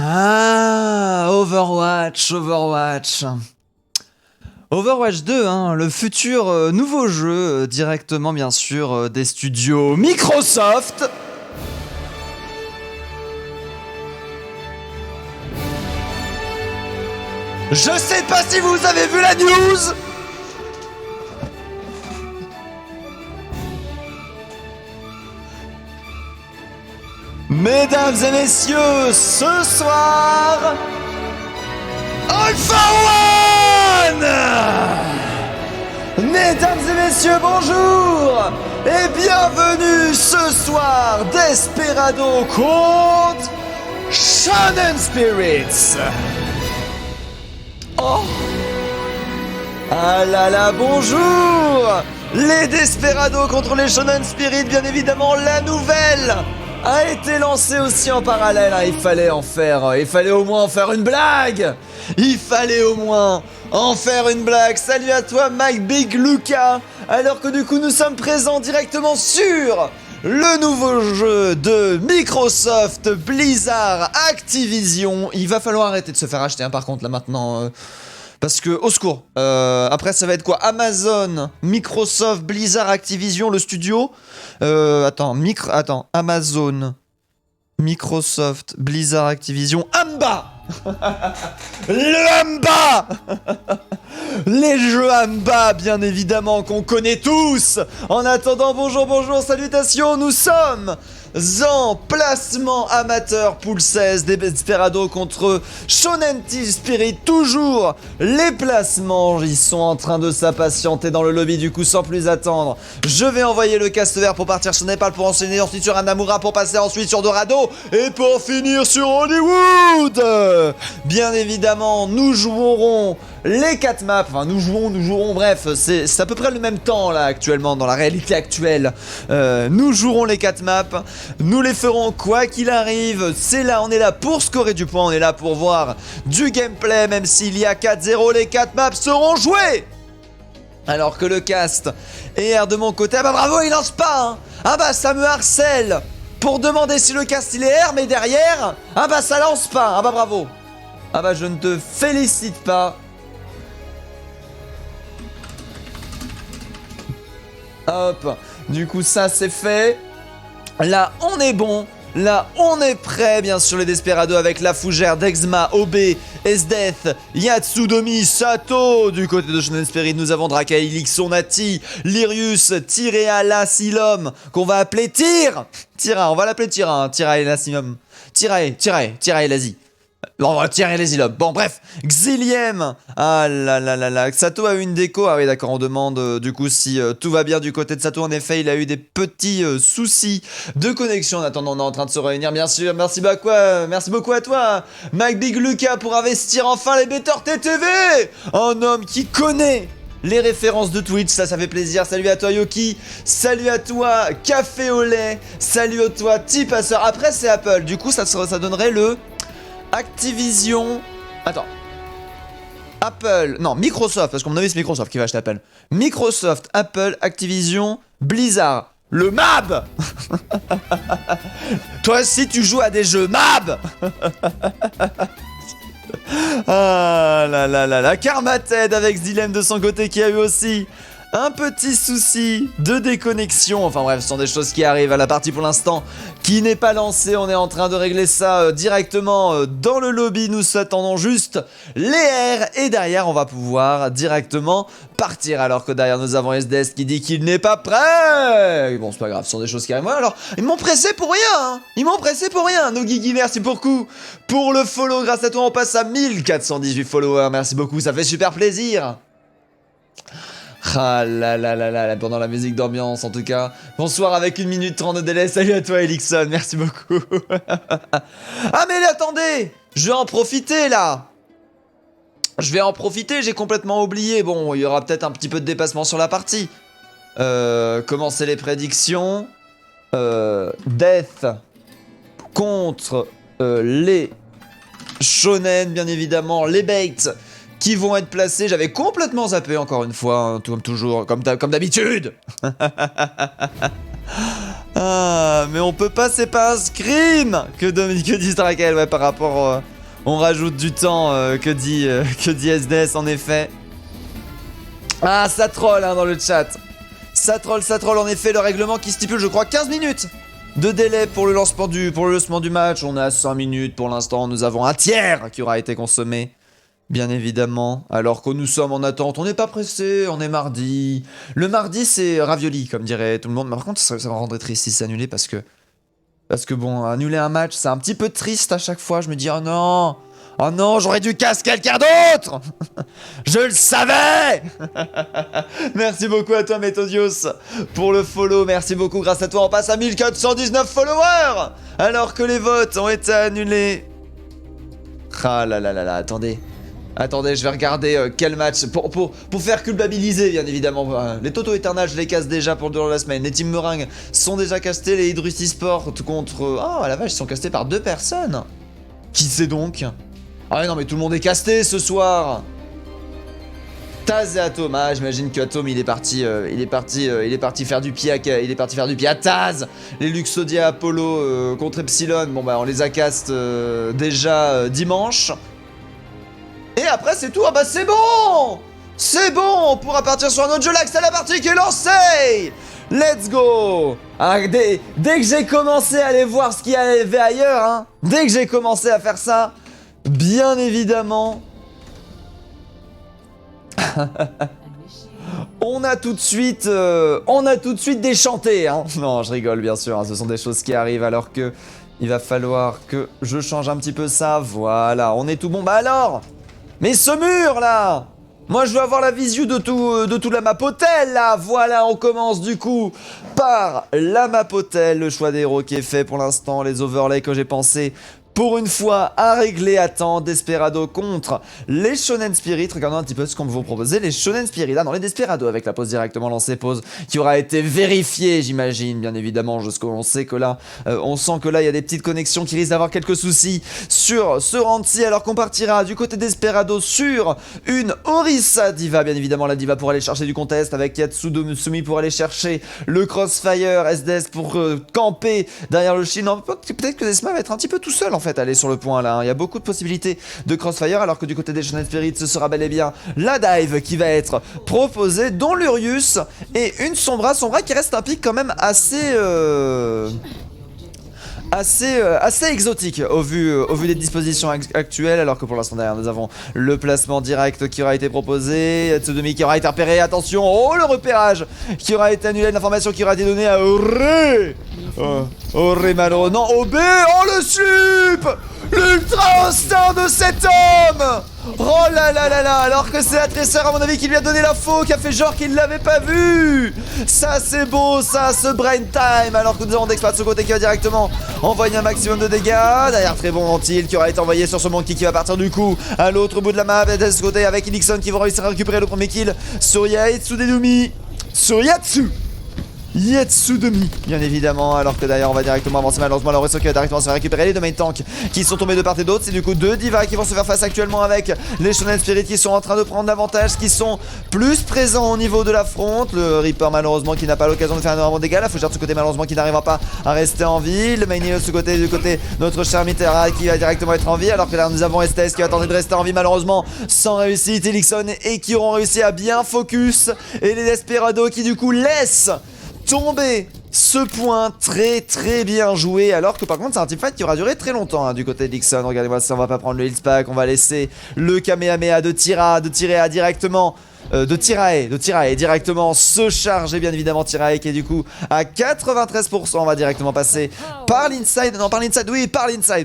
Ah, Overwatch. Overwatch 2, hein, le futur nouveau jeu, directement bien sûr des studios Microsoft. Je sais pas si vous avez vu la news. Mesdames et messieurs, ce soir, Alpha One! Mesdames et messieurs, bonjour! Et bienvenue ce soir, Desperado contre Shonen Spirits! Oh! Ah là là, bonjour! Les Desperados contre les Shonen Spirits, bien évidemment, la nouvelle a été lancée aussi en parallèle. Il fallait au moins en faire une blague. Salut à toi, Mike Big Luca. Alors que du coup, nous sommes présents directement sur le nouveau jeu de Microsoft, Blizzard, Activision. Il va falloir arrêter de se faire acheter, par contre, là maintenant. Parce que, au secours, après ça va être quoi? Amazon, Microsoft, Blizzard, Activision, le studio. Amazon, Microsoft, Blizzard, Activision, Amba. Le Amba. Les jeux Amba, bien évidemment, qu'on connaît tous. En attendant, bonjour, salutations, nous sommes en placement amateur pool 16 des Desperado contre Shonen Spirit. Toujours les placements, ils sont en train de s'impatienter dans le lobby. Du coup, sans plus attendre, je vais envoyer le cast vert pour partir sur Népal, pour enchaîner ensuite sur Anamura, pour passer ensuite sur Dorado et pour finir sur Hollywood. Bien évidemment, nous jouerons les 4 maps, nous jouerons, bref, c'est à peu près le même temps là actuellement, dans la réalité actuelle. Nous jouerons les 4 maps, nous les ferons quoi qu'il arrive. On est là pour scorer du point, on est là pour voir du gameplay, même s'il y a 4-0, les 4 maps seront jouées. Alors que le cast est R de mon côté. Ah bah bravo, il lance pas, hein. Ah bah ça me harcèle pour demander si le cast il est R, mais derrière, ah bah ça lance pas. Ah bah bravo. Ah bah je ne te félicite pas. Hop, du coup ça c'est fait. Là on est bon. Là on est prêt, bien sûr, les Desperados avec la fougère d'Exma, OB, Esdeath, Yatsudomi, Sato. Du côté de Shonen Spirit, nous avons Drakai, Lixonati, Lyrius, Tyrea, Lassilum, qu'on va appeler Tyra, on va l'appeler Tyra, hein. Tyra et Lassilum. Tyra et Lasi. On va tirer les îlots. Bon, bref, Xiliem. Ah là là là là. Sato a eu une déco. Ah oui, d'accord, on demande du coup si tout va bien du côté de Sato. En effet, il a eu des petits soucis de connexion. En attendant, on est en train de se réunir, bien sûr. Merci beaucoup à toi, Mike Big Luca, pour investir enfin les Better TTV. Un homme qui connaît les références de Twitch, ça fait plaisir. Salut à toi Yoki, salut à toi Café au lait, salut à toi Tipasseur. Après c'est Apple, du coup ça donnerait le Activision. Attends. Microsoft, parce qu'on a vu c'est Microsoft qui va acheter Apple. Microsoft, Apple, Activision, Blizzard. Le MAB. Toi aussi tu joues à des jeux MAB. Ah là là là là. Karmated avec Zilem de son côté qui a eu aussi un petit souci de déconnexion. Enfin bref, ce sont des choses qui arrivent à la partie pour l'instant qui n'est pas lancée. On est en train de régler ça directement dans le lobby. Nous attendons juste les R et derrière on va pouvoir directement partir. Alors que derrière nous avons SDS qui dit qu'il n'est pas prêt. Bon, c'est pas grave, ce sont des choses qui arrivent. Alors, ils m'ont pressé pour rien, hein. No Guigui, merci beaucoup pour le follow. Grâce à toi, on passe à 1418 followers. Merci beaucoup, ça fait super plaisir. Ah là là là là, pendant la musique d'ambiance en tout cas. Bonsoir avec 1 minute 30 de délai. Salut à toi Elixon, merci beaucoup. Ah mais attendez, je vais en profiter là. J'ai complètement oublié. Bon, il y aura peut-être un petit peu de dépassement sur la partie. Commencer les prédictions. Death contre les Shonen, bien évidemment, les baits qui vont être placés. J'avais complètement zappé encore une fois, hein, comme toujours, comme d'habitude. Ah, mais on peut pas, c'est pas un scream que dit Strakel, ouais, par rapport... on rajoute du temps, que dit SDS, en effet. Ah, ça troll, hein, dans le chat. Ça troll, en effet, le règlement qui stipule, je crois, 15 minutes de délai pour le lancement du match. On est à 5 minutes pour l'instant, nous avons un tiers qui aura été consommé. Bien évidemment, alors que nous sommes en attente, on n'est pas pressé, on est mardi. Le mardi, c'est ravioli, comme dirait tout le monde. Mais par contre, ça me rendrait triste si c'est annulé parce que bon, annuler un match, c'est un petit peu triste à chaque fois. Je me dis, oh non, j'aurais dû casser quelqu'un d'autre. Je le savais. Merci beaucoup à toi, Méthodios, pour le follow. Merci beaucoup, grâce à toi, on passe à 1419 followers, alors que les votes ont été annulés. Ah là là là là, Attendez, je vais regarder quel match, pour faire culpabiliser, bien évidemment. Les Toto Eternal, je les casse déjà pour le durant de la semaine. Les Team Meringue sont déjà castés, les Hydrus Sport contre... Oh la vache, ils sont castés par 2 personnes. Qui c'est donc? Ah non mais tout le monde est casté ce soir. Taz et Atom, ah j'imagine que Atom il est parti faire du pied à Taz. Les Luxodia Apollo contre Epsilon, bon bah on les a cast déjà dimanche. Et après c'est tout, ah bah c'est bon, on pourra partir sur un autre jeu là, que c'est la partie qui est lancée. Let's go. Ah, dès que j'ai commencé à aller voir ce qu'il y avait ailleurs, hein, dès que j'ai commencé à faire ça, bien évidemment, on a tout de suite déchanté, hein. Non, je rigole bien sûr, hein, ce sont des choses qui arrivent alors que il va falloir que je change un petit peu ça, voilà, on est tout bon, bah alors. Mais ce mur là, moi je veux avoir la visu de tout la map hôtel là. Voilà, on commence du coup par la map hôtel, le choix des héros qui est fait pour l'instant, les overlays que j'ai pensé pour une fois à régler à temps. Desperado contre les Shonen Spirit. Regardons un petit peu ce qu'on vous proposer. Les Shonen Spirit, là dans les Desperado avec la pause directement lancée, pause qui aura été vérifiée, j'imagine, bien évidemment, jusqu'on sait que là, on sent que là il y a des petites connexions qui risquent d'avoir quelques soucis sur ce round-ci, alors qu'on partira du côté Desperado sur une Orisa Diva, bien évidemment la Diva pour aller chercher du contest, avec Yatsudo Mutsumi pour aller chercher le Crossfire, SDS pour camper derrière le Shin. Peut-être que Desma va être un petit peu tout seul en fait, aller sur le point là, hein. Il y a beaucoup de possibilités de Crossfire, alors que du côté des Shonen Spirit, ce sera bel et bien la dive qui va être proposée, dont l'Urius et une Sombra qui reste un pic quand même assez exotique au vu des dispositions actuelles, alors que pour l'instant derrière nous avons le placement direct qui aura été proposé, Tsudomi qui aura été repéré, attention, oh le repérage qui aura été annulé, l'information qui aura été donnée à Auré, Auré Malo, non, OB, oh le slip, l'ultra instinct de cet homme. Oh là là là là, alors que c'est la tresseur à mon avis qui lui a donné la faux, qui a fait genre qu'il ne l'avait pas vu. Ça c'est beau, ça, ce brain time, alors que nous avons d'exploit de ce côté qui va directement envoyer un maximum de dégâts. Derrière très bon ventile qui aura été envoyé sur ce monkey qui va partir du coup à l'autre bout de la map, et de ce côté avec Elixon qui va réussir à récupérer le premier kill sur Yatsudemi, sur Yatsudemi, bien évidemment, alors que d'ailleurs on va directement avancer malheureusement. Alors qui va directement se faire récupérer les deux main tanks qui sont tombés de part et d'autre. C'est du coup deux divas qui vont se faire face actuellement avec les Shonen Spirit qui sont en train de prendre l'avantage, qui sont plus présents au niveau de l'affront. Le Reaper malheureusement qui n'a pas l'occasion de faire énormément de dégâts. La Fougère de ce côté malheureusement qui n'arrivera pas à rester en vie. Le Main de ce côté, du côté notre cher Mitera qui va directement être en vie, alors que là nous avons STS qui va tenter de rester en vie malheureusement sans réussite. Elixon et qui auront réussi à bien focus, et les Desperado qui du coup laissent tomber ce point très bien joué, alors que par contre c'est un teamfight qui aura duré très longtemps, hein, du côté d'Ixon. Regardez-moi ça, on va pas prendre le heal pack, on va laisser le Kamehameha de Tirae directement de Tirae directement se charger, bien évidemment. Tirae qui est du coup à 93%, on va directement passer par l'inside,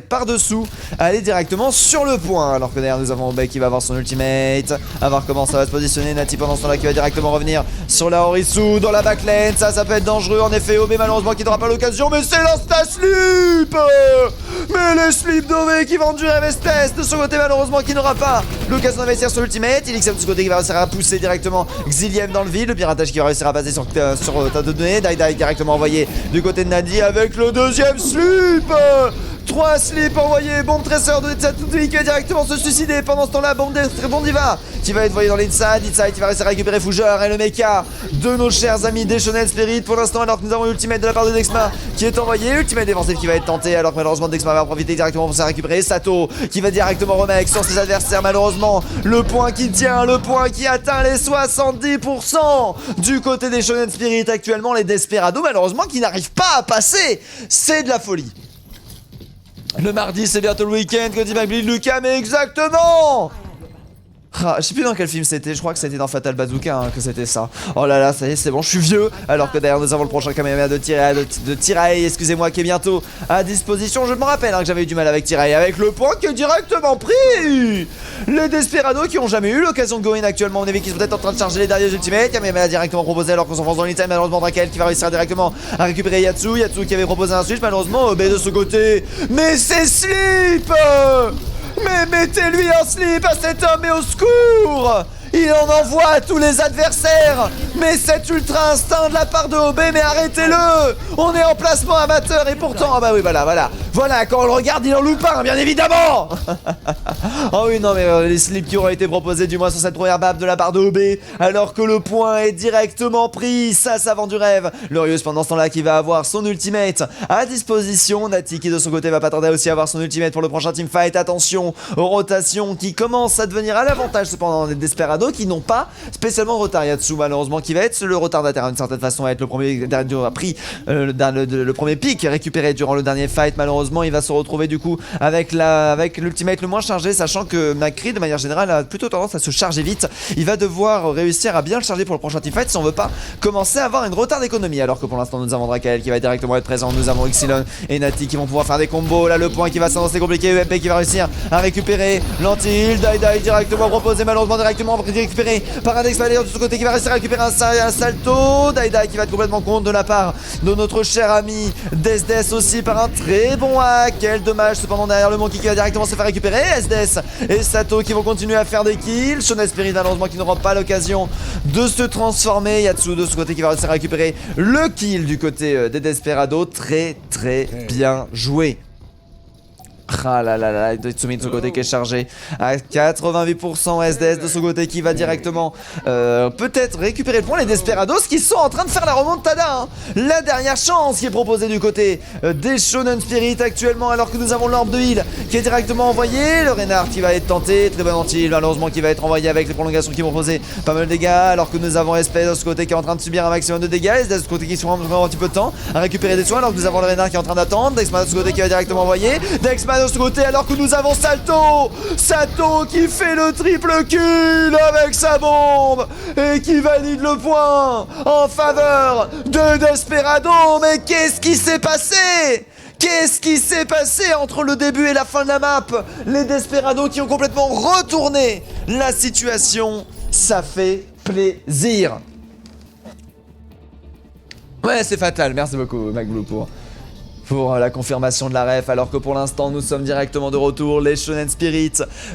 par dessous, aller directement sur le point, alors que derrière nous avons Obey qui va avoir son ultimate, à voir comment ça va se positionner. Nati pendant ce temps là qui va directement revenir sur la Horisu dans la backlane, ça peut être dangereux en effet. Obey malheureusement qui n'aura pas l'occasion, mais c'est l'insta-slip, mais les slips d'Obey qui vendent du RSTS de ce côté malheureusement qui n'aura pas l'occasion d'investir sur l'ultimate. Il de ce côté qui va réussir à pousser directement Xiliem dans le vide, le piratage qui va réussir à passer sur tas de données. Dai directement envoyé du côté de Nadi avec le deuxième slip 3 slips envoyés, bombe tresseur de Tsatouti qui va directement se suicider. Pendant ce temps-là, bombe diva qui va être envoyé dans l'inside. Inside qui va réussir à récupérer Fougeur et le mecha de nos chers amis des Shonen Spirit pour l'instant, alors que nous avons ultimate de la part de Dexma qui est envoyé. Ultimate défensif qui va être tenté, alors que malheureusement Dexma va profiter directement pour se récupérer. Sato qui va directement remettre sur ses adversaires. Malheureusement, le point qui tient, le point qui atteint les 70% du côté des Shonen Spirit actuellement. Les Desperados, malheureusement, qui n'arrivent pas à passer. C'est de la folie. Le mardi, c'est bientôt le week-end, que dit McBleed Lucas, mais exactement! Ah, je sais plus dans quel film c'était, je crois que c'était dans Fatal Bazooka que c'était ça. Oh là là, ça y est, c'est bon, je suis vieux. Alors que derrière nous avons le prochain Kamehameha de Tirae, excusez-moi, qui est bientôt à disposition. Je me rappelle que j'avais eu du mal avec Tirae, avec le point qui est directement pris. Les Desperados qui ont jamais eu l'occasion de go in actuellement. On est qui sont peut-être en train de charger les derniers ultimates. Kamehameha directement proposé alors qu'on s'enfonce dans l'inside. Malheureusement, Drakel qui va réussir directement à récupérer Yatsu. Yatsu qui avait proposé un switch, malheureusement, OB de ce côté. Mais c'est Sleep. Mais mettez-lui un slip à cet homme et au secours! Il en envoie à tous les adversaires. Mais cet ultra instinct de la part de OB, mais arrêtez-le. On est en placement amateur et pourtant... Ah bah oui, voilà, quand on le regarde, il en loupe un, bien évidemment. Oh oui, non, mais les slips qui auraient été proposés, du moins sur cette première map de la part de OB, alors que le point est directement pris, ça vend du rêve. Lurius, pendant ce temps-là, qui va avoir son ultimate à disposition. Nati, qui de son côté va pas tarder aussi à avoir son ultimate pour le prochain teamfight. Attention aux rotations qui commencent à devenir à l'avantage cependant des Desperados, qui n'ont pas spécialement retard. Yatsu malheureusement qui va être le retardataire d'une certaine façon, va être le premier pris le premier pic récupéré durant le dernier fight. Malheureusement il va se retrouver du coup avec l'ultimate le moins chargé, sachant que McCree de manière générale a plutôt tendance à se charger vite. Il va devoir réussir à bien le charger pour le prochain teamfight si on veut pas commencer à avoir une retard d'économie, alors que pour l'instant nous avons Drakel qui va directement être présent, nous avons Xylon et Nati qui vont pouvoir faire des combos. Là le point qui va s'annoncer compliqué, UMP qui va réussir à récupérer l'anti-heal, Dai directement proposé, malheureusement directement récupéré par un Dexmader de ce côté qui va réussir à récupérer un salto. Dai qui va être complètement contre de la part de notre cher ami Desdes aussi par un très bon hack. Quel dommage cependant derrière le Monkey qui va directement se faire récupérer. SDS et Sato qui vont continuer à faire des kills. Shonen Spirit malheureusement qui n'aura pas l'occasion de se transformer. Yatsu de ce côté qui va réussir à récupérer le kill du côté des Desperados. Très bien joué. Ah là là là, Itsumi de ce côté qui est chargé à 88%. SDS de ce côté qui va directement peut-être récupérer le point. Les Desperados qui sont en train de faire la remontada, la dernière chance qui est proposée du côté des Shonen Spirit actuellement, alors que nous avons l'orbe de heal qui est directement envoyé. Le Reinhardt qui va être tenté, très bon anti-heal malheureusement qui va être envoyé avec les prolongations qui vont poser pas mal de dégâts, alors que nous avons SP de ce côté qui est en train de subir un maximum de dégâts. SDS de ce côté qui se prend un petit peu de temps à récupérer des soins, alors que nous avons le Reinhardt qui est en train d'attendre. Dexma de ce côté qui va directement envoyer. Dexma de ce côté, alors que nous avons Sato qui fait le triple kill avec sa bombe et qui valide le point en faveur de Desperado. Mais qu'est-ce qui s'est passé? Qu'est-ce qui s'est passé entre le début et la fin de la map? Les Desperados qui ont complètement retourné la situation, ça fait plaisir. Ouais, c'est fatal, merci beaucoup MacBlue pour la confirmation de la ref, alors que pour l'instant nous sommes directement de retour, les Shonen Spirit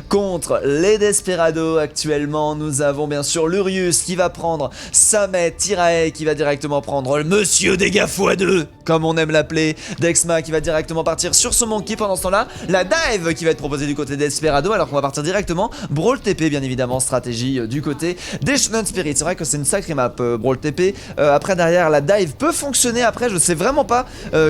contre les Desperados. Actuellement nous avons bien sûr Lurius qui va prendre Samet, Tirae qui va directement prendre le Monsieur Dégâts x2 comme on aime l'appeler, Dexma qui va directement partir sur son Monkey. Pendant ce temps là la dive qui va être proposée du côté des Desperados, alors qu'on va partir directement Brawl TP bien évidemment, stratégie du côté des Shonen Spirit. C'est vrai que c'est une sacrée map Brawl TP, après derrière la dive peut fonctionner, après je sais vraiment pas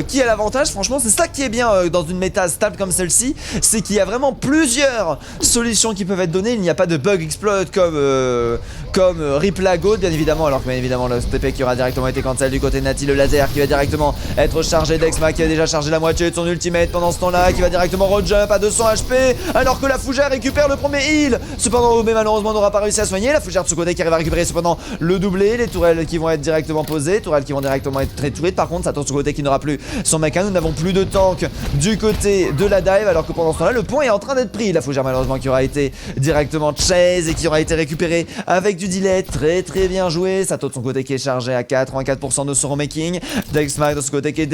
qui a l'avantage. Franchement c'est ça qui est bien dans une méta stable comme celle-ci, c'est qu'il y a vraiment plusieurs solutions qui peuvent être données. Il n'y a pas de bug exploit comme Ripla Gold bien évidemment, alors que bien évidemment le TP qui aura directement été cancel du côté de Nati, le laser qui va directement être chargé. Dexma qui a déjà chargé la moitié de son ultimate pendant ce temps là, qui va directement rejump à 200 HP, alors que la Fougère récupère le premier heal. Cependant OB malheureusement n'aura pas réussi à soigner. La Fougère de ce côté qui arrive à récupérer cependant le doublé, les tourelles qui vont être directement posées, tourelles qui vont directement être très tuées. Par contre ça tourne de ce côté qui n'aura plus son mec. Nous n'avons plus de tank du côté de la dive, alors que pendant ce temps là le point est en train d'être pris. La Fougère malheureusement qui aura été directement chase et qui aura été récupéré avec du delay. Très bien joué. Sato de son côté qui est chargé à 84% de son remaking. Dexma de ce côté qui a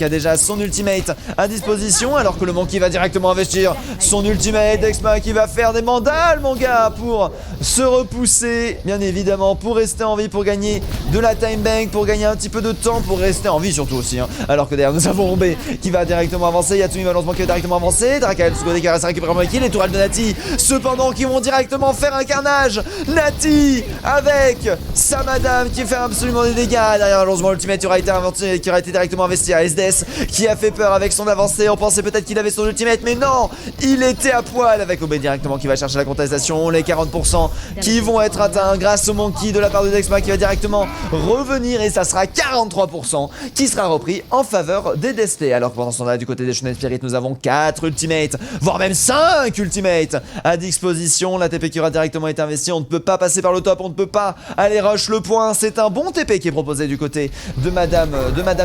déjà son ultimate à disposition, alors que le Monkey va directement investir son ultimate. Dexma qui va faire des mandales mon gars pour se repousser bien évidemment, pour rester en vie, pour gagner de la time bank, pour gagner un petit peu de temps, pour rester en vie surtout aussi alors que derrière nous avons tomber, qui va directement avancer. Yatsumi malheureusement qui va directement avancer. Drakael de ce côté qui va récupérer un kill. Les tourelles de Nati, cependant, qui vont directement faire un carnage. Nati avec sa madame qui fait absolument des dégâts. Derrière malheureusement l'ultimate qui aura été directement investi à SDS qui a fait peur avec son avancée. On pensait peut-être qu'il avait son ultimate, mais non, il était à poil avec OB directement qui va chercher la contestation. Les 40% qui vont être atteints grâce au monkey de la part de Dexma qui va directement revenir et ça sera 43% qui sera repris en faveur des DSP. Alors que pendant ce temps-là, du côté des Shonen Spirit, nous avons 4 ultimates, voire même 5 ultimates à disposition. La TP qui aura directement été investie. On ne peut pas passer par le top, on ne peut pas aller rush le point. C'est un bon TP qui est proposé du côté de Madame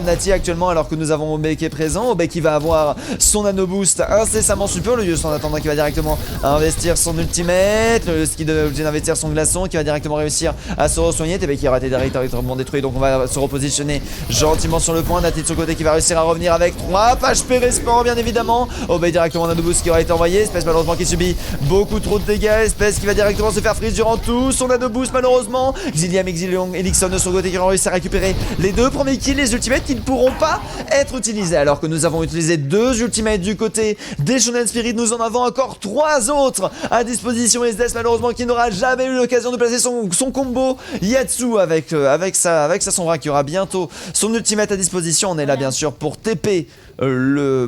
Nati actuellement, alors que nous avons Obe qui est présent. Obe qui va avoir son nano boost incessamment super. Le Yus en attendant qui va directement investir son ultimate. Le ski de obligé d'investir son glaçon qui va directement réussir à se re-soigner. TP qui aura été directement détruit, donc on va se repositionner gentiment sur le point. Nati de son côté qui va réussir à revenir avec 3 HP respawn bien évidemment. Obe directement nano boost qui aura été envoyé. Espèce malheureusement qui subit beaucoup trop de dégâts. Espèce qui va directement se faire freeze durant tout son nano boost malheureusement. Xiliam et Elixon de son côté qui vont réussir à récupérer les 2 premiers kills, les ultimates qui ne pourront pas être utilisés, alors que nous avons utilisé 2 ultimates du côté des Shonen Spirit. Nous en avons encore 3 autres à disposition. SDS malheureusement qui n'aura jamais eu l'occasion de placer son combo. Yatsu avec sa Sombra qui aura bientôt son ultimate à disposition. On est là bien sûr pour TP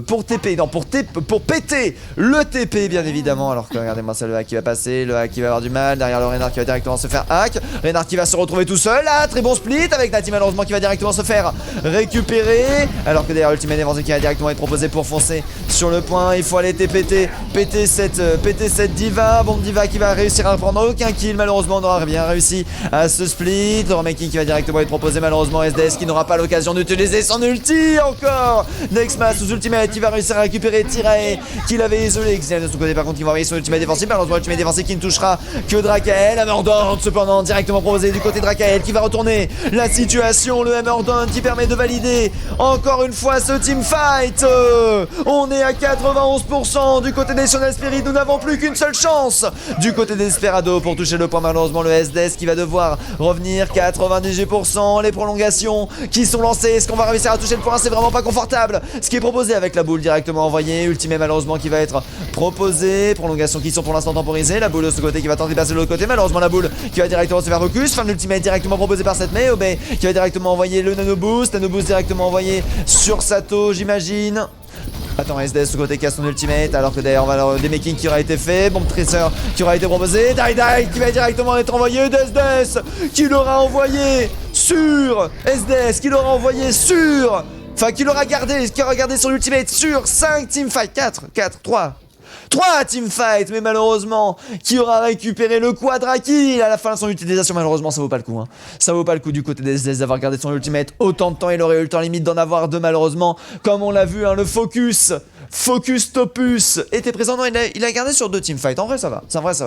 pour péter le TP bien évidemment. Alors que regardez-moi ça, le hack qui va passer, le hack qui va avoir du mal, derrière le Reinhardt qui va directement se faire hack, Reinhardt qui va se retrouver tout seul. Ah, très bon split avec Nati malheureusement qui va directement se faire récupérer, alors que derrière l'ultimate avancé qui va directement être proposé pour foncer sur le point. Il faut aller péter cette diva. Bon, diva qui va réussir à prendre aucun kill malheureusement, on n'aura bien réussi à ce split. Le remaking qui va directement être proposé malheureusement. SDS qui n'aura pas l'occasion d'utiliser son ulti encore. Nexma sous ultimate qui va réussir à récupérer Tirae qui l'avait isolé. Xian de son côté par contre qui va envoyer son ultimate défensif. Malheureusement ultimate défensif qui ne touchera que Drakael. Hammerdown cependant directement proposé du côté de Drakael qui va retourner la situation. Le Hammerdown qui permet de valider encore une fois ce teamfight. On est à 91% du côté des Shonen Spirit. Nous n'avons plus qu'une seule chance du côté des Desperado pour toucher le point. Malheureusement le SDS qui va devoir revenir. 98%. Les prolongations qui sont lancées. Est-ce qu'on va réussir à toucher le point? C'est vraiment pas confortable ce qui est proposé avec la boule directement envoyée. Ultimate malheureusement qui va être proposé. Prolongations qui sont pour l'instant temporisées. La boule de ce côté qui va tenter de passer de l'autre côté. Malheureusement la boule qui va directement se faire recus. Fin de l'ultimate directement proposé par cette Mei. Obey qui va directement envoyer le nano boost. Nano boost directement envoyé sur Sato j'imagine. Attends, SDS ce côté qui a son ultimate, alors que derrière on va avoir des makings qui aura été fait. Bombe Tracer qui aura été proposé. Die qui va directement être envoyé. SDS qui l'aura envoyé sur SDS qui l'aura envoyé sur. Enfin, qui aura gardé son ultimate sur 5 teamfight. 3 teamfights, mais malheureusement, qui aura récupéré le quadra kill à la fin de son utilisation. Malheureusement, ça vaut pas le coup. Ça vaut pas le coup du côté des SDS d'avoir gardé son ultimate autant de temps. Il aurait eu le temps limite d'en avoir 2, malheureusement. Comme on l'a vu, le Focus Topus était présent. Non, il a gardé sur 2 teamfights. En vrai, ça va.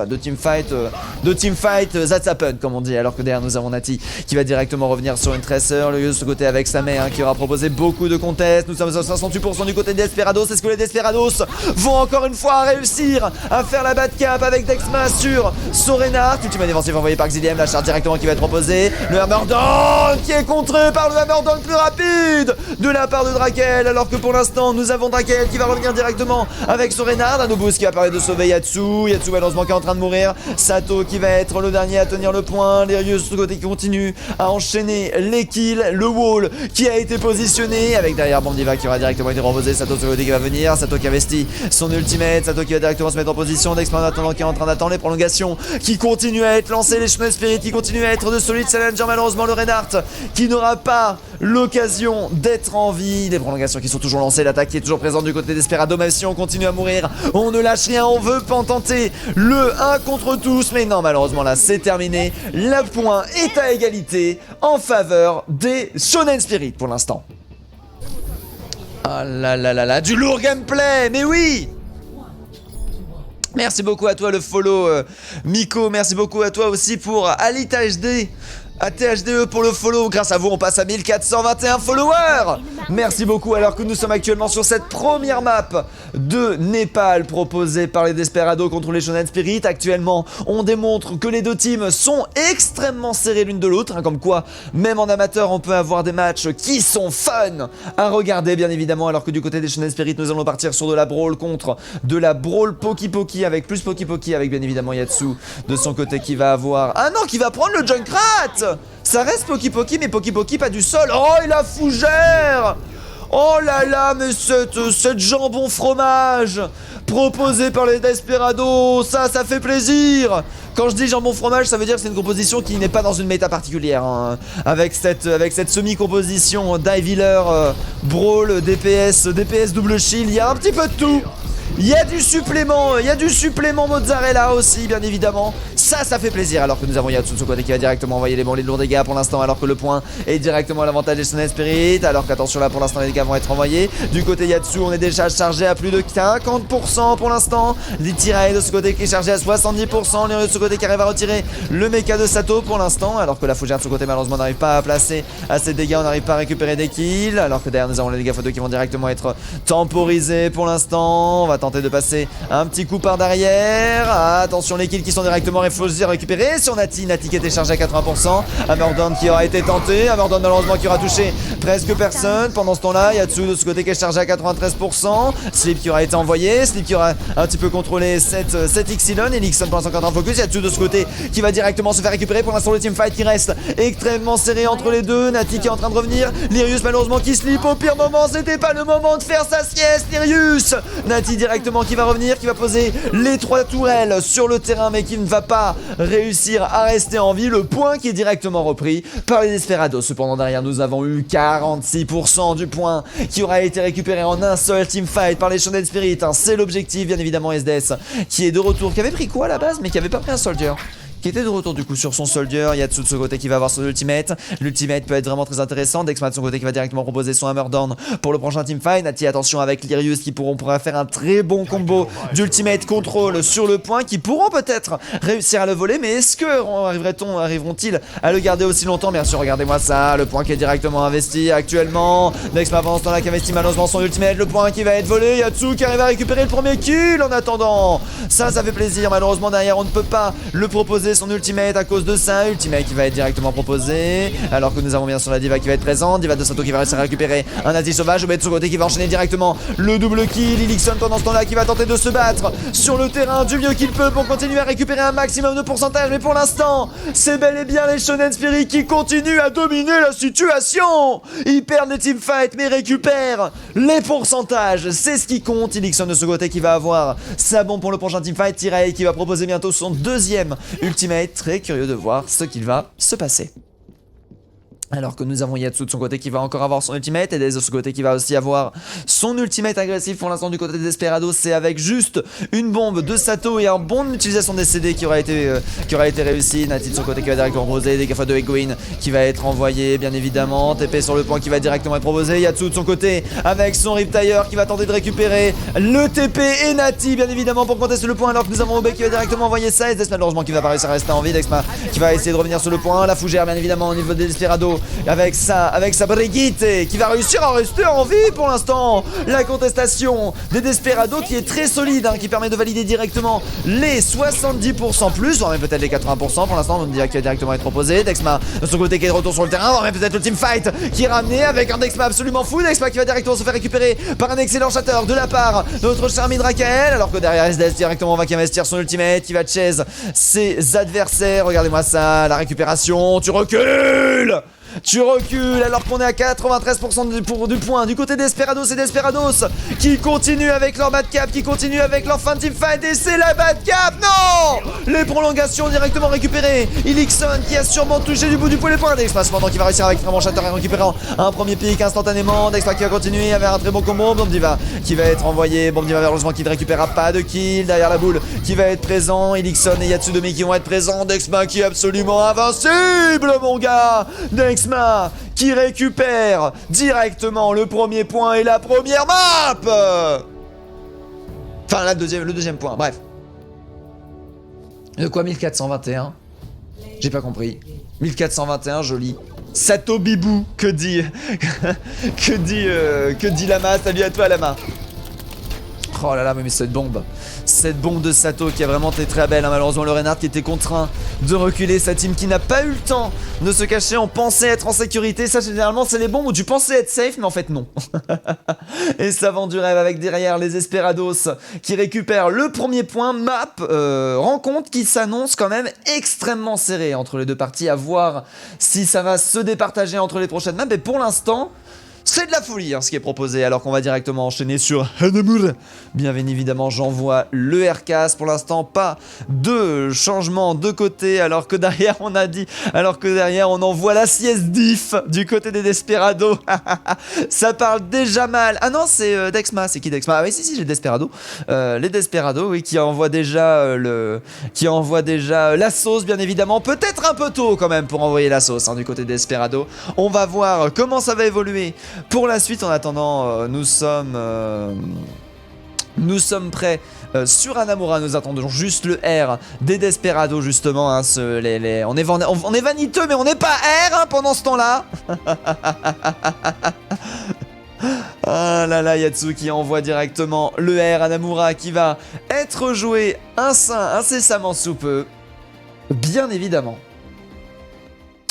2 teamfights, that's happened, comme on dit. Alors que derrière, nous avons Nati qui va directement revenir sur une Tracer. Le Yus de ce côté avec sa mère qui aura proposé beaucoup de contests. Nous sommes à 68% du côté des Desperados. Est-ce que les Desperados vont encore une fois réussir à faire la bad cap avec Dexma sur Reinhardt? Ultimate défensif envoyé par Xiliam. La charge directement qui va être proposée. Le Hammerdown qui est contré par le Hammerdown plus rapide de la part de Drakael. Alors que pour l'instant, nous avons Drakael qui va revenir directement avec son Reinhardt. Un boost qui va permettre de sauver Yatsu. Yatsu malheureusement qui est en train de mourir. Sato qui va être le dernier à tenir le point. Lerius de côté qui continue à enchaîner les kills. Le wall qui a été positionné avec derrière Bandiva qui aura directement été reposé. Sato de ce côté qui va venir. Sato qui investit son ultimate. Sato qui va directement se mettre en position. Dexman attendant qui est en train d'attendre les prolongations qui continuent à être lancées. Les Shonen Spirit qui continuent à être de solides challengers. Malheureusement le Reinhardt qui n'aura pas l'occasion d'être en vie. Les prolongations qui sont toujours lancées. L'attaque qui est toujours présente du côté Desperado. Même si on continue à mourir, on ne lâche rien. On veut pas tenter le 1 contre tous. Mais non, malheureusement là c'est terminé. Le point est à égalité en faveur des Shonen Spirit pour l'instant. Ah là là là là, du lourd gameplay, mais oui! Merci beaucoup à toi le follow Miko, merci beaucoup à toi aussi pour Alita HD ATHDE pour le follow, grâce à vous on passe à 1421 followers. Merci beaucoup alors que nous sommes actuellement sur cette première map de Népal proposée par les Desperados contre les Shonen Spirit. Actuellement on démontre que les deux teams sont extrêmement serrés l'une de l'autre, hein, comme quoi même en amateur on peut avoir des matchs qui sont fun à regarder bien évidemment, alors que du côté des Shonen Spirit nous allons partir sur de la brawl contre de la brawl Poki Poki avec plus Poki Poki avec bien évidemment Yatsu de son côté qui va avoir... Ah non, qui va prendre le Junkrat. Ça reste Poki Poki, mais Poki Poki pas du sol. Oh, et la fougère. Oh là là, mais cette jambon fromage proposée par les Desperados, ça fait plaisir. Quand je dis jambon fromage, ça veut dire que c'est une composition qui n'est pas dans une méta particulière, hein. Avec cette semi-composition Dive Healer, Brawl, DPS double shield, il y a un petit peu de tout. Il y a du supplément mozzarella aussi, bien évidemment. Ça fait plaisir, alors que nous avons Yatsu de son côté qui va directement envoyer les lourds dégâts pour l'instant, alors que le point est directement à l'avantage des Shonen Spirit. Alors qu'attention là, pour l'instant, les dégâts vont être envoyés. Du côté Yatsu, on est déjà chargé à plus de 50% pour l'instant. L'Itirae de ce côté qui est chargé à 70%. L'Iryu de ce côté qui arrive à retirer le mecha de Sato pour l'instant, alors que la Fougère de ce côté malheureusement n'arrive pas à placer assez de dégâts, on n'arrive pas à récupérer des kills. Alors que derrière nous avons les dégâts photo qui vont directement être temporisés pour l'instant. On va tenter de passer un petit coup par derrière. Attention, les kills qui sont directement récupérés sur Nati qui était chargé à 80%. Hammerdown qui aura été tenté, Hammerdown malheureusement qui aura touché presque personne. Pendant ce temps là, Yatsu de ce côté qui est chargé à 93%. Sleep qui aura été envoyé, Sleep qui aura un petit peu contrôlé cette Ixilon, et Lixon pour l'instant en focus. Yatsu de ce côté qui va directement se faire récupérer. Pour l'instant le teamfight qui reste extrêmement serré entre les deux. Nati qui est en train de revenir, Lirius malheureusement qui slip au pire moment, c'était pas le moment de faire sa sieste. Lirius, Nati directement qui va revenir, qui va poser les 3 tourelles sur le terrain, mais qui ne va pas réussir à rester en vie. Le point qui est directement repris par les Desperados. Cependant derrière nous avons eu 46% du point qui aura été récupéré en un seul teamfight par les Shonen Spirit, hein. C'est l'objectif bien évidemment. SDS qui est de retour, qui avait pris quoi à la base mais qui avait pas pris un soldier, qui était de retour du coup sur son soldier. Yatsu de ce côté qui va avoir son ultimate. L'ultimate peut être vraiment très intéressant. Dexma de son côté qui va directement proposer son Hammerdown pour le prochain teamfight. Nati attention avec Lirius qui pourra faire un très bon combo d'ultimate control sur le point, qui pourront peut-être réussir à le voler, mais est-ce que arriveront-ils à le garder aussi longtemps? Bien sûr, regardez-moi ça, le point qui est directement investi actuellement. Dexma pendant ce temps là qui investit malheureusement son ultimate, le point qui va être volé. Yatsu qui arrive à récupérer le premier kill en attendant. Ça fait plaisir. Malheureusement derrière on ne peut pas le proposer son ultimate à cause de ça. Ultimate qui va être directement proposé, alors que nous avons bien sûr la Diva qui va être présente. Diva de Sato qui va réussir à récupérer un Nazi sauvage. Mais de ce côté qui va enchaîner directement le double kill. Ilixon pendant ce temps là qui va tenter de se battre sur le terrain du mieux qu'il peut pour continuer à récupérer un maximum de pourcentage. Mais pour l'instant c'est bel et bien les Shonen Spirit qui continuent à dominer la situation. Ils perdent les teamfights mais récupèrent les pourcentages, c'est ce qui compte. Ilixon de ce côté qui va avoir sa bombe pour le prochain teamfight. Tirei qui va proposer bientôt son deuxième ultimate. Très curieux de voir ce qu'il va se passer. Alors que nous avons Yatsu de son côté qui va encore avoir son ultimate, et de ce côté qui va aussi avoir son ultimate agressif. Pour l'instant du côté des Desperados, c'est avec juste une bombe de Sato et un bon utilisation des CD qui aura été réussi. Nati de son côté qui va directement proposer des gaffes de Egwin qui va être envoyé bien évidemment. TP sur le point qui va directement être proposé. Yatsu de son côté avec son Riptire qui va tenter de récupérer le TP, et Nati bien évidemment pour contester le point, alors que nous avons Obe qui va directement envoyer ça, et Desma malheureusement qui va pas réussir à rester en vie. Dexma qui va essayer de revenir sur le point. La Fougère bien évidemment au niveau des Desperados avec sa Brigitte qui va réussir à rester en vie pour l'instant. La contestation des Desperados qui est très solide, hein, qui permet de valider directement les 70% plus, voire même peut-être les 80% pour l'instant. On dirait qu'il va directement être proposé. Dexma de son côté qui est de retour sur le terrain, voire même peut-être le teamfight qui est ramené avec un Dexma absolument fou. Dexma qui va directement se faire récupérer par un excellent shatter de la part de notre cher Midrakael, alors que derrière SDS directement va investir son ultimate qui va chase ses adversaires. Regardez-moi ça, la récupération, tu recules alors qu'on est à 93% du point du côté des Desperados, et Desperados qui continuent avec leur bad cap, qui continuent avec leur fin de teamfight, et c'est la bad cap. Non, les prolongations directement récupérées. Ilixon qui a sûrement touché du bout du poil les points. Dexma cependant qui va réussir avec vraiment Shatter et récupérant un premier pick instantanément. Dexma qui va continuer avec un très bon combo. Bomb Diva qui va être envoyé. Bomb Diva malheureusement qui ne récupérera pas de kill. Derrière la boule qui va être présent. Ilixon et Yatsudomi qui vont être présents. Dexma qui est absolument invincible mon gars. Dexma qui récupère directement le premier point et la première map. Enfin le deuxième point, bref. De quoi 1421. J'ai pas compris. 1421, joli. Sato Bibou, que dit... que dit Lama? Salut à toi Lama. Oh là là, mais cette bombe de Sato qui a vraiment été très belle, hein. Malheureusement le Reinhardt qui était contraint de reculer, sa team qui n'a pas eu le temps de se cacher, on pensait être en sécurité. Ça généralement c'est les bombes où tu pensais être safe mais en fait non. Et ça vend du rêve avec derrière les Esperados qui récupèrent le premier point. Map, rencontre qui s'annonce quand même extrêmement serrée entre les deux parties, à voir si ça va se départager entre les prochaines maps. Et pour l'instant c'est de la folie hein, ce qui est proposé, alors qu'on va directement enchaîner sur Hanamura. Bien évidemment, j'envoie le RKS. Pour l'instant, pas de changement de côté, alors que derrière, on envoie la sieste diff du côté des Desperados. Ça parle déjà mal. Ah non, c'est Dexma. C'est qui Dexma? Ah oui, si, j'ai Desperado. Les Desperados, oui, qui envoient déjà la sauce, bien évidemment. Peut-être un peu tôt quand même pour envoyer la sauce hein, du côté des Desperados. On va voir comment ça va évoluer pour la suite. En attendant, nous sommes prêts sur Hanamura. Nous attendons juste le R des Desperados justement hein, on est vaniteux mais on n'est pas R hein, pendant ce temps-là. Ah là là, Yatsu qui envoie directement le R. Hanamura qui va être joué incessamment sous peu, bien évidemment.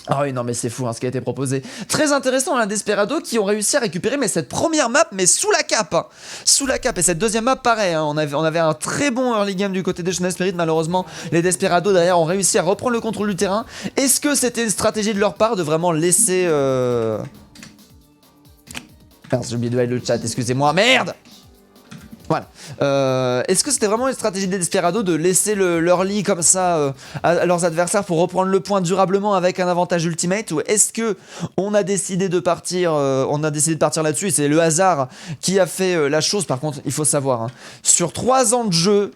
Ah oui, non mais c'est fou hein, ce qui a été proposé. Très intéressant, hein, Desperado qui ont réussi à récupérer mais cette première map mais sous la cape. Hein. Sous la cape. Et cette deuxième map pareil, hein, on avait un très bon early game du côté des Shonen Spirit. Malheureusement les Desperado derrière ont réussi à reprendre le contrôle du terrain. Est-ce que c'était une stratégie de leur part de vraiment laisser... Merde, j'ai oublié de aller le chat, excusez-moi, merde. Voilà. Est-ce que c'était vraiment une stratégie des Desperados de laisser leur lit comme ça à leurs adversaires pour reprendre le point durablement avec un avantage ultimate, ou est-ce que on a décidé de partir là-dessus et c'est le hasard qui a fait la chose? Par contre, il faut savoir, hein, sur 3 ans de jeu,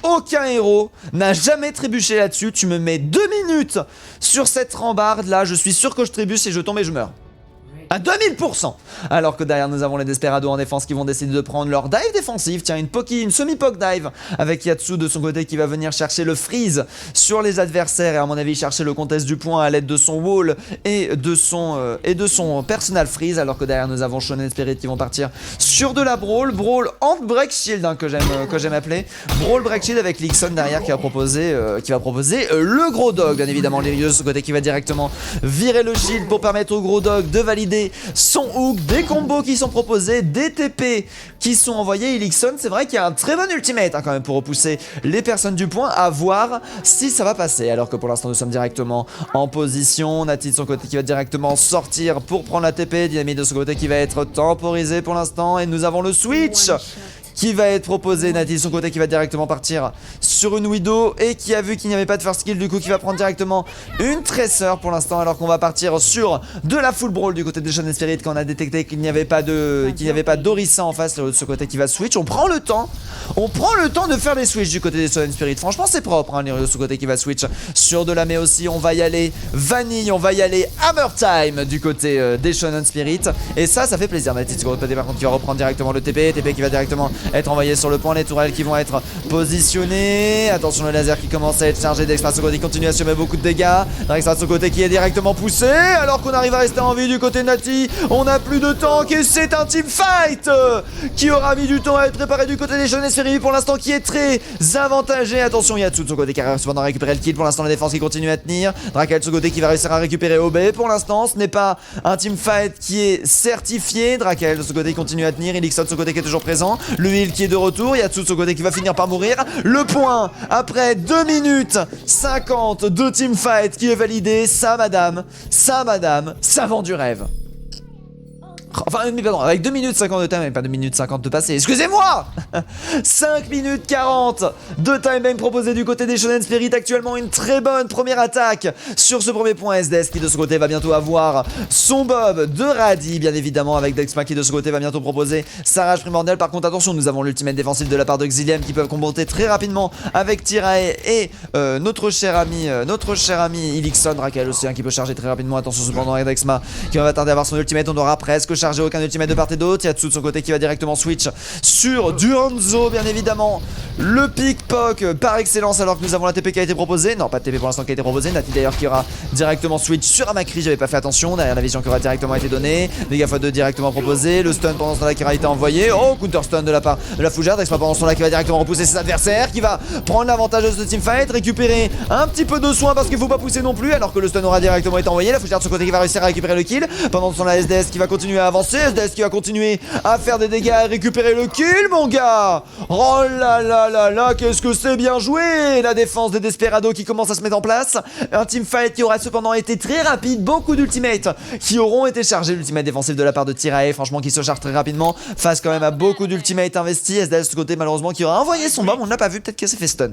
aucun héros n'a jamais trébuché là-dessus. Tu me mets 2 minutes sur cette rambarde là, je suis sûr que je trébuche et je tombe et je meurs. À 2000%. Alors que derrière nous avons les Desperados en défense qui vont décider de prendre leur dive défensive. Tiens, une semi-poke dive avec Yatsu de son côté qui va venir chercher le freeze sur les adversaires et à mon avis chercher le contest du point à l'aide de son wall et de son personal freeze. Alors que derrière nous avons Shonen Spirit qui vont partir sur de la brawl and break shield hein, que j'aime appeler brawl break shield avec Lixon derrière qui va proposer le gros dog bien évidemment. Lirius de son côté qui va directement virer le shield pour permettre au gros dog de valider son hook, des combos qui sont proposés, des TP qui sont envoyés. Elixon, c'est vrai qu'il y a un très bon ultimate hein, quand même pour repousser les personnes du point, à voir si ça va passer. Alors que pour l'instant nous sommes directement en position. Nati de son côté qui va directement sortir pour prendre la TP, Dynamite de son côté qui va être temporisé pour l'instant et nous avons le switch qui va être proposé. Nati de son côté qui va directement partir sur une Widow et qui a vu qu'il n'y avait pas de first kill, du coup qui va prendre directement une Tracer pour l'instant, alors qu'on va partir sur de la full brawl du côté des Shonen Spirit quand on a détecté qu'il n'y avait pas d'Orisa en face de ce côté qui va switch. On prend le temps de faire les switches du côté des Shonen Spirit. Franchement c'est propre hein, de ce côté qui va switch sur de la mais aussi on va y aller vanille, on va y aller hammer time du côté des Shonen Spirit et ça fait plaisir. Nati de son côté par contre qui va reprendre directement le TP qui va directement être envoyé sur le point, les tourelles qui vont être positionnées. Attention le laser qui commence à être chargé. Dextra de son côté continue à subir beaucoup de dégâts. Dextra de son côté qui est directement poussé alors qu'on arrive à rester en vie du côté de Nati. On n'a plus de tank et c'est un team fight qui aura mis du temps à être préparé du côté des Shonen Spirit pour l'instant qui est très avantagé. Attention Yatsu de son côté qui a cependant récupéré le kill. Pour l'instant la défense qui continue à tenir. Drakel de son côté qui va réussir à récupérer OB. Pour l'instant ce n'est pas un team fight qui est certifié. Drakel de son côté continue à tenir. Elixon de son côté qui est toujours présent. Le heal qui est de retour. Yatsu de son côté qui va finir par mourir. Le point après 2 minutes 50 de teamfight qui est validé. Ça madame, ça vend du rêve. Enfin, mais pardon, avec 2 minutes 50 de time, mais pas 2 minutes 50 de passé, excusez-moi. 5 minutes 40 de time proposé du côté des Shonen Spirit. Actuellement une très bonne première attaque sur ce premier point. SDS qui de ce côté va bientôt avoir son bob de Radi, bien évidemment, avec Dexma qui de ce côté va bientôt proposer sa rage primordiale. Par contre attention, nous avons l'ultimate défensif de la part de Xilium qui peuvent comboter très rapidement avec Tirae et notre cher ami Elixon. Raquel aussi qui peut charger très rapidement. Attention cependant avec Dexma qui va tarder à avoir son ultimate. On aura presque charger, aucun ultimate de part et d'autre. Yatsu de son côté qui va directement switch sur du Hanzo, bien évidemment. Le pickpock par excellence, alors que nous avons la TP qui a été proposée. Non, pas de TP pour l'instant qui a été proposée. Nati d'ailleurs qui aura directement switch sur Amakri, j'avais pas fait attention. Derrière la vision qui aura directement été donnée. Dégâts x2 directement proposé. Le stun pendant ce temps-là qui aura été envoyé. Oh, counter stun de la part de la Fougère. Dexma pendant ce temps-là qui va directement repousser ses adversaires. Qui va prendre l'avantage de ce teamfight. Récupérer un petit peu de soin parce qu'il faut pas pousser non plus. Alors que le stun aura directement été envoyé. La Fougère de son côté qui va réussir à récupérer le kill. Pendant ce temps-là, SDS qui va continuer à avancer. SDS qui va continuer à faire des dégâts et récupérer le kill, mon gars. Oh là là là là, qu'est-ce que c'est bien joué. La défense des Desperados qui commence à se mettre en place. Un teamfight qui aura cependant été très rapide. Beaucoup d'ultimates qui auront été chargés. L'ultimate défensif de la part de Tirae, franchement, qui se charge très rapidement. Face quand même à beaucoup d'ultimates investis. SDS de ce côté, malheureusement, qui aura envoyé son bomb. On ne l'a pas vu, peut-être qu'elle s'est fait stun.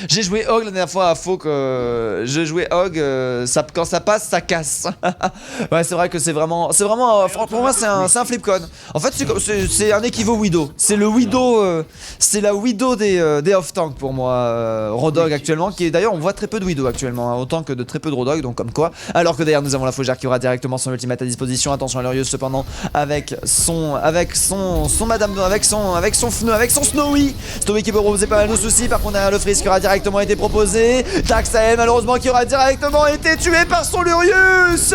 J'ai joué Hog la dernière fois à Faux que j'ai joué Hog, quand ça passe, ça casse. Ouais, c'est vrai que c'est vraiment pour moi c'est un flipcon. En fait, c'est un équivalent Widow. C'est le Widow, c'est la Widow des off-tank pour moi. Rodog actuellement, qui est d'ailleurs on voit très peu de Widow actuellement, hein, autant que de très peu de Rodog, donc comme quoi. Alors que d'ailleurs nous avons la Fougère qui aura directement son ultimate à disposition. Attention à Lurius cependant avec son Snowy qui peut proposer pas mal de soucis. Par contre derrière le freeze qui aura directement été proposé. Daxael malheureusement qui aura directement été tué par son Lurius.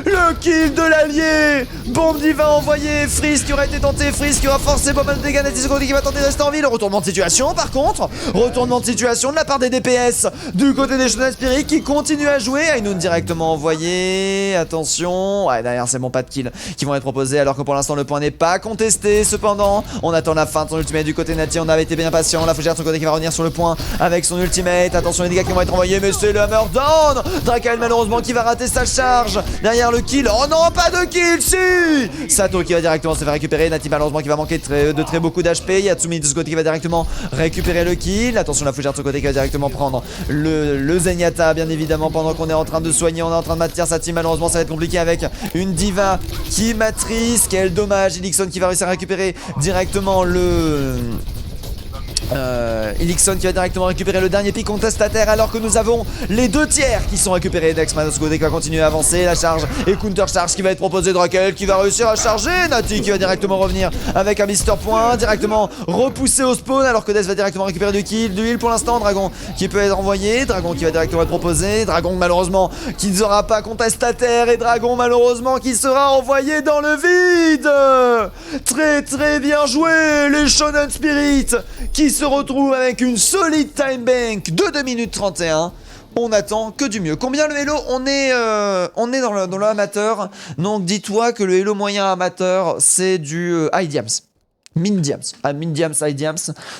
Le kill de l'allié. Bombe divin envoyée. Freeze qui aura été tenté. Freeze qui aura forcé pas mal de dégâts. Nati qui va tenter de rester en vie. Le retournement de situation par contre. Retournement de situation de la part des DPS. Du côté des Shonen Spirit qui continue à jouer. Ainun directement envoyé. Attention. Ouais, derrière c'est bon, pas de kill qui vont être proposés. Alors que pour l'instant le point n'est pas contesté. Cependant, on attend la fin de son ultimate du côté de Nati. On avait été bien patient. La Fougère de son côté qui va revenir sur le point avec son ultimate. Attention les dégâts qui vont être envoyés. Mais c'est le hammer down. Drakael malheureusement qui va rater sa charge. Derrière le kill. Oh non, pas de kill. Si Sato qui va directement se faire récupérer. Nati malheureusement qui va manquer de très beaucoup d'HP. Yatsumi de ce côté qui va directement récupérer le kill. Attention la Fougère de ce côté qui va directement prendre le Zenyatta bien évidemment pendant qu'on est en train de soigner. On est en train de maintenir sa team. Malheureusement ça va être compliqué avec une diva qui matrice. Quel dommage. Ilixon qui va réussir à récupérer directement le... Ilixon qui va directement récupérer le dernier pic contestataire alors que nous avons les deux tiers qui sont récupérés. Dexman de ce côté qui va continuer à avancer. La charge et counter charge qui va être proposé. Drakel qui va réussir à charger. Nati qui va directement revenir avec un Mister Point. Directement repoussé au spawn alors que Dex va directement récupérer du heal pour l'instant. Dragon qui peut être envoyé. Dragon qui va directement être proposé. Dragon malheureusement qui ne sera pas contestataire. Et Dragon malheureusement qui sera envoyé dans le vide. Très très bien joué les Shonen Spirit qui se retrouve avec une solide time bank de 2 minutes 31. On attend que du mieux. Combien le Hello? On est dans le amateur. Donc dis-toi que le Hello moyen amateur, c'est du high diams. Min diams. Ah, min diams, high diams.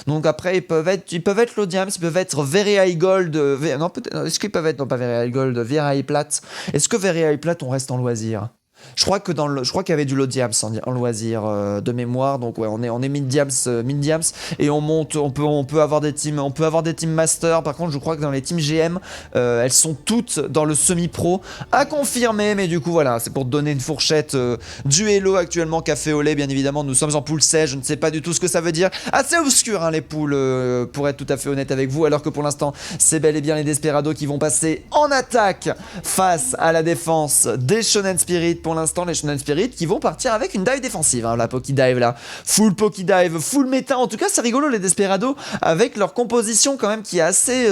Donc après, ils peuvent être low diams, ils peuvent être very high gold. Non, peut-être. Est-ce qu'ils peuvent être, non pas very high gold, very high plat. Est-ce que very high plat, on reste en loisir? Je crois qu'il y avait du low diams en loisir de mémoire, donc ouais, on est mid diams et on monte, on peut avoir des teams, master. Par contre, je crois que dans les teams GM, elles sont toutes dans le semi-pro à confirmer, mais du coup voilà, c'est pour te donner une fourchette du Hello actuellement café au lait. Bien évidemment, nous sommes en pool 16, je ne sais pas du tout ce que ça veut dire. Assez obscur hein, les pools pour être tout à fait honnête avec vous, alors que pour l'instant, c'est bel et bien les Desperados qui vont passer en attaque face à la défense des Shonen Spirit. Pour l'instant les Shonen Spirit qui vont partir avec une dive défensive, hein, la Poké Dive là, full Poké Dive, full méta. En tout cas c'est rigolo les Desperados avec leur composition quand même qui est assez...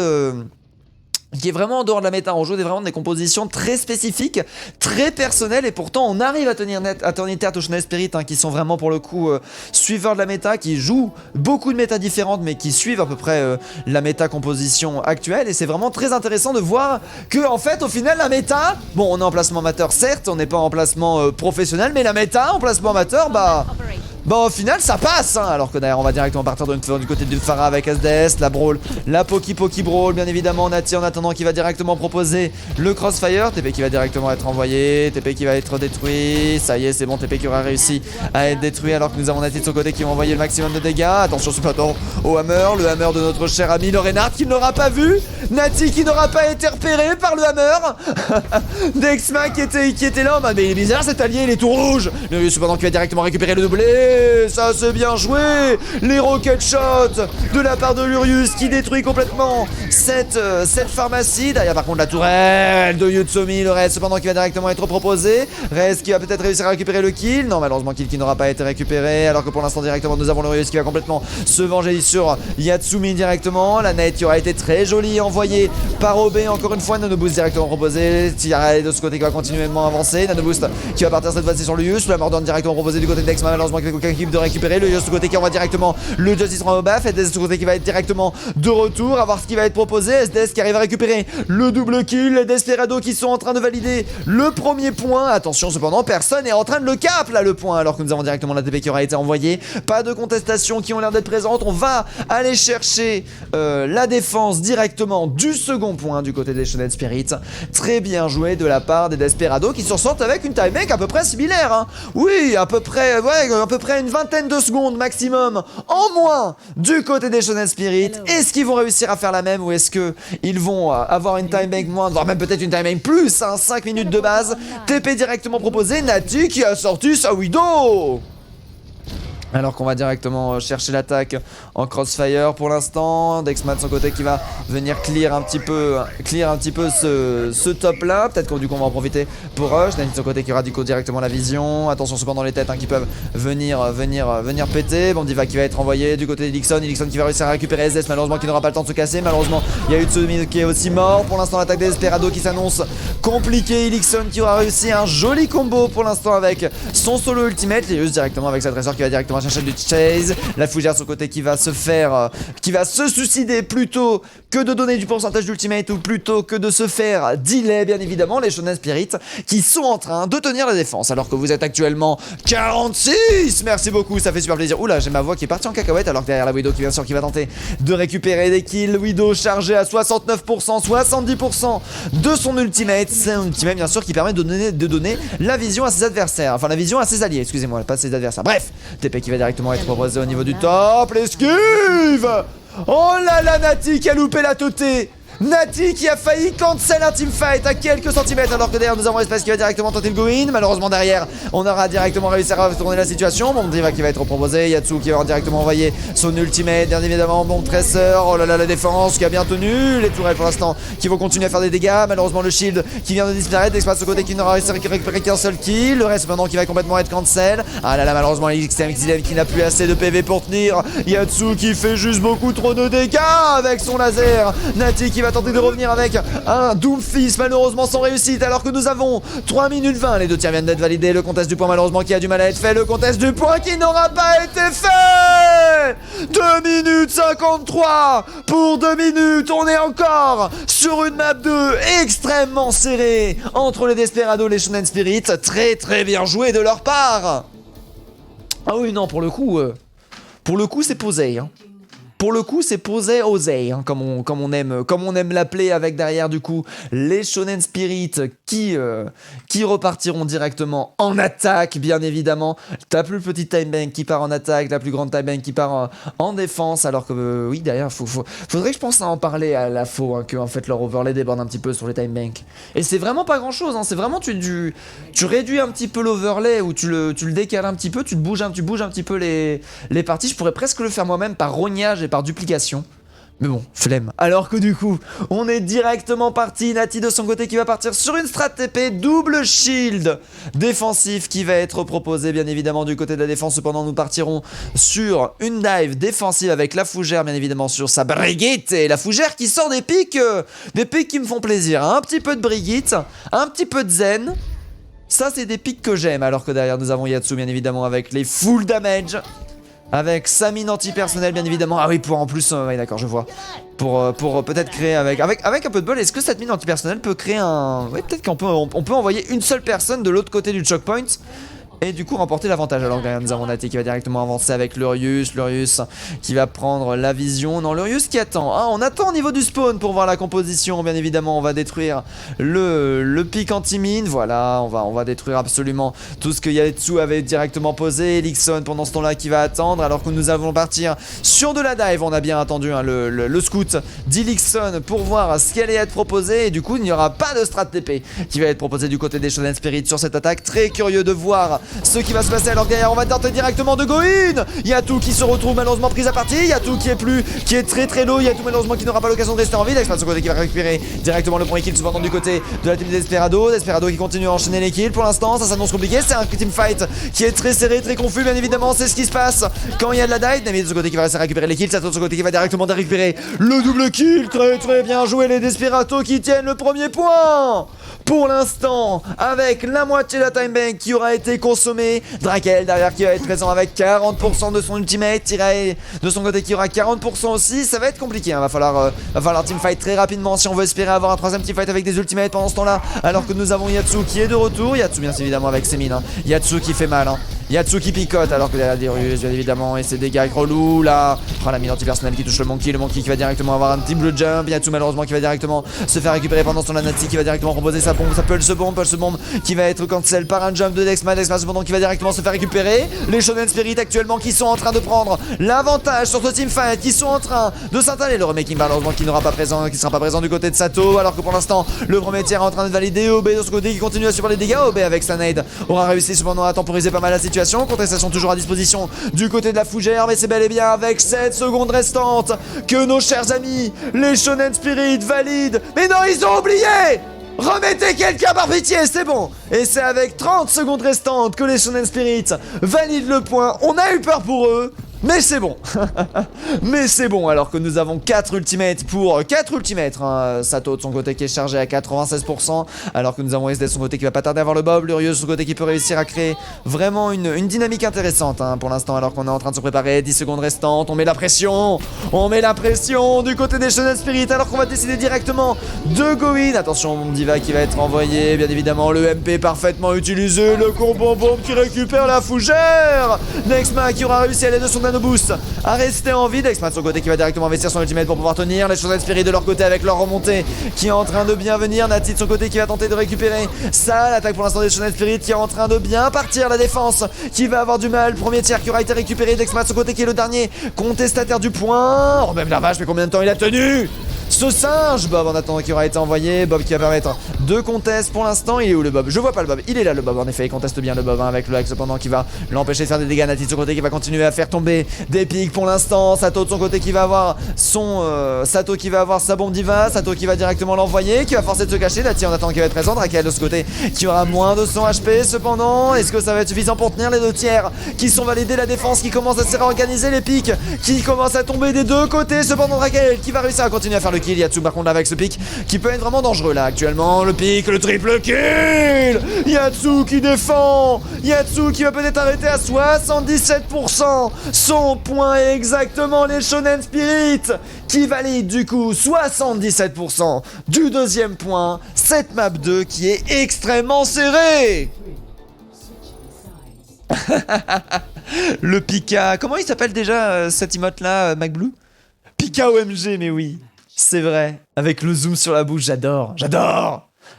qui est vraiment en dehors de la méta. On joue vraiment des compositions très spécifiques, très personnelles, et pourtant on arrive à tenir tête aux Shonen Spirit hein, qui sont vraiment pour le coup suiveurs de la méta, qui jouent beaucoup de méta différentes mais qui suivent à peu près la méta composition actuelle. Et c'est vraiment très intéressant de voir que en fait au final la méta, bon on est en placement amateur certes, on n'est pas en placement professionnel, mais la méta en placement amateur bah au final ça passe hein. Alors que derrière on va directement partir du côté du Pharah avec SDS, la Brawl, la Poki Brawl bien évidemment. Nati en attendant qui va directement proposer le Crossfire. TP qui va directement être envoyé, TP qui va être détruit. Ça y est c'est bon, TP qui aura réussi à être détruit alors que nous avons Nati de son côté qui va envoyer le maximum de dégâts. Attention cependant au hammer, le hammer de notre cher ami le Reinhardt qui ne l'aura pas vu. Nati qui n'aura pas été repéré par le hammer. Dexma qui était là, mais il est bizarre cet allié, il est tout rouge. Le cependant qui va directement récupérer le doublé. Ça c'est bien joué. Les rocket shots de la part de Lurius qui détruit complètement cette pharmacie. Derrière par contre la tourelle de Yutsumi. Le reste cependant qui va directement être proposé. Reste qui va peut-être réussir à récupérer le kill. Non, malheureusement kill qui n'aura pas été récupéré. Alors que pour l'instant directement nous avons Lurius qui va complètement se venger sur Yatsumi directement. La nette qui aura été très jolie envoyée par OB. Encore une fois Nanoboost directement proposé. Tiare de ce côté qui va continuellement avancer. Nanoboost qui va partir cette fois-ci sur Lurius. La Mordorn directement proposé du côté d'Exma. Malheureusement qu'il y a aucun équipe de récupérer. Le Lurius de ce côté qui envoie directement le Justice Run au baf. Et de ce côté qui va être directement de retour. À voir ce qui va être proposé. SDS qui arrive à récupérer le double kill. Les Desperado qui sont en train de valider le premier point. Attention cependant, personne est en train de le cap là le point. Alors que nous avons directement la TP qui aura été envoyée. Pas de contestation qui ont l'air d'être présentes. On va aller chercher la défense directement du second point du côté des Shonen Spirit. Très bien joué de la part des Desperado qui s'en sortent avec une timing à peu près similaire. Hein. Oui, à peu près une vingtaine de secondes maximum en moins du côté des Shonen Spirit. Est-ce qu'ils vont réussir à faire la même ou est-ce qu'ils vont avoir une timing moindre, voire même peut-être une timing plus, hein, 5 minutes de base. TP directement proposé, Nati qui a sorti sa Widow. Alors qu'on va directement chercher l'attaque en crossfire pour l'instant. Dexman de son côté qui va venir clear un petit peu ce top là. Peut-être qu'on va en profiter pour rush. Nani de son côté qui aura du coup directement la vision. Attention cependant les têtes hein, qui peuvent venir péter. Bon Diva qui va être envoyé du côté d'Elixon. Elixon qui va réussir à récupérer SS. Malheureusement qui n'aura pas le temps de se casser. Malheureusement il y a Utsumi qui est aussi mort. Pour l'instant l'attaque des Desperado qui s'annonce compliquée. Elixon qui aura réussi un joli combo pour l'instant avec son solo ultimate. Et juste directement avec sa trésor qui va directement chercher du chase, la fougère de son côté qui va se suicider plutôt que de donner du pourcentage d'ultimate ou plutôt que de se faire delay bien évidemment les Shonen Spirit qui sont en train de tenir la défense alors que vous êtes actuellement 46. Merci beaucoup, ça fait super plaisir. Oula, j'ai ma voix qui est partie en cacahuète alors que derrière la Widow qui bien sûr qui va tenter de récupérer des kills. Widow chargée à 69%, 70% de son ultimate. C'est un ultimate bien sûr qui permet de donner la vision à ses adversaires, enfin la vision à ses alliés, excusez-moi, pas ses adversaires. Bref, TP qui va directement être proposé au niveau du top. L'esquive. Oh là là, Nati qui a loupé la totée. Nati qui a failli cancel un teamfight à quelques centimètres alors que derrière nous avons Espace qui va directement tenter le go-in. Malheureusement derrière on aura directement réussi à retourner la situation. Bon Diva qui va être proposé, Yatsu qui va directement envoyer son ultimate, bien évidemment bon Tracer. Oh là là la défense qui a bien tenu. Les tourelles pour l'instant qui vont continuer à faire des dégâts. Malheureusement le shield qui vient de disparaître. Espace ce côté qui n'aura réussi à récupérer qu'un seul kill. Le reste maintenant qui va complètement être cancel. Ah là là malheureusement XTM qui n'a plus assez de PV pour tenir. Yatsu qui fait juste beaucoup trop de dégâts avec son laser. Nati qui va tenter de revenir avec un Doomfist, malheureusement sans réussite, alors que nous avons 3 minutes 20. Les deux tiers viennent d'être validés. Le contest du point, malheureusement, qui a du mal à être fait. Le contest du point qui n'aura pas été fait. 2 minutes 53 pour 2 minutes. On est encore sur une map 2 extrêmement serrée entre les Desperado et les Shonen Spirit. Très très bien joué de leur part. Ah oui, non, pour le coup, c'est posé, hein. Pour le coup, c'est posé oseille, hein, comme on aime l'appeler, avec derrière du coup les Shonen Spirit qui repartiront directement en attaque, bien évidemment. Ta plus petite time bank qui part en attaque, la plus grande time bank qui part en défense, alors que oui, derrière, faudrait que je pense à en parler à la faux, hein, que en fait leur overlay déborde un petit peu sur les time banks. Et c'est vraiment pas grand chose, hein, c'est vraiment tu réduis un petit peu l'overlay ou tu le décales un petit peu, tu bouges un petit peu les parties. Je pourrais presque le faire moi-même par rognage et par duplication. Mais bon, flemme. Alors que du coup, on est directement parti. Nati de son côté qui va partir sur une strat TP, double shield défensif qui va être proposé bien évidemment du côté de la défense. Cependant, nous partirons sur une dive défensive avec la fougère bien évidemment sur sa Brigitte. Et la fougère qui sort des pics qui me font plaisir. Un petit peu de Brigitte, un petit peu de Zen. Ça, c'est des pics que j'aime. Alors que derrière, nous avons Yatsu bien évidemment avec les full damage. Avec sa mine anti-personnel bien évidemment. Ah oui, pour en plus, ouais, d'accord, je vois. Pour peut-être créer avec un peu de bol, est-ce que cette mine anti-personnel peut créer un... Oui, peut-être qu'on peut envoyer une seule personne de l'autre côté du choke point et du coup remporter l'avantage. Alors derrière nous avons Nati qui va directement avancer avec Lurius qui va prendre la vision. Non, Lurius qui attend. Ah, on attend au niveau du spawn pour voir la composition. Bien évidemment, on va détruire le pic anti-mine. Voilà, on va détruire absolument tout ce que Yatsu avait directement posé. Elixon pendant ce temps-là qui va attendre alors que nous allons partir sur de la dive. On a bien attendu hein, le scout d'Elixon pour voir ce qui allait être proposé. Et du coup, il n'y aura pas de strat TP qui va être proposé du côté des Shonen Spirit sur cette attaque. Très curieux de voir ce qui va se passer alors que derrière on va tenter directement de go in. Yatou qui se retrouve malheureusement prise à partie. Yatou qui est très très low. Yatou malheureusement qui n'aura pas l'occasion de rester en vie. Dexman de son côté qui va récupérer directement le premier kill cependant du côté de la team Desperado. Desperado qui continue à enchaîner les kills pour l'instant, ça s'annonce compliqué. C'est un team fight qui est très serré, très confus bien évidemment. C'est ce qui se passe quand il y a de la dive. Nami de son côté qui va rester à récupérer les kills. Sato de son côté qui va directement récupérer le double kill. Très très bien joué les Desperado qui tiennent le premier point. Pour l'instant, avec la moitié de la time bank qui aura été consommée, Drakel derrière qui va être présent avec 40% de son ultimate, Tirae de son côté qui aura 40% aussi, ça va être compliqué, hein. va falloir teamfight très rapidement si on veut espérer avoir un troisième teamfight avec des ultimates pendant ce temps-là, alors que nous avons Yatsu qui est de retour, Yatsu bien évidemment avec ses mines, hein. Yatsu qui fait mal, hein. Yatsu qui picote alors que derrière des Ruses bien évidemment et ses dégâts relous là. Oh, la mine anti-personnelle qui touche le Monkey qui va directement avoir un petit blue jump. Yatsu malheureusement qui va directement se faire récupérer pendant son Natsu qui va directement proposer sa bombe, sa pulse bomb qui va être cancel par un jump de Dexman. Dexman cependant qui va directement se faire récupérer. Les Shonen Spirit actuellement qui sont en train de prendre l'avantage sur ce teamfight, qui sont en train de s'installer. Le remaking malheureusement qui sera pas présent du côté de Sato, alors que pour l'instant le premier tiers est en train de valider. OB de ce côté qui continue à subir les dégâts. OB avec sa nade aura réussi cependant à temporiser pas mal la situation. Contestation toujours à disposition du côté de la fougère, mais c'est bel et bien avec 7 secondes restantes que nos chers amis, les Shonen Spirit valident. Mais non, ils ont oublié! Remettez quelqu'un par pitié, c'est bon. Et c'est avec 30 secondes restantes que les Shonen Spirit valident le point. On a eu peur pour eux, mais c'est bon. Mais c'est bon, alors que nous avons 4 ultimates pour 4 ultimates, hein. Sato de son côté qui est chargé à 96%, alors que nous avons SD de son côté qui va pas tarder à avoir le bob, Lurieux de son côté qui peut réussir à créer vraiment une dynamique intéressante, hein, pour l'instant, alors qu'on est en train de se préparer. 10 secondes restantes, on met la pression du côté des Shonen Spirit, alors qu'on va décider directement de go in. Attention, mon Diva qui va être envoyé, bien évidemment, le MP parfaitement utilisé, le combo bombe qui récupère la fougère. Nexma qui aura réussi à l'aide de son boost à rester en vie. Dexman de son côté qui va directement investir son ultimate pour pouvoir tenir. Les Shonen Spirit de leur côté avec leur remontée qui est en train de bien venir. Nati de son côté qui va tenter de récupérer ça. L'attaque pour l'instant des Shonen Spirit qui est en train de bien partir. La défense qui va avoir du mal. Premier tiers qui aura été récupéré. Dexman de son côté qui est le dernier contestataire du point. Oh même la vache, mais combien de temps il a tenu ce singe? Bob en attendant qui aura été envoyé. Bob qui va permettre de contest pour l'instant. Il est où le Bob? Je vois pas le Bob. Il est là le Bob. En effet, il conteste bien le Bob, hein, avec le hack cependant qui va l'empêcher de faire des dégâts. Nati de son côté qui va continuer à faire tomber des pics pour l'instant. Sato de son côté qui va avoir Sato qui va avoir sa bombe Diva. Sato qui va directement l'envoyer, qui va forcer de se cacher. Nati en attendant qui va être présente. Raquel de ce côté qui aura moins de 100 HP cependant. Est-ce que ça va être suffisant pour tenir les deux tiers qui sont validés? La défense qui commence à se réorganiser. Les pics qui commencent à tomber des deux côtés. Cependant Raquel qui va réussir à continuer à faire le kill. Yatsu par contre avec ce pic qui peut être vraiment dangereux là actuellement. Le pic, le triple kill. Yatsu qui défend. Yatsu qui va peut-être arrêter à 77%. Son point est exactement les Shonen Spirit qui valide du coup 77% du deuxième point. Cette map 2 qui est extrêmement serrée. Le Pika, comment il s'appelle déjà cet emote là, MacBlue? Pika OMG, mais oui, c'est vrai. Avec le zoom sur la bouche, j'adore.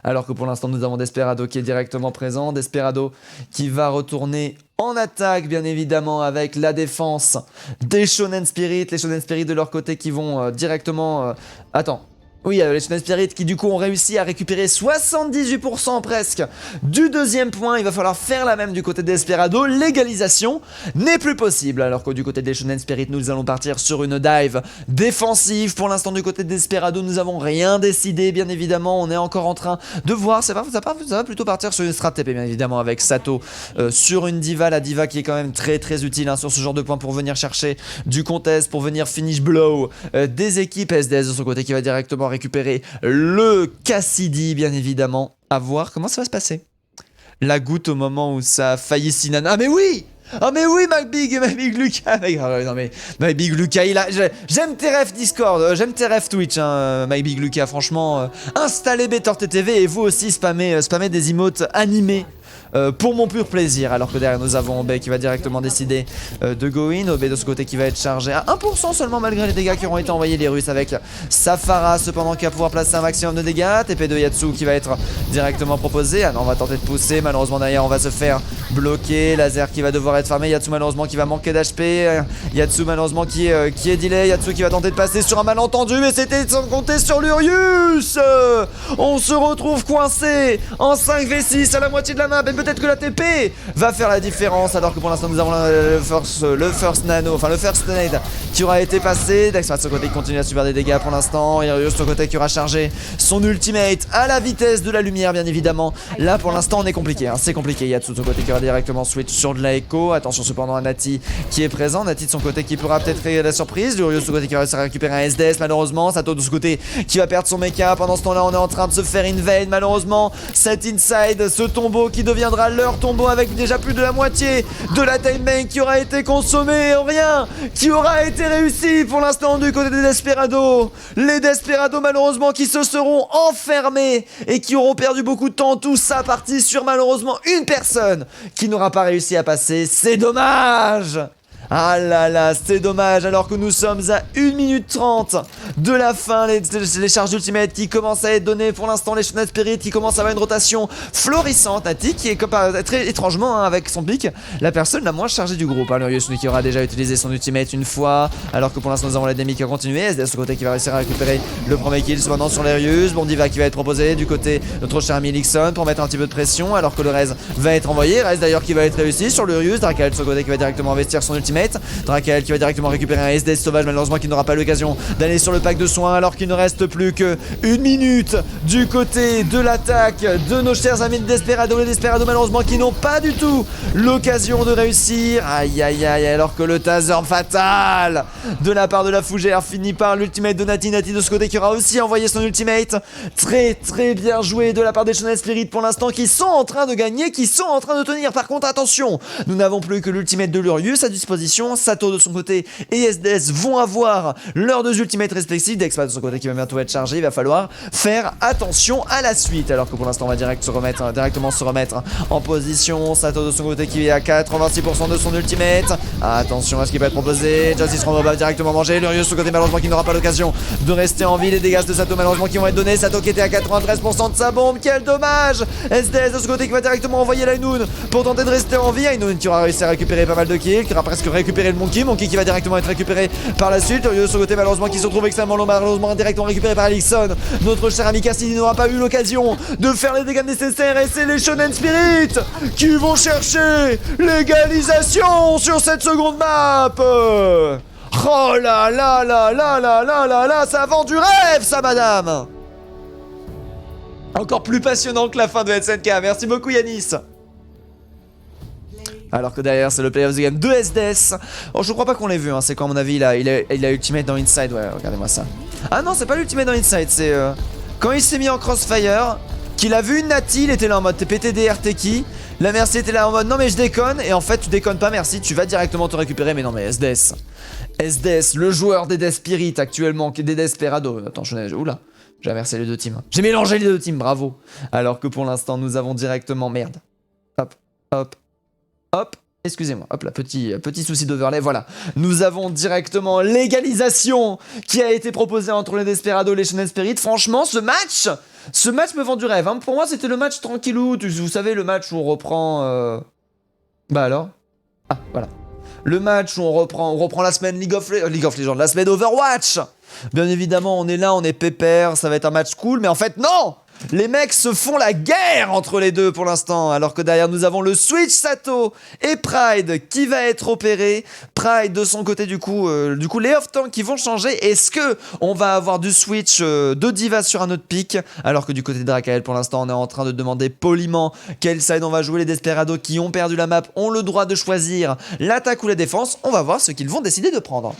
Alors que pour l'instant nous avons Desperado qui est directement présent. Desperado qui va retourner en attaque bien évidemment avec la défense des Shonen Spirit. Les Shonen Spirit de leur côté qui vont directement... Oui, les Shonen Spirit qui du coup ont réussi à récupérer 78% presque du deuxième point. Il va falloir faire la même du côté des Desperado. L'égalisation n'est plus possible. Alors que du côté des Shonen Spirit, nous allons partir sur une dive défensive. Pour l'instant, du côté des Desperado, nous n'avons rien décidé. Bien évidemment, on est encore en train de voir. Ça va plutôt partir sur une strat TP, bien évidemment, avec Sato sur une Diva. La Diva qui est quand même très très utile, hein, sur ce genre de point pour venir chercher du contest, pour venir finish blow des équipes. SDS de son côté qui va directement récupérer le Cassidy bien évidemment. À voir comment ça va se passer. La goutte au moment où ça a failli Sinan. Ah mais oui, My Big Lucas. Non mais My Big Lucas, j'aime tes refs Discord, j'aime tes refs Twitch, hein, My Big Lucas. Franchement, installez Better TTV et vous aussi spammez des emotes animés. Pour mon pur plaisir, alors que derrière nous avons OB qui va directement décider de go in. OB de ce côté qui va être chargé à 1% seulement malgré les dégâts qui auront été envoyés. Les Russes avec Safara cependant qui va pouvoir placer un maximum de dégâts. TP de Yatsu qui va être directement proposé. Ah non, on va tenter de pousser, malheureusement derrière on va se faire bloquer. Laser qui va devoir être farmé. Yatsu malheureusement qui va manquer d'HP. Yatsu malheureusement qui est delay. Yatsu qui va tenter de passer sur un malentendu, mais c'était sans compter sur Lurius. On se retrouve coincé en 5v6 à la moitié de la map map, et peut-être que la TP va faire la différence, alors que pour l'instant nous avons le first nano, enfin le first nade qui aura été passé. Dex de son côté qui continue à subir des dégâts pour l'instant. Irius de son côté qui aura chargé son ultimate à la vitesse de la lumière, bien évidemment. Là pour l'instant on est compliqué, hein, c'est compliqué. Yatsu de son côté qui aura directement switch sur de la Echo. Attention cependant à Nati qui est présent. Nati de son côté qui pourra peut-être faire la surprise. Urius de son côté qui va réussir à récupérer un SDS malheureusement. Sato de ce côté qui va perdre son mecha. Pendant ce temps-là on est en train de se faire invade malheureusement. Cet inside, ce tombeau qui deviendra leur tombeau avec déjà plus de la moitié de la time bank qui aura été consommée. Rien qui aura été réussi pour l'instant du côté des Desperados. Les Desperados malheureusement qui se seront enfermés et qui auront perdu beaucoup de temps. Tout ça parti sur malheureusement une personne qui n'aura pas réussi à passer. C'est dommage. Ah là là, c'est dommage, alors que nous sommes à 1 minute 30 de la fin, les charges d'ultimate qui commencent à être données pour l'instant, les Shonen Spirit qui commencent à avoir une rotation florissante. Nati qui est très étrangement hein, avec son pic, la personne la moins chargée du groupe. Le Ryusui qui aura déjà utilisé son ultimate une fois, alors que pour l'instant nous avons la Demi qui a continué. SDS de ce côté qui va réussir à récupérer le premier kill cependant sur les Ryus. Bon Diva qui va être proposé du côté de notre cher ami Lixon pour mettre un petit peu de pression, alors que le Rez va être envoyé. Rez d'ailleurs qui va être réussi sur le Ryus. Drakael de ce côté qui va directement investir son ultimate. Drakael qui va directement récupérer un SDS sauvage, malheureusement qui n'aura pas l'occasion d'aller sur le pack de soins, alors qu'il ne reste plus que 1 minute du côté de l'attaque de nos chers amis de Desperado. Les Desperado malheureusement qui n'ont pas du tout l'occasion de réussir. Aïe aïe aïe, alors que le taser fatal de la part de la fougère finit par l'ultimate de Nati. Nati de ce côté qui aura aussi envoyé son ultimate. Très très bien joué de la part des Shonen Spirit pour l'instant, qui sont en train de gagner, qui sont en train de tenir. Par contre attention, nous n'avons plus que l'ultimate de Lurius à disposition. Sato de son côté et SDS vont avoir leurs 2 ultimates respectifs. Dexpa de son côté qui va bientôt être chargé. Il va falloir faire attention à la suite, alors que pour l'instant on va directement se remettre en position. Sato de son côté qui est à 86% de son ultimate. Attention à ce qui va être proposé. Justice Rombo va directement manger. Lurius de son côté malheureusement qui n'aura pas l'occasion de rester en vie. Les dégâts de Sato malheureusement qui vont être donnés. Sato qui était à 93% de sa bombe. Quel dommage. SDS de ce côté qui va directement envoyer Ainoun pour tenter de rester en vie. Ainoun qui aura réussi à récupérer pas mal de kills, qui aura presque récupéré le Monkey qui va directement être récupéré par la suite. De ce côté malheureusement qui se retrouve extrêmement long, malheureusement directement récupéré par Alixon. Notre cher ami Cassidy n'aura pas eu l'occasion de faire les dégâts nécessaires, et c'est les Shonen Spirit qui vont chercher l'égalisation sur cette seconde map. Oh là là là là là là là là, ça vend du rêve ça madame. Encore plus passionnant que la fin de SNK, merci beaucoup Yanis. Alors que derrière c'est le play of the game de SDS. Oh, je crois pas qu'on l'ait vu, hein. C'est quand à mon avis il a ultimate dans Inside. Ouais, regardez-moi ça. Ah non, c'est pas l'ultimate dans Inside, c'est quand il s'est mis en crossfire, qu'il a vu Nati, il était là en mode PTD RTK. La Merci était là en mode non mais je déconne. Et en fait tu déconnes pas Merci, tu vas directement te récupérer. Mais non mais SDS, le joueur des Death Spirit actuellement, qui est des Desperado. Attends, oula, j'ai inversé les 2 teams. J'ai mélangé les 2 teams, bravo. Alors que pour l'instant nous avons directement, merde. Hop, hop. Hop, excusez-moi, hop là, petit souci d'overlay, voilà. Nous avons directement l'égalisation qui a été proposée entre les Desperado et les Shonen Spirit. Franchement, ce match me vend du rêve. Hein. Pour moi, c'était le match tranquillou. Vous savez, le match où on reprend... Bah alors. Ah, voilà. Le match où on reprend la semaine League of Legends, la semaine Overwatch. Bien évidemment, on est là, on est pépère, ça va être un match cool, mais en fait, non! Les mecs se font la guerre entre les deux pour l'instant, alors que derrière nous avons le Switch Sato et Pride qui va être opéré. Pride de son côté du coup les off-tanks qui vont changer. Est-ce que on va avoir du Switch de Diva sur un autre pick, alors que du côté de Drakael pour l'instant on est en train de demander poliment quel side on va jouer. Les Desperados qui ont perdu la map ont le droit de choisir l'attaque ou la défense. On va voir ce qu'ils vont décider de prendre.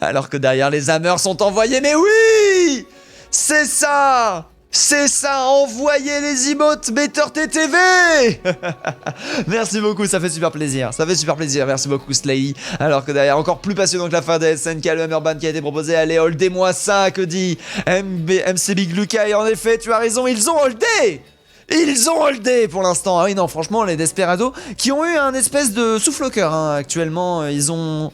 Alors que derrière les Hammers sont envoyés, mais oui! C'est ça! C'est ça, envoyez les emotes Better TTV. Merci beaucoup, ça fait super plaisir. Merci beaucoup Slay. Alors que derrière, encore plus passionnant que la fin de SNK, le Hammerban qui a été proposé. Allez, holdez-moi ça, que dit MC Big Lucas. Et en effet, tu as raison, ils ont holdé. Ils ont holdé pour l'instant. Ah oui, non, franchement, les Desperados qui ont eu un espèce de souffle au cœur hein, actuellement. Ils ont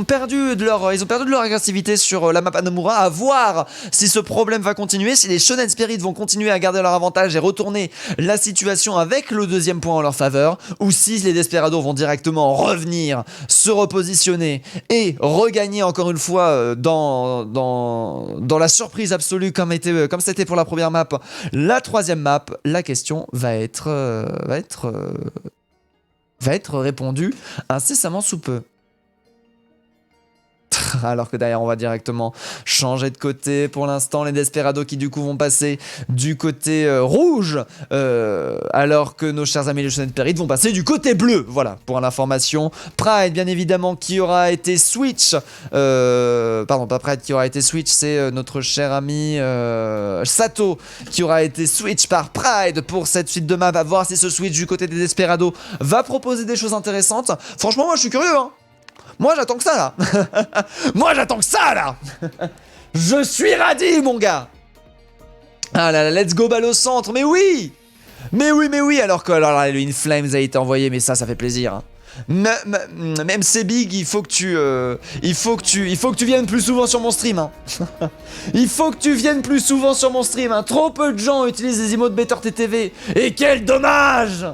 perdu de leur agressivité sur la map Hanamura. À voir si ce problème va continuer, si les Shonen Spirit vont continuer à garder leur avantage et retourner la situation avec le 2e point en leur faveur, ou si les Desperados vont directement revenir, se repositionner et regagner encore une fois dans la surprise absolue comme c'était pour la première map, la 3e map. map, la question va être répondue incessamment sous peu. Alors que derrière on va directement changer de côté. Pour l'instant les Desperados qui du coup vont passer du côté rouge, alors que nos chers amis les Shonen Spirit vont passer du côté bleu. Voilà pour l'information. Pride bien évidemment qui aura été switch, pardon pas Pride qui aura été switch, c'est notre cher ami Sato qui aura été switch par Pride pour cette suite de map. À voir si ce switch du côté des Desperados va proposer des choses intéressantes. Franchement moi je suis curieux hein. Moi j'attends que ça là. Moi j'attends que ça là. Je suis radis mon gars. Ah là là, let's go balle au centre. Mais oui. Mais oui. Alors que là, le In Flames a été envoyé. Mais ça fait plaisir hein. Même c'est big, il faut que tu viennes plus souvent sur mon stream hein. Il faut que tu viennes plus souvent sur mon stream hein. Trop peu de gens utilisent les emotes Better TTV. Et quel dommage.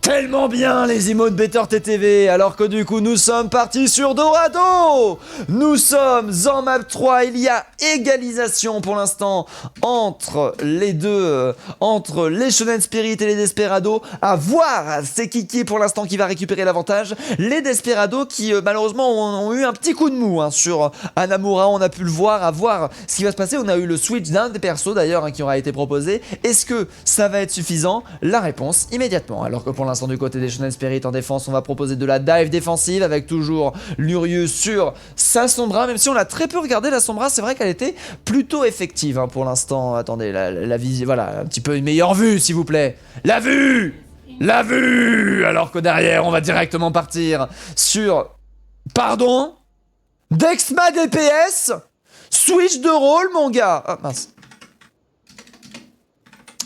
Tellement bien les emotes Better TTV, alors que du coup nous sommes partis sur Dorado. Nous sommes en map 3, il y a égalisation pour l'instant entre les deux, entre les Shonen Spirit et les Desperados. À voir c'est qui pour l'instant qui va récupérer l'avantage. Les Desperados qui malheureusement ont eu un petit coup de mou hein, sur Hanamura, on a pu le voir, à voir ce qui va se passer. On a eu le switch d'un des persos d'ailleurs hein, qui aura été proposé. Est-ce que ça va être suffisant? La réponse immédiatement, alors que pour l'instant du côté des Shonen Spirit en défense on va proposer de la dive défensive avec toujours Lurius sur sa Sombra, même si on l'a très peu regardé la Sombra, c'est vrai qu'elle était plutôt effective hein, pour l'instant. Attendez, la vision, voilà, un petit peu une meilleure vue s'il vous plaît. La vue, alors que derrière on va directement partir sur, pardon, Dexma DPS, switch de rôle mon gars. Ah mince.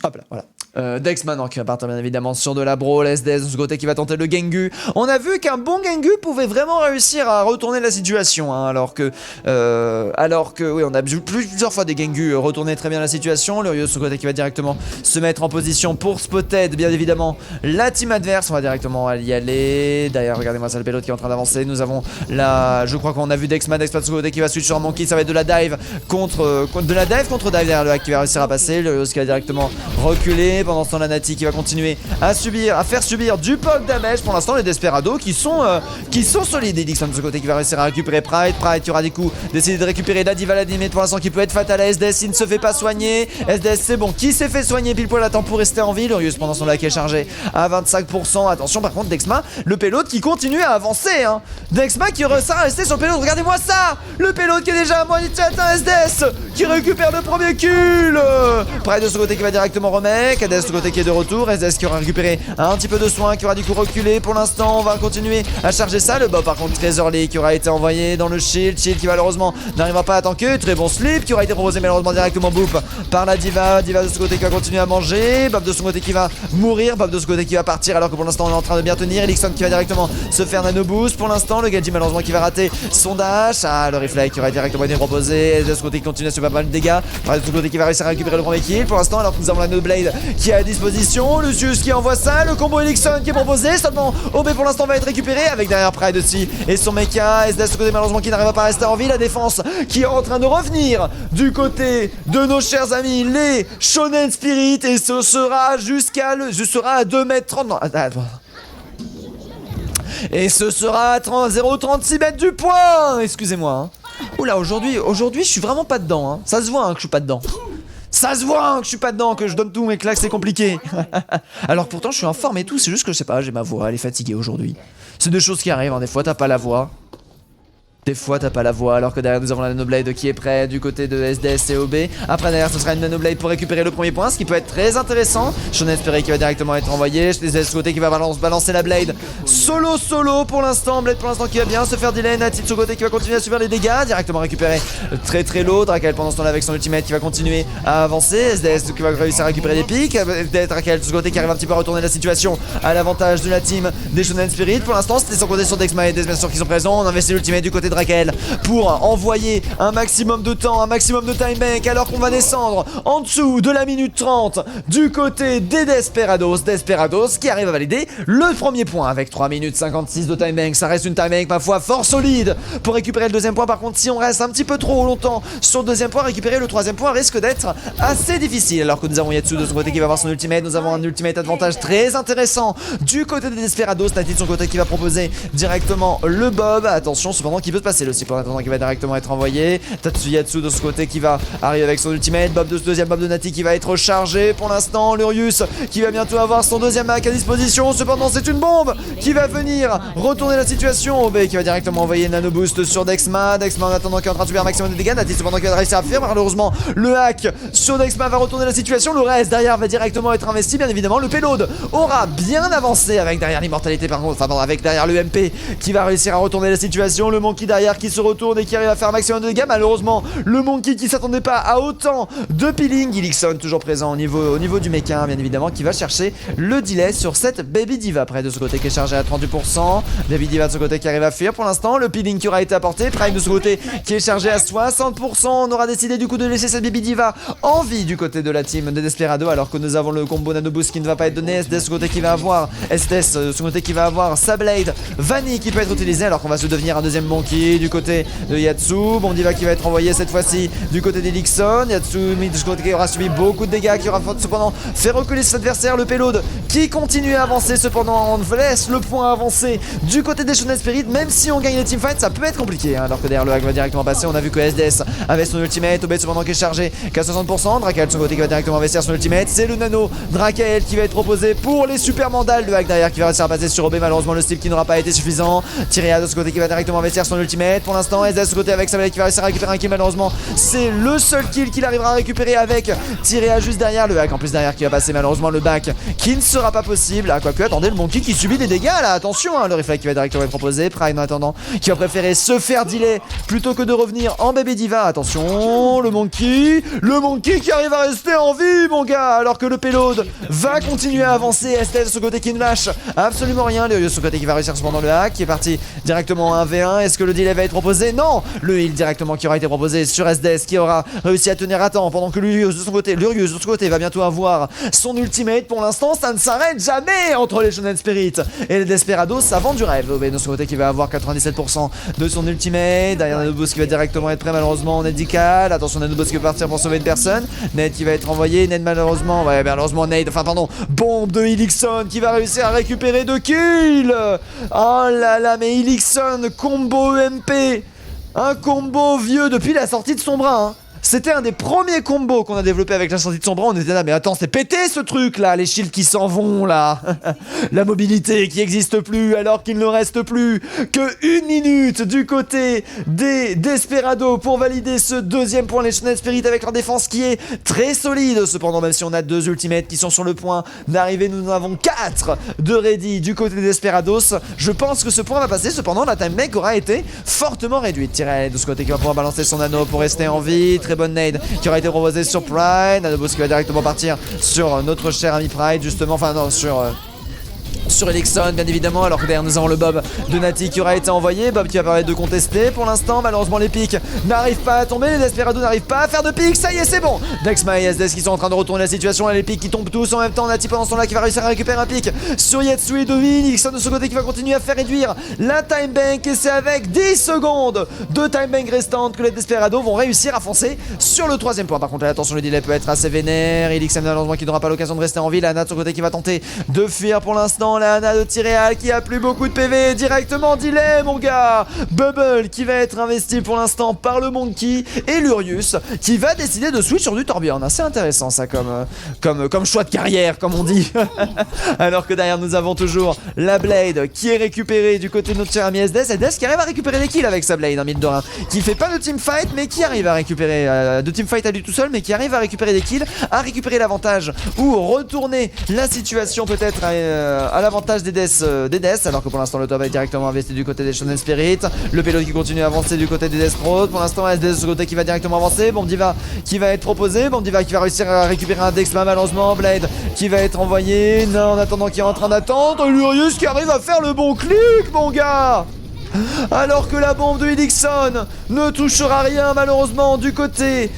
Hop là, voilà. Dex maintenant qui va partir bien évidemment sur de la brawl, SDS de ce côté qui va tenter le Gengu. On a vu qu'un bon Gengu pouvait vraiment réussir à retourner la situation hein, alors que oui on a vu plusieurs fois des Gengu retourner très bien la situation. Lurios de ce côté qui va directement se mettre en position pour spotted bien évidemment la team adverse. On va directement y aller. D'ailleurs regardez-moi ça le pilote qui est en train d'avancer. Nous avons la, je crois qu'on a vu Dexma de ce côté qui va switch sur un Monkey. Ça va être de la dive contre dive derrière le hack qui va réussir à passer. Lurios qui va directement reculer. Pendant ce temps la Nati qui va continuer à faire subir du poke damage. Pour l'instant les Desperados qui sont solides. Elixon de ce côté qui va réussir à récupérer Pride qui aura des coups d'essayer de récupérer la diva l'animé pour l'instant qui peut être fatal à SDS. Il ne se fait pas soigner. SDS c'est bon, qui s'est fait soigner pile poil à temps pour rester en vie. Lurius pendant son lac est chargé à 25%. Attention par contre Dexma, le payload qui continue à avancer hein. Dexma qui réussit à rester sur le payload. Regardez-moi ça, le payload qui est déjà à moitié atteint. SDS qui récupère le premier kill. Pride de ce côté qui va directement remettre. SDS de ce côté qui est de retour. SDS qui aura récupéré un petit peu de soin, qui aura du coup reculé. Pour l'instant on va continuer à charger ça. Le bas par contre très early qui aura été envoyé dans le shield qui malheureusement n'arrivera pas à tanker. Très bon slip qui aura été proposé malheureusement directement boop par la diva de ce côté qui va continuer à manger. Bob de son côté qui va mourir. Bob de ce côté qui va partir alors que pour l'instant on est en train de bien tenir. Elixon qui va directement se faire nano boost. Pour l'instant le Gadji malheureusement qui va rater son dash. Ah le reflect qui aura directement été proposé. De ce côté qui continue à se faire pas mal de dégâts. Par de ce côté qui va réussir à récupérer le premier kill. Pour l'instant alors que nous avons la no blade qui est à disposition. Lucius qui envoie ça. Le combo Elixon qui est proposé. Seulement OB pour l'instant va être récupéré avec derrière Pride aussi et son mecha. SDS de ce côté malheureusement qui n'arrive pas à rester en vie. La défense qui est en train de revenir du côté de nos chers amis les Shonen Spirit et ce sera à 2m30. Non, attends. Et ce sera à 0,36 mètres du point. Excusez-moi hein. Oula aujourd'hui je suis vraiment pas dedans hein. Ça se voit hein, que je suis pas dedans. Ça se voit hein, que je suis pas dedans, que je donne tout mais que là c'est compliqué. Alors pourtant je suis en forme et tout, c'est juste que je sais pas, j'ai ma voix, elle est fatiguée aujourd'hui. C'est des choses qui arrivent hein, des fois t'as pas la voix. Des fois t'as pas la voix, alors que derrière nous avons la Nanoblade qui est prête du côté de SDS et OB. Après derrière ce sera une Nanoblade pour récupérer le premier point, ce qui peut être très intéressant. Shonen Spirit qui va directement être envoyé, SDS ce côté qui va balancer la Blade solo pour l'instant. Blade pour l'instant qui va bien se faire delay. Nati de ce côté qui va continuer à subir les dégâts, directement récupérer très low. Drakel pendant ce temps là avec son ultimate qui va continuer à avancer. SDS qui va réussir à récupérer des pics. Drakel de ce côté qui arrive un petit peu à retourner la situation à l'avantage de la team des Shonen Spirit. Pour l'instant c'était sans compter sur Dexma et Des bien sûr qui sont présents. On investit l'ultimate du côté Drakel pour envoyer un maximum de temps, un maximum de time bank, alors qu'on va descendre en dessous de la minute 30 du côté des Desperados. Desperados qui arrive à valider le premier point avec 3 minutes 56 de time bank. Ça reste une time bank, ma foi, fort solide pour récupérer le deuxième point. Par contre, si on reste un petit peu trop longtemps sur le deuxième point, récupérer le troisième point risque d'être assez difficile. Alors que nous avons Yatsu de son côté qui va avoir son ultimate. Nous avons un ultimate avantage très intéressant du côté des Desperados. Nati de son côté qui va proposer directement le Bob. Attention, cependant, qui peut se passer le cible en attendant qui va directement être envoyé. Tatsuyatsu de son côté qui va arriver avec son ultimate. Bob de ce deuxième Bob de Nati qui va être chargé pour l'instant. Lurius qui va bientôt avoir son deuxième hack à disposition. Cependant, c'est une bombe qui va venir retourner la situation. Obé qui va directement envoyer Nano Boost sur Dexma. Dexma en attendant qui est en train de subir un maximum de dégâts. Nati cependant qui va réussir à faire. Malheureusement, le hack sur Dexma va retourner la situation. Le reste derrière va directement être investi. Bien évidemment, le payload aura bien avancé avec derrière l'immortalité par contre. Enfin, bon, avec derrière le MP qui va réussir à retourner la situation. Le Monkey derrière qui se retourne et qui arrive à faire un maximum de dégâts. Malheureusement, le Monkey qui s'attendait pas à autant de peeling. Ilixon toujours présent au niveau du méca, bien évidemment, qui va chercher le delay sur cette Baby Diva. Près de ce côté qui est chargé à 38%. Baby Diva de ce côté qui arrive à fuir pour l'instant. Le peeling qui aura été apporté. Prime de ce côté qui est chargé à 60%. On aura décidé du coup de laisser cette Baby Diva en vie du côté de la team de Desperado, alors que nous avons le combo Nano Boost qui ne va pas être donné. SDS de ce côté qui va avoir SDS de ce côté qui va avoir sa Blade Vanille qui peut être utilisée, alors qu'on va se devenir un deuxième Monkey du côté de Yatsu. Bon Diva qui va être envoyé cette fois-ci du côté d'Elixon. Yatsu de ce côté qui aura subi beaucoup de dégâts, qui aura cependant fait reculer cet adversaire. Le payload qui continue à avancer, cependant on laisse le point avancer du côté des Shonen Spirit. Même si on gagne les teamfights, ça peut être compliqué, hein, alors que derrière le hack va directement passer. On a vu que SDS avait son ultimate. Obed cependant qui est chargé qu'à 60%. Dracael de son côté qui va directement investir son ultimate. C'est le nano Dracael qui va être proposé pour les super mandales. Le hack derrière qui va réussir à passer sur Obed. Malheureusement le style qui n'aura pas été suffisant. Tyria de ce côté qui va directement investir son ultimate. Pour l'instant SDS de ce côté avec sa blade qui va réussir à récupérer un kill. Malheureusement c'est le seul kill qu'il arrivera à récupérer avec Tyria juste derrière. Le hack en plus derrière qui va passer. Malheureusement le back qui ne sera pas possible. Ah quoique attendez, le Monkey qui subit des dégâts là. Attention hein, le reflect qui va directement être proposé. Prime en attendant qui va préférer se faire delay plutôt que de revenir en Baby Diva. Attention le Monkey qui arrive à rester en vie mon gars, alors que le payload va continuer à avancer. Estelle de ce côté qui ne lâche absolument rien. Le de ce côté qui va réussir cependant le hack qui est parti directement en 1v1. Est-ce que le delay va être proposé? Non, le heal directement qui aura été proposé sur SDS qui aura réussi à tenir à temps pendant que Lurius de son côté va bientôt avoir son ultimate. Pour l'instant ça ne s'arrête jamais entre les Shonen Spirit et les Desperados, ça vend du rêve. Obé de son côté qui va avoir 97% de son ultimate. Derrière Nano Boost qui va directement être prêt. Malheureusement on est Dical. Attention Nano Boost qui va partir pour sauver une personne. Ned qui va être envoyé. Ned malheureusement, ouais malheureusement Ned, enfin pardon, bombe de Elixon qui va réussir à récupérer 2 kills. Oh là là, mais Elixon combo EMP, un combo vieux depuis la sortie de son bras hein. C'était un des premiers combos qu'on a développé avec la sortie de son bras. On était là, mais attends, c'est pété ce truc là, les shields qui s'en vont là. La mobilité qui n'existe plus, alors qu'il ne reste plus que 1 minute du côté des Desperados pour valider ce deuxième point. Les Shonen Spirit avec leur défense qui est très solide. Cependant, même si on a 2 ultimates qui sont sur le point d'arriver, nous en avons 4 de ready du côté des Desperados. Je pense que ce point va passer. Cependant, la time bank aura été fortement réduite. Tiré de ce côté qui va pouvoir balancer son anneau pour rester en vie. Très bonne nade qui aura été proposée sur Pride. Nano Boost qui va directement partir sur notre cher ami Pride, justement, enfin non, sur Elixon bien évidemment, alors que derrière nous avons le Bob de Nati qui aura été envoyé. Bob qui va permettre de contester. Pour l'instant malheureusement les pics n'arrivent pas à tomber, les Desperados n'arrivent pas à faire de pics. Ça y est, c'est bon, Dexma et SDS qui sont en train de retourner la situation. Là les pics qui tombent tous en même temps. Nati pendant ce temps là qui va réussir à récupérer un pic sur Yatsu et Domine. Elixon de ce côté qui va continuer à faire réduire la time bank, et c'est avec 10 secondes de time bank restante que les Desperados vont réussir à foncer sur le troisième point. Par contre là, attention, le delay peut être assez vénère. Elixon malheureusement qui n'aura pas l'occasion de rester en vie. La Nat de son côté qui va tenter de fuir pour l'instant. La Nat de Tyréal qui a plus beaucoup de PV, directement delay mon gars. Bubble qui va être investi pour l'instant par le Monkey, et Lurius qui va décider de switch sur du Torbjorn. C'est intéressant ça comme choix de carrière comme on dit. Alors que derrière nous avons toujours la Blade qui est récupérée du côté de notre cher ami SDS. SDS qui arrive à récupérer des kills avec sa Blade, un mid de 1 qui fait pas de teamfight mais qui arrive à récupérer de teamfight à lui tout seul, mais qui arrive à récupérer des kills, à récupérer l'avantage ou retourner la situation peut-être à l'avantage des DS, alors que pour l'instant le top est directement investi du côté des Shonen Spirit. Le payload qui continue à avancer du côté des DS Pro. Pour l'instant SDS de ce côté qui va directement avancer. Bon Diva qui va être proposé. Bon Diva qui va réussir à récupérer un Dexma malheureusement. Blade qui va être envoyé. Non, en attendant qui est en train d'attendre. Lurius qui arrive à faire le bon clic mon gars. Alors que la bombe de Elixon ne touchera rien malheureusement du côté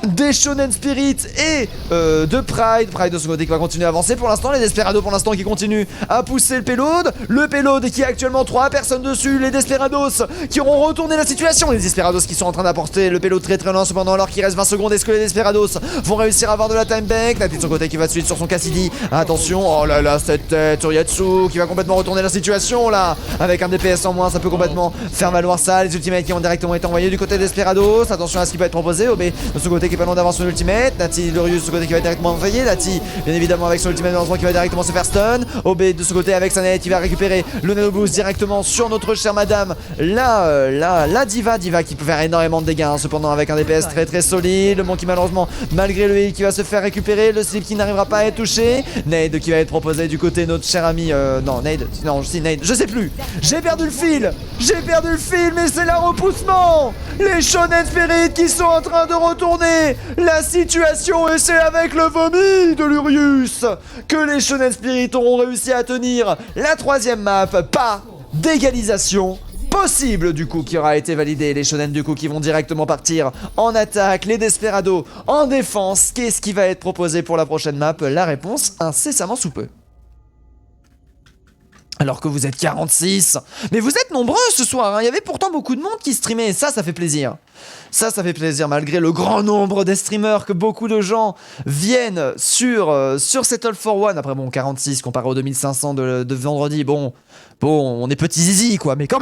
des Shonen Spirit et de Pride. Pride de son côté qui va continuer à avancer pour l'instant. Les Desperados pour l'instant qui continuent à pousser le payload. Le payload qui a actuellement 3 personnes dessus. Les Desperados qui auront retourné la situation. Les Desperados qui sont en train d'apporter le payload très loin cependant alors qu'il reste 20 secondes. Est-ce que les Desperados vont réussir à avoir de la time bank? Nati de son côté qui va suivre sur son Cassidy. Attention, oh là là, cette tête sur Yatsu qui va complètement retourner la situation là. Avec un DPS en moins, ça peut complètement faire valoir ça. Les ultimates qui ont directement été envoyés du côté des Desperados. Attention à ce qui peut être proposé. OB de son côté qui est pas loin d'avoir son ultimate. Nati Lurius de ce côté qui va directement envoyer. Nati bien évidemment avec son ultimate malheureusement qui va directement se faire stun. OB de ce côté avec sa net qui va récupérer le nano boost directement sur notre chère madame la diva qui peut faire énormément de dégâts hein, cependant avec un DPS très solide. Le Monkey malheureusement malgré le heal qui va se faire récupérer. Le slip qui n'arrivera pas à être touché. Nade qui va être proposé du côté de notre cher ami Nade je sais plus. J'ai perdu le fil mais c'est la repoussement. Les Shonen Spirit qui sont en train de retourner la situation et c'est avec le vomi de Lurius que les Shonen Spirit auront réussi à tenir la 3ème map par d'égalisation possible du coup qui aura été validé. Les Shonen du coup qui vont directement partir en attaque, les Desperados en défense. Qu'est-ce qui va être proposé pour la prochaine map? La réponse incessamment sous peu. Alors que vous êtes 46. Mais vous êtes nombreux ce soir, hein. Il y avait pourtant beaucoup de monde qui streamait et ça fait plaisir. Ça fait plaisir malgré le grand nombre des streamers que beaucoup de gens viennent sur cet All for One. Après bon, 46 comparé aux 2500 de vendredi, bon, on est petits zizi quoi, mais quand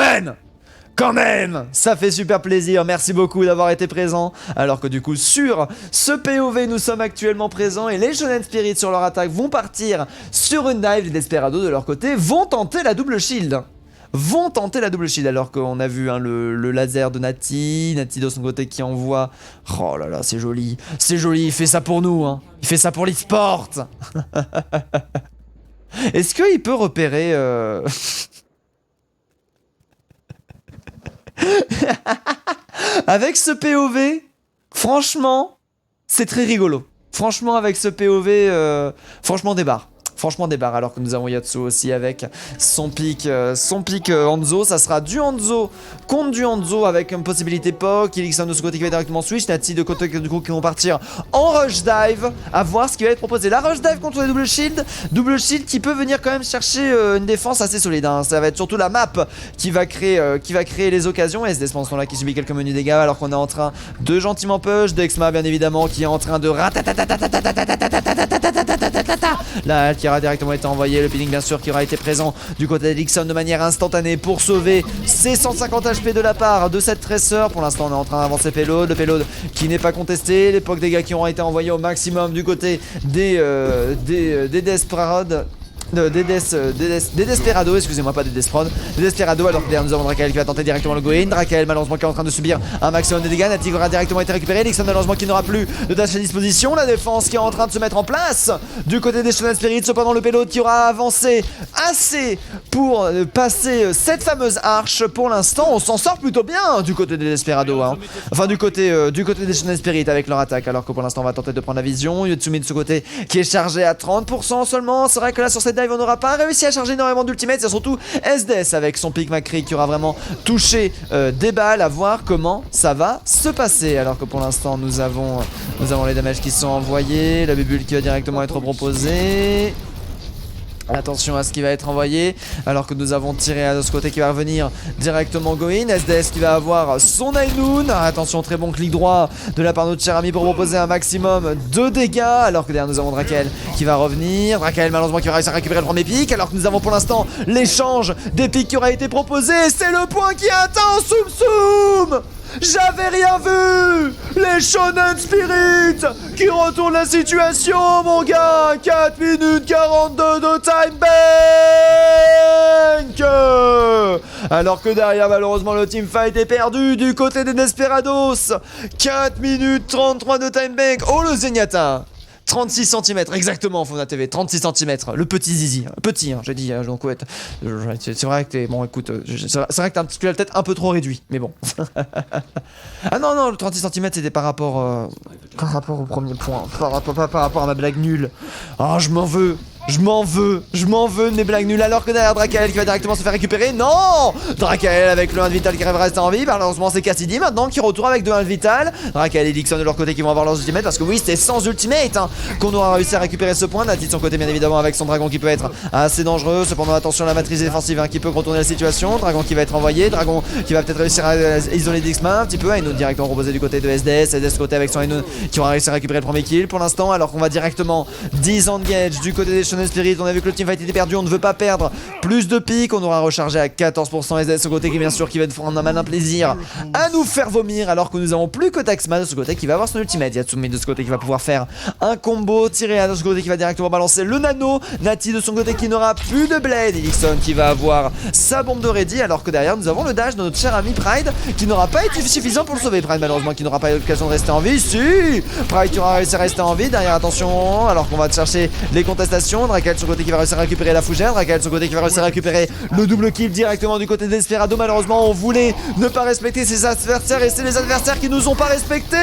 même, ça fait super plaisir, merci beaucoup d'avoir été présent. Alors que du coup sur ce POV nous sommes actuellement présents et les Shonen Spirit sur leur attaque vont partir sur une dive. Les Desperados de leur côté vont tenter la double shield. Alors qu'on a vu hein, le laser de Nati de son côté qui envoie. Oh là là, c'est joli, il fait ça pour nous hein. Il fait ça pour l'e-sport. Est-ce qu'il peut repérer avec ce POV, franchement, c'est très rigolo. Franchement, avec ce POV, franchement, débarre. Alors que nous avons Yatsu aussi avec son pic Hanzo. Ça sera du Hanzo contre du Hanzo avec une possibilité POC. Elixon de ce côté qui va directement switch. Nati de côté du coup qui vont partir en rush dive. À voir ce qui va être proposé. La rush dive contre les double shield. Double shield qui peut venir quand même chercher une défense assez solide. Hein. Ça va être surtout la map qui va créer les occasions. Et SDS là qui subit quelques menus dégâts alors qu'on est en train de gentiment push. Dexma bien évidemment qui est en train de là qui aura directement été envoyé, le peeling bien sûr qui aura été présent du côté d'Elixon de manière instantanée pour sauver ses 150 HP de la part de cette Tracer. Pour l'instant on est en train d'avancer payload, le payload qui n'est pas contesté, l'époque des gars qui auront été envoyés au maximum du côté des Desperados. Des Desperados, excusez-moi, pas des Desprod. Des Desperados, alors que derrière nous avons Dracael qui va tenter directement le go-in. Dracael malheureusement qui est en train de subir un maximum de dégâts. Nati aura directement été récupéré. Elixon malheureusement qui n'aura plus de dash à disposition. La défense qui est en train de se mettre en place du côté des Shonen Spirit. Cependant le payload qui aura avancé assez pour passer cette fameuse arche. Pour l'instant on s'en sort plutôt bien du côté des Desperados hein. Enfin du côté des Shonen Spirit avec leur attaque. Alors que pour l'instant on va tenter de prendre la vision. Yotsumi de ce côté qui est chargé à 30% seulement. C'est vrai que là sur cette on n'aura pas réussi à charger énormément d'ultimate. C'est surtout SDS avec son pic Macri qui aura vraiment touché des balles. À voir comment ça va se passer. Alors que pour l'instant nous avons les damages qui sont envoyés. La bubule qui va directement être proposée. Attention à ce qui va être envoyé. Alors que nous avons tiré de ce côté qui va revenir directement Goin. SDS qui va avoir son Ainoun. Attention, très bon clic droit de la part de notre cher ami pour proposer un maximum de dégâts. Alors que derrière nous avons Dracael qui va revenir. Dracael malheureusement qui va réussir à récupérer le premier pic. Alors que nous avons pour l'instant l'échange des pics qui aura été proposé. C'est le point qui est atteint. Soum soum. J'avais rien vu. Les Shonen Spirit qui retournent la situation mon gars. 4 minutes 42 de time bank. Alors que derrière malheureusement le teamfight est perdu du côté des Desperados. 4 minutes 33 de time bank. Oh le Zenyatta 36 cm, exactement, Fauna TV, 36 cm, le petit zizi, petit, hein, j'ai dit, donc ouais, c'est vrai que t'es, bon écoute, c'est vrai que t'as un petit peu la tête un peu trop réduit, mais bon. Ah non, le 36 cm c'était par rapport au premier point, par rapport à ma blague nulle. Oh, je m'en veux, Je m'en veux de mes blagues nulles, alors que derrière Drakael qui va directement se faire récupérer. Non, Drakael avec le 1 de vital qui reste rester en vie. Malheureusement c'est Cassidy maintenant qui retourne avec 2-1 de vital. Drakael et Dixon de leur côté qui vont avoir leurs ultimates, parce que oui, c'était sans ultimate qu'on aura réussi à récupérer ce point. Nati de son côté bien évidemment avec son dragon qui peut être assez dangereux. Cependant attention à la matrice défensive qui peut retourner la situation. Dragon qui va être envoyé, dragon qui va peut-être réussir à isoler Dixman un petit peu. Ainoud directement proposé du côté de SDS, SDS côté avec son Ainoud qui aura réussi à récupérer le premier kill pour l'instant, alors qu'on va directement disengage du côté des Shonen Spirit. On a vu que le teamfight était perdu, on ne veut pas perdre plus de piques. On aura rechargé à 14% SDS de ce côté qui bien sûr qui va prendre un malin plaisir à nous faire vomir, alors que nous avons plus que Taxma de ce côté qui va avoir son ultimate. Yatsumi de ce côté qui va pouvoir faire un combo, Tyrea de ce côté qui va directement balancer le nano, Nati de son côté qui n'aura plus de blade, Elixon qui va avoir sa bombe de ready, alors que derrière nous avons le dash de notre cher ami Pride qui n'aura pas été suffisant pour le sauver. Pride malheureusement qui n'aura pas eu l'occasion de rester en vie. Si Pride qui aura réussi à rester en vie. Derrière attention, alors qu'on va chercher les contestations. Drakael de son côté qui va réussir à récupérer la fougère, Drakael de son côté qui va réussir à récupérer le double kill directement du côté d'Esperado. Malheureusement on voulait ne pas respecter ses adversaires et c'est les adversaires qui nous ont pas respecté.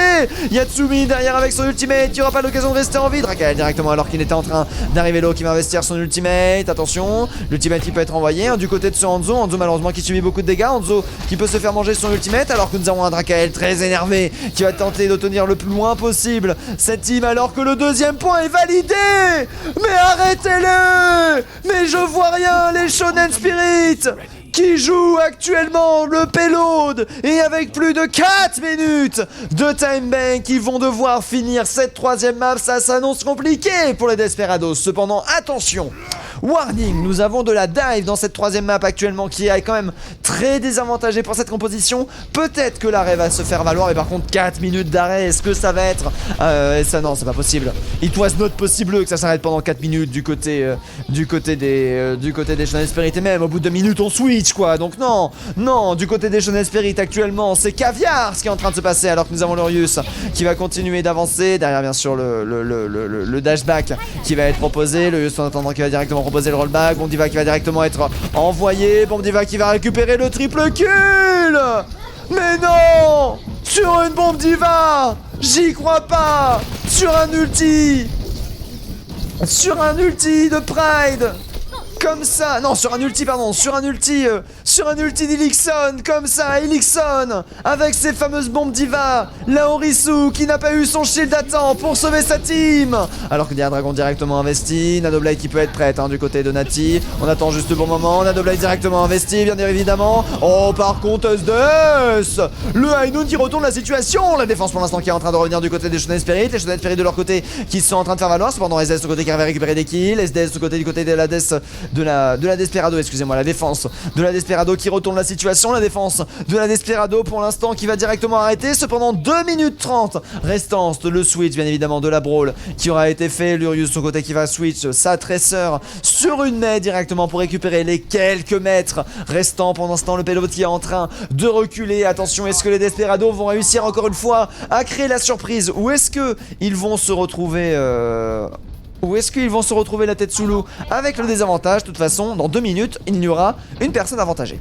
Yatsumi derrière avec son ultimate qui aura pas l'occasion de rester en vie. Drakael directement alors qu'il était en train d'arriver là qui va investir son ultimate. Attention, l'ultimate qui peut être envoyé du côté de ce Hanzo. Hanzo malheureusement qui subit beaucoup de dégâts. Hanzo qui peut se faire manger son ultimate, alors que nous avons un Drakael très énervé qui va tenter de tenir le plus loin possible cette team, alors que le deuxième point est validé. Mais arrêtez-le. Mais je vois rien, les Shonen Spirit qui joue actuellement le payload et avec plus de 4 minutes de time bank, ils vont devoir finir cette troisième map. Ça s'annonce compliqué pour les Desperados. Cependant attention, warning, nous avons de la dive dans cette troisième map actuellement qui est quand même très désavantagée pour cette composition. Peut-être que l'arrêt va se faire valoir, mais par contre 4 minutes d'arrêt, est-ce que ça va être ça? Non, c'est pas possible. It was not possible que ça s'arrête pendant 4 minutes du côté des Shonen Spirit, et même au bout de 2 minutes on switch quoi. Donc non, du côté des Shonen Spirit actuellement c'est caviar ce qui est en train de se passer, alors que nous avons Lorius qui va continuer d'avancer. Derrière bien sûr le dashback qui va être proposé, Lorius en attendant qui va directement proposer le rollback, Bomdiva qui va directement être envoyé, Bomdiva qui va récupérer le triple kill. Mais non, sur une Bomdiva, j'y crois pas, sur un ulti de Pride comme ça, non sur un ulti d'Elixon, comme ça, Elixon avec ses fameuses bombes diva, Laorisu qui n'a pas eu son shield à temps pour sauver sa team, alors que derrière Dragon directement investi, Nadoblade qui peut être prête du côté de Nati, on attend juste le bon moment, Nadoblade directement investi bien évidemment. Oh par contre SDS, le Ainoun qui retourne la situation, la défense pour l'instant qui est en train de revenir du côté des Shonen Spirit, les Shonen Spirit de leur côté qui sont en train de faire valoir, cependant SDS de côté qui avait récupéré des kills, SDS du côté de la de la Desperado, excusez-moi, la défense de la Desperado qui retourne la situation, la défense de la Desperado pour l'instant qui va directement arrêter. Cependant 2 minutes 30 restantes, le switch bien évidemment de la brawl qui aura été fait, Lurius de son côté qui va switch sa tresseur sur une main directement pour récupérer les quelques mètres restants. Pendant ce temps le payload qui est en train de reculer. Attention, est-ce que les Desperados vont réussir encore une fois à créer la surprise, ou est-ce que ils vont se retrouver la tête sous l'eau avec le désavantage? De toute façon, dans 2 minutes, il y aura une personne avantagée.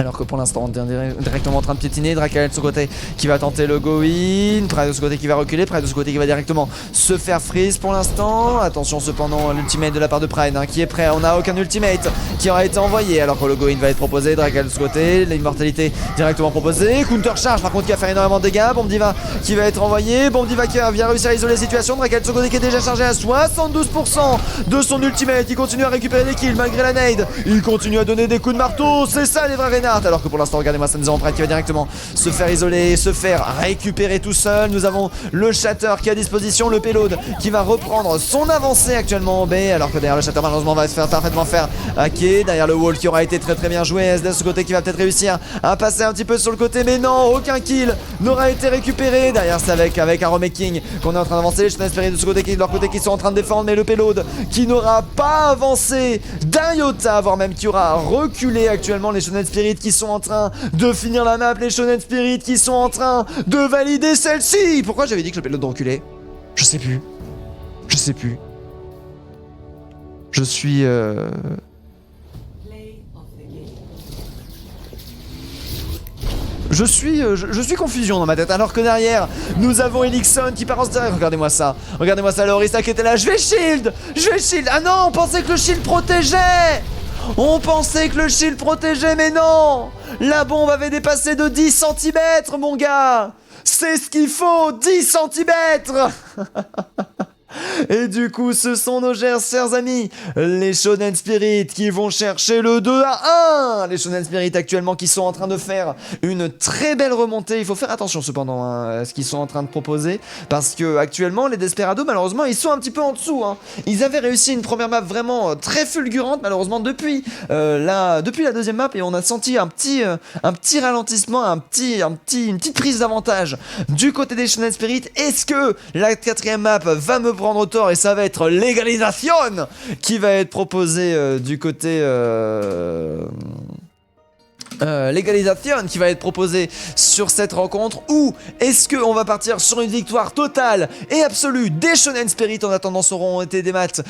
Alors que pour l'instant, on est directement en train de piétiner. Drakael de ce côté qui va tenter le go-in. Pride de ce côté qui va reculer. Pride de ce côté qui va directement se faire freeze pour l'instant. Attention cependant, l'ultimate de la part de Pride qui est prêt. On n'a aucun ultimate qui aura été envoyé. Alors que le go-in va être proposé. Drakael de ce côté. L'immortalité directement proposée. Counter charge par contre qui va faire énormément de dégâts. Bomdiva qui va être envoyé. Bomdiva qui vient réussir à isoler la situation. Drakael de ce côté qui est déjà chargé à 72% de son ultimate. Il continue à récupérer les kills malgré la nade. Il continue à donner des coups de marteau. C'est ça les vrais Reinhardt. Alors que pour l'instant, regardez-moi ça, nous avons Pride qui va directement se faire isoler, se faire récupérer tout seul. Nous avons le Shatter qui est à disposition, le payload qui va reprendre son avancée actuellement en B, alors que derrière le Shatter malheureusement va se faire parfaitement faire hacker. Derrière le wall qui aura été très bien joué, SD de ce côté qui va peut-être réussir à passer un petit peu sur le côté, mais non, aucun kill n'aura été récupéré. Derrière c'est avec un remaking qu'on est en train d'avancer, les Shonen Spirit de ce côté qui de leur côté qui sont en train de défendre, mais le payload qui n'aura pas avancé d'un iota, voire même qui aura reculé actuellement. Les Shonen Spirit qui sont en train de finir la map, les Shonen Spirit qui sont en train de valider celle-ci. Pourquoi j'avais dit que le payload reculait? Je sais plus. Je suis Je suis confusion dans ma tête, alors que derrière, nous avons Elixon qui part en direct. Regardez-moi ça, le Orisa qui était là. Je vais shield. Ah non, on pensait que le shield protégeait. Mais non. La bombe avait dépassé de 10 cm, mon gars. C'est ce qu'il faut, 10 cm. Et du coup, ce sont nos chers amis, les Shonen Spirit qui vont chercher le 2-1. Les Shonen Spirit actuellement qui sont en train de faire une très belle remontée. Il faut faire attention cependant à ce qu'ils sont en train de proposer, parce que actuellement les Desperados, malheureusement, ils sont un petit peu en dessous. Ils avaient réussi une première map vraiment très fulgurante, malheureusement depuis la deuxième map, et on a senti un petit ralentissement, une petite prise d'avantage du côté des Shonen Spirit. Est-ce que la quatrième map va me prendre tort et ça va être Legalization qui va être proposée du côté Legalization qui va être proposée sur cette rencontre, ou est-ce qu'on va partir sur une victoire totale et absolue des Shonen Spirit? En attendant, ça aurait été des matchs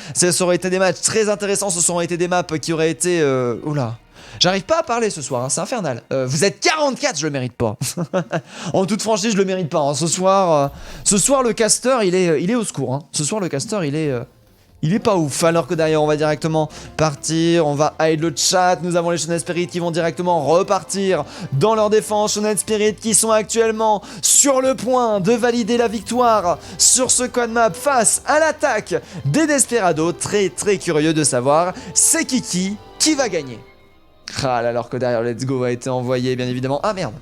très intéressants, ce seront été des maps qui auraient été oula, j'arrive pas à parler ce soir, c'est infernal. Vous êtes 44, je le mérite pas. En toute franchise, je le mérite pas. Ce soir, le caster, il est au secours. Ce soir, le caster, il est pas ouf. Alors que derrière, on va directement partir. On va hide le chat. Nous avons les Shonen Spirit qui vont directement repartir dans leur défense. Shonen Spirit qui sont actuellement sur le point de valider la victoire sur ce code map face à l'attaque des Desperados. Très très curieux de savoir c'est qui va gagner. Ah là, alors que derrière Let's Go a été envoyé, bien évidemment. Ah merde.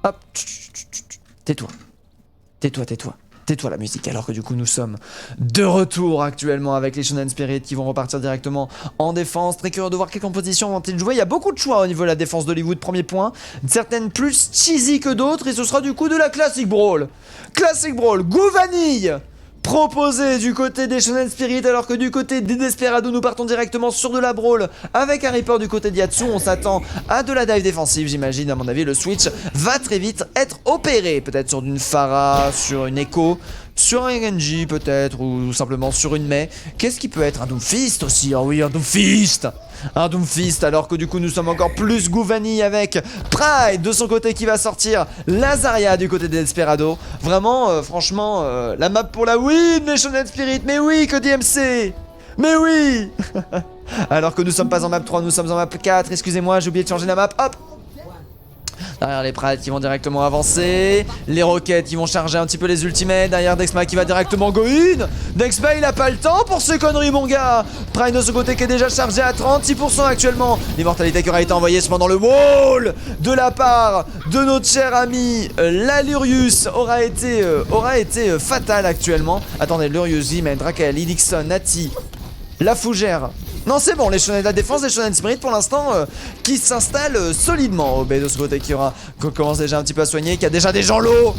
Hop. Tais-toi. Tais-toi la musique, alors que du coup nous sommes de retour actuellement avec les Shonen Spirit qui vont repartir directement en défense. Très curieux de voir quelle composition vont-ils jouer. Il y a beaucoup de choix au niveau de la défense d'Hollywood, premier point. Certaines plus cheesy que d'autres, et ce sera du coup de la Classic Brawl. Goût vanille proposé du côté des Shonen Spirit, alors que du côté des Desperados, nous partons directement sur de la Brawl avec un Reaper du côté d'Yatsu. On s'attend à de la dive défensive, j'imagine. À mon avis, le switch va très vite être opéré. Peut-être sur une Pharah, sur une Echo, sur un Genji peut-être, ou simplement sur une Mei. Qu'est-ce qui peut être un Doomfist aussi? Oh oui, un Doomfist, alors que du coup nous sommes encore plus Gouvani avec Pride de son côté qui va sortir Lazaria du côté des Desperados. Vraiment, franchement, la map pour la win, les Shonen Spirit, mais oui, que DMC, mais oui. Alors que nous sommes pas en map 3, nous sommes en map 4, excusez-moi, j'ai oublié de changer la map, hop. Derrière les Pride qui vont directement avancer, les Rockets qui vont charger un petit peu les ultimates. Derrière Dexma qui va directement go in. Dexma il a pas le temps pour ces conneries mon gars. Pride de ce côté qui est déjà chargé à 36% actuellement. L'immortalité qui aura été envoyée cependant le wall de la part de notre cher ami l'Alurius aura été fatal actuellement. Attendez, Lurius, Zimen, Drakel, Elixon, Nati, la Fougère. Non, c'est bon, la défense des Shonen Spirit pour l'instant qui s'installe solidement. OB de ce côté qui commence déjà un petit peu à soigner, qui a déjà des gens low.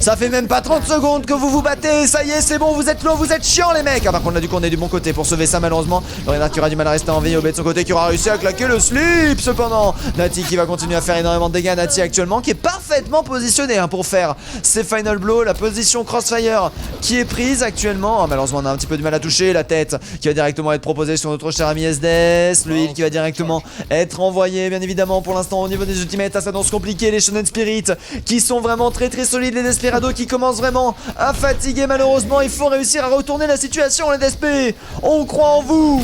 Ça fait même pas 30 secondes que vous vous battez, ça y est, c'est bon, vous êtes low, vous êtes chiants les mecs. Ah, par contre là du coup on est du bon côté pour sauver ça malheureusement. Lorena qui aura du mal à rester en vie, OB de son côté qui aura réussi à claquer le slip cependant. Nati qui va continuer à faire énormément de dégâts, Nati actuellement qui est parfaitement positionné pour faire ses final blows. La position crossfire qui est prise actuellement. Oh, malheureusement on a un petit peu du mal à toucher. La tête qui va directement être proposée sur notre cher ami SDS. Le heal qui va directement être envoyé bien évidemment pour l'instant au niveau des ultimates. Ça s'annonce compliqué, les Shonen Spirit qui sont vraiment très très solides, les Desperados qui commencent vraiment à fatiguer malheureusement. Il faut réussir à retourner la situation les DSP. On croit en vous.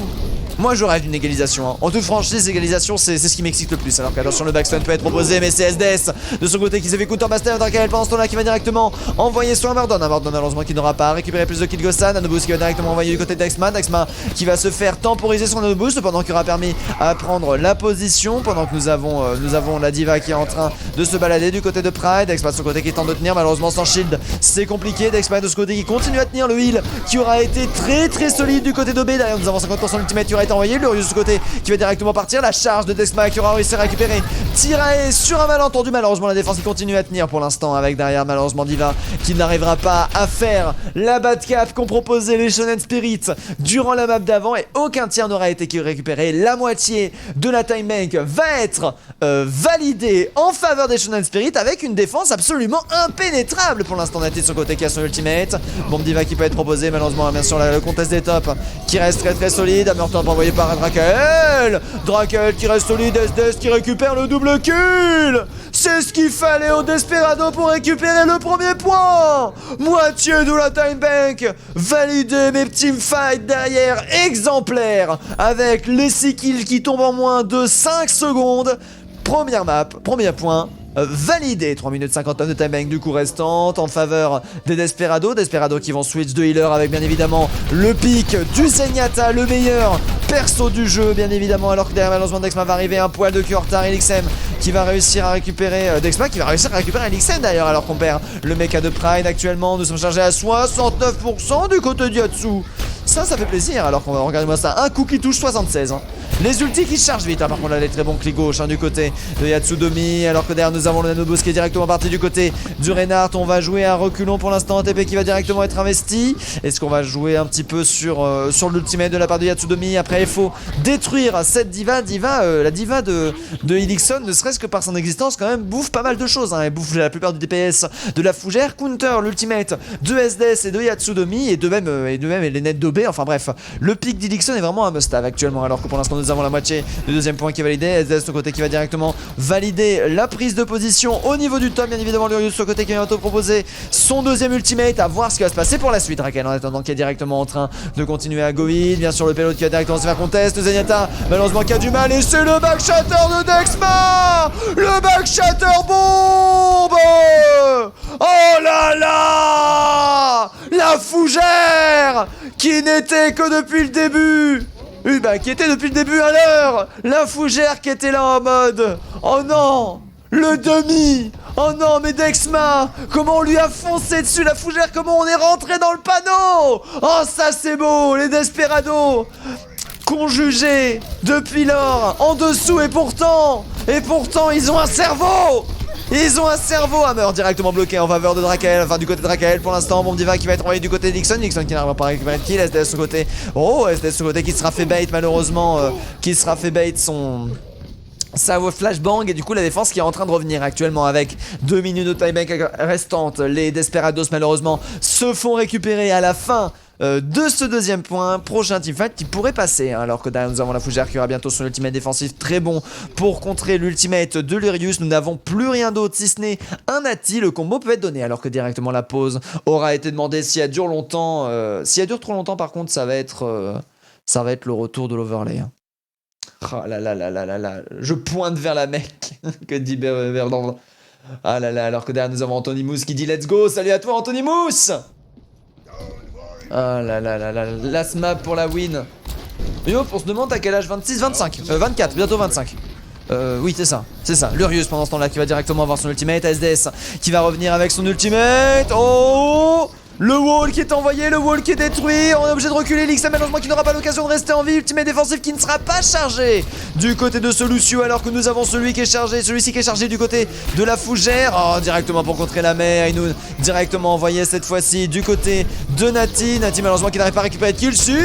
Moi je rêve d'une égalisation. En toute franchise, égalisation c'est ce qui m'excite le plus. Alors qu'attention, le backstone peut être proposé, mais c'est SDS de son côté qui s'est fait coup en master. Drakel pendant ce temps là qui va directement envoyer sur un Mordon. Un Mordon malheureusement qui n'aura pas récupéré plus de kills Gossan. Anubis qui va directement envoyer du côté d'Axma. Daxma qui va se faire temporiser son Anubis pendant qu'il aura permis à prendre la position. Pendant que nous avons la Diva qui est en train de se balader du côté de Pride. Daxma de son côté qui tente de tenir, malheureusement sans shield c'est compliqué. Daxma de ce côté qui continue à tenir, le heal qui aura été très très solide du côté de B. Derrière nous avons 50% d'ultimate qui aura été envoyé. Le de ce côté qui va directement partir. La charge de Dexma qui aura réussi à récupérer Tirae sur un malentendu. Malheureusement la défense qui continue à tenir pour l'instant avec derrière malheureusement Diva qui n'arrivera pas à faire la bad cap qu'ont proposé les Shonen Spirit durant la map d'avant, et aucun tir n'aura été récupéré. La moitié de la time bank va être validée en faveur des Shonen Spirit avec une défense absolument impénétrable pour l'instant. Nati de son côté qui a son ultimate. Bombe Diva qui peut être proposée, malheureusement bien sûr le contest des tops qui reste très très solide. Hammer Top envoyé par Drakael. Drakael qui reste solide, SDS qui récupère le double kill. C'est ce qu'il fallait au Desperado pour récupérer le premier point. Moitié de la time bank. Validé mes teamfights derrière, exemplaire. Avec les 6 kills qui tombent en moins de 5 secondes. Première map, premier point. Validé, 3 minutes 59 de time bank du coup restante en faveur des Desperado qui vont switch de healer avec bien évidemment le pic du Zenyatta, le meilleur perso du jeu bien évidemment, alors que derrière malheureusement Dexma va arriver un poil de cul en retard. Elixem qui va réussir à récupérer Dexma qui va réussir à récupérer Elixem d'ailleurs, alors qu'on perd le mecha de Pride actuellement. Nous sommes chargés à 69% du côté de Yatsu. Ça fait plaisir, alors qu'on va regarder moi ça. Un coup qui touche 76 hein. Les ultis qui se chargent vite, hein. Par contre là les très bons clics gauche du côté de Yatsudomi, alors que derrière nous avons le Nanoboost qui est directement parti du côté du Reinhardt. On va jouer un reculon pour l'instant, TP qui va directement être investi. Est-ce qu'on va jouer un petit peu sur l'ultimate de la part de Yatsudomi? Après il faut détruire cette diva, la diva de Elixon, ne serait-ce que par son existence quand même bouffe pas mal de choses hein. Elle bouffe la plupart du DPS de la fougère, counter l'ultimate de SDS et de Yatsudomi, et de même les nets d'OB. Enfin bref, le pic d'Elixon est vraiment un must-have actuellement, alors que pour l'instant nous avons la moitié du deuxième point qui est validé. SDS de ce côté qui va directement valider la prise de position au niveau du top. Bien évidemment Lurius de ce côté qui va auto-proposer son deuxième ultimate, à voir ce qui va se passer pour la suite. Raquel en attendant qui est directement en train de continuer à go in. Bien sûr le payload qui va directement se faire contest. Zenyatta malheureusement qui a du mal, et c'est le backshatter de Dexma. Le backshatter bombe. Oh là là, la fougère qui n'était que depuis le début. Qui était depuis le début à l'heure. La fougère qui était là en mode oh non, le demi. Oh non, mais Dexma, comment on lui a foncé dessus la fougère, comment on est rentré dans le panneau. Oh ça c'est beau, les Desperado conjugés depuis lors en dessous, et pourtant ils ont un cerveau. Ils ont un cerveau. Hammer directement bloqué en faveur de Drakael, enfin du côté de Drakael pour l'instant. Bon Diva qui va être envoyé du côté d'Ixon, Nixon qui n'arrive pas à récupérer le kill. SDS de ce côté, SDS de ce côté qui sera fait bait malheureusement, qui sera fait bait sa flashbang, et du coup la défense qui est en train de revenir actuellement avec 2 minutes de timebank restantes. Les Desperados malheureusement se font récupérer à la fin de ce deuxième point. Prochain teamfight qui pourrait passer hein, alors que derrière nous avons la fougère qui aura bientôt son ultimate défensif très bon pour contrer l'ultimate de Lurius. Nous n'avons plus rien d'autre si ce n'est un Nati. Le combo peut être donné alors que directement la pause aura été demandée. Si elle dure longtemps, si elle dure trop longtemps par contre ça va être le retour de l'overlay hein. Oh là là là là là là, je pointe vers la Mecque que dit Verdandre. Ah là là, alors que derrière nous avons Anthony Mousse qui dit let's go. Salut à toi Anthony Mousse. Ah là là là là, last map pour la win. Yo, on se demande à quel âge, 26, 25, 24, bientôt 25. Oui c'est ça, Lurius pendant ce temps là qui va directement avoir son ultimate. SDS qui va revenir avec son ultimate. Oh, le wall qui est envoyé, le wall qui est détruit. On est obligé de reculer. Elixem malheureusement qui n'aura pas l'occasion de rester en vie. Ultimate défensif qui ne sera pas chargé du côté de ce Lucio, alors que nous avons celui-ci qui est chargé du côté de la fougère. Oh, directement pour contrer la mer. Ainoun directement envoyé cette fois-ci du côté de Nati. Nati malheureusement qui n'arrive pas à récupérer de kill. Si,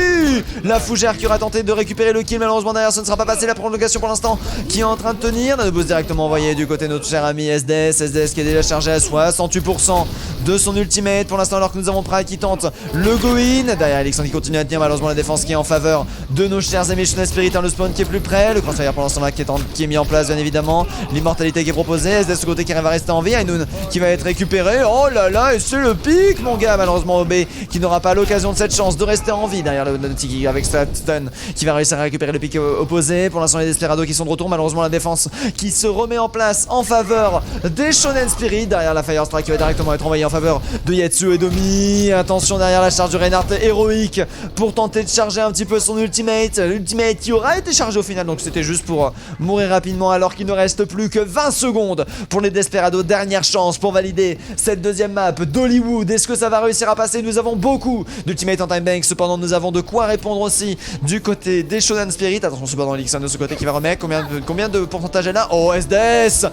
la fougère qui aura tenté de récupérer le kill. Malheureusement derrière ce ne sera pas passé. La prolongation pour l'instant qui est en train de tenir. Nanoboost directement envoyé du côté de notre cher ami SDS qui est déjà chargé à 68% de son ultimate pour l'instant, alors que nous avons Pride qui tente le go-in. Derrière Elixon qui continue à tenir, malheureusement la défense qui est en faveur de nos chers amis Shuna Spirit, le spawn qui est plus près, le crossfire pour l'instant là qui est mis en place bien évidemment, l'immortalité qui est proposée, SD de ce côté qui arrive à rester en vie, Ainoun qui va être récupéré. Oh là là, et c'est le pic mon gars, malheureusement OB qui n'aura pas l'occasion de cette chance de rester en vie derrière le Naughty avec Stun qui va réussir à récupérer le pic opposé. Pour l'instant les Desperado qui sont de retour, malheureusement la défense qui se remet en place en faveur des Shonen Spirit. Derrière la Firestrike qui va directement être envoyée en faveur de Yatsu et Domi. Attention derrière la charge du Reinhardt héroïque pour tenter de charger un petit peu son ultimate. L'ultimate qui aura été chargé au final, donc c'était juste pour mourir rapidement alors qu'il ne reste plus que 20 secondes pour les Desperado. Dernière chance pour valider cette deuxième map d'Hollywood. Est-ce que ça va réussir à passer? Nous avons beaucoup d'ultimate en time bank, cependant nous avons de quoi répondre aussi du côté des Shonen Spirit. Attention cependant Elixon de ce côté qui va remettre. Combien de pourcentage elle a? Oh SDS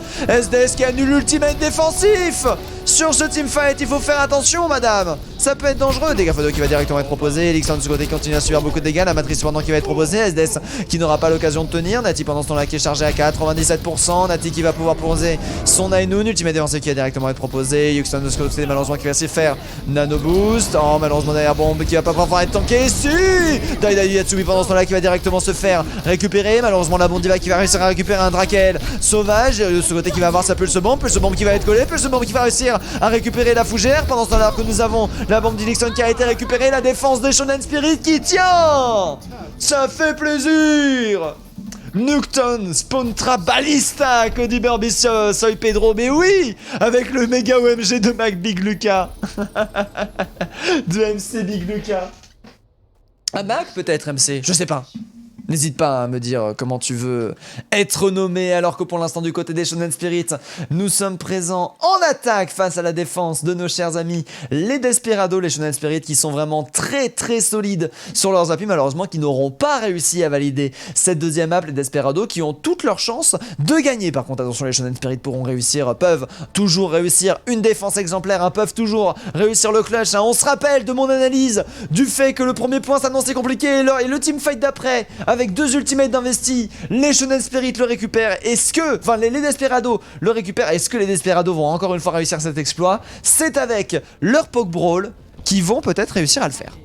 qui annule l'ultimate défensif sur ce teamfight. Il faut faire attention madame. bam. Ça peut être dangereux. Dégâts x2 qui va directement être proposé. Elixir de ce côté continue à subir beaucoup de dégâts. La matrice pendant qui va être proposée. SDS qui n'aura pas l'occasion de tenir. Nati pendant ce temps-là qui est chargé à 97%. Nati qui va pouvoir poser son Ainoun. Ultimate défensif qui va directement être proposé. Yuxton de ce côté malheureusement qui va essayer de faire Nano Boost. Oh malheureusement derrière bombe qui va pas pouvoir être tanké. Si Daidai Yatsumi pendant ce temps-là qui va directement se faire récupérer. Malheureusement la Bondiva qui va réussir à récupérer un Drakel sauvage. De ce côté qui va avoir sa pulse bombe qui va être collé. Pulse bombe qui va réussir à récupérer la fougère. Pendant ce temps-là que nous avons la bombe d'Elixon qui a été récupérée. La défense des Shonen Spirit qui tient. Ça fait plaisir. Nukton, Spontra, Ballista, Cody Burbis, Soy Pedro, mais oui, avec le méga OMG de Mac Big Lucas. De MC Big Lucas. Un Mac peut-être MC, je sais pas. N'hésite pas à me dire comment tu veux être nommé, alors que pour l'instant du côté des Shonen Spirit, nous sommes présents en attaque face à la défense de nos chers amis les Desperados, les Shonen Spirit qui sont vraiment très très solides sur leurs appuis, malheureusement qui n'auront pas réussi à valider cette deuxième map, les Desperados qui ont toutes leurs chances de gagner. Par contre attention, les Shonen Spirit peuvent toujours réussir une défense exemplaire, hein, peuvent toujours réussir le clutch, hein. On se rappelle de mon analyse du fait que le premier point s'annonçait compliqué et le teamfight d'après avec 2 ultimates d'investis, les Shonen Spirit le récupèrent. Est-ce que, enfin les Desperados le récupèrent, est-ce que les Desperados vont encore une fois réussir cet exploit? C'est avec leur Poke Brawl qui vont peut-être réussir à le faire.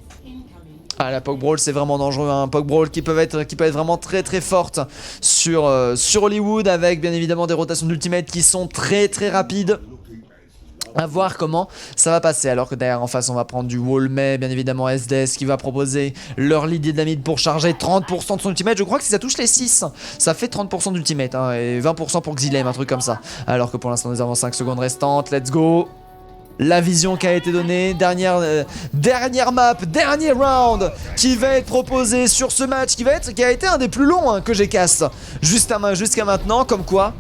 Ah, la Poke Brawl c'est vraiment dangereux, un Poke Brawl qui peut être vraiment très très forte sur Hollywood, avec bien évidemment des rotations d'ultimate qui sont très très rapides. À voir comment ça va passer, alors que derrière en face on va prendre du Wallmay, bien évidemment SDS qui va proposer leur lead dynamite pour charger 30% de son ultimate. Je crois que si ça touche les 6, ça fait 30% d'ultimate, hein, et 20% pour Xylem, un truc comme ça. Alors que pour l'instant nous avons 5 secondes restantes, let's go. La vision qui a été donnée, dernière map, dernier round qui va être proposé sur ce match qui a été un des plus longs, hein, que j'ai casse jusqu'à maintenant, comme quoi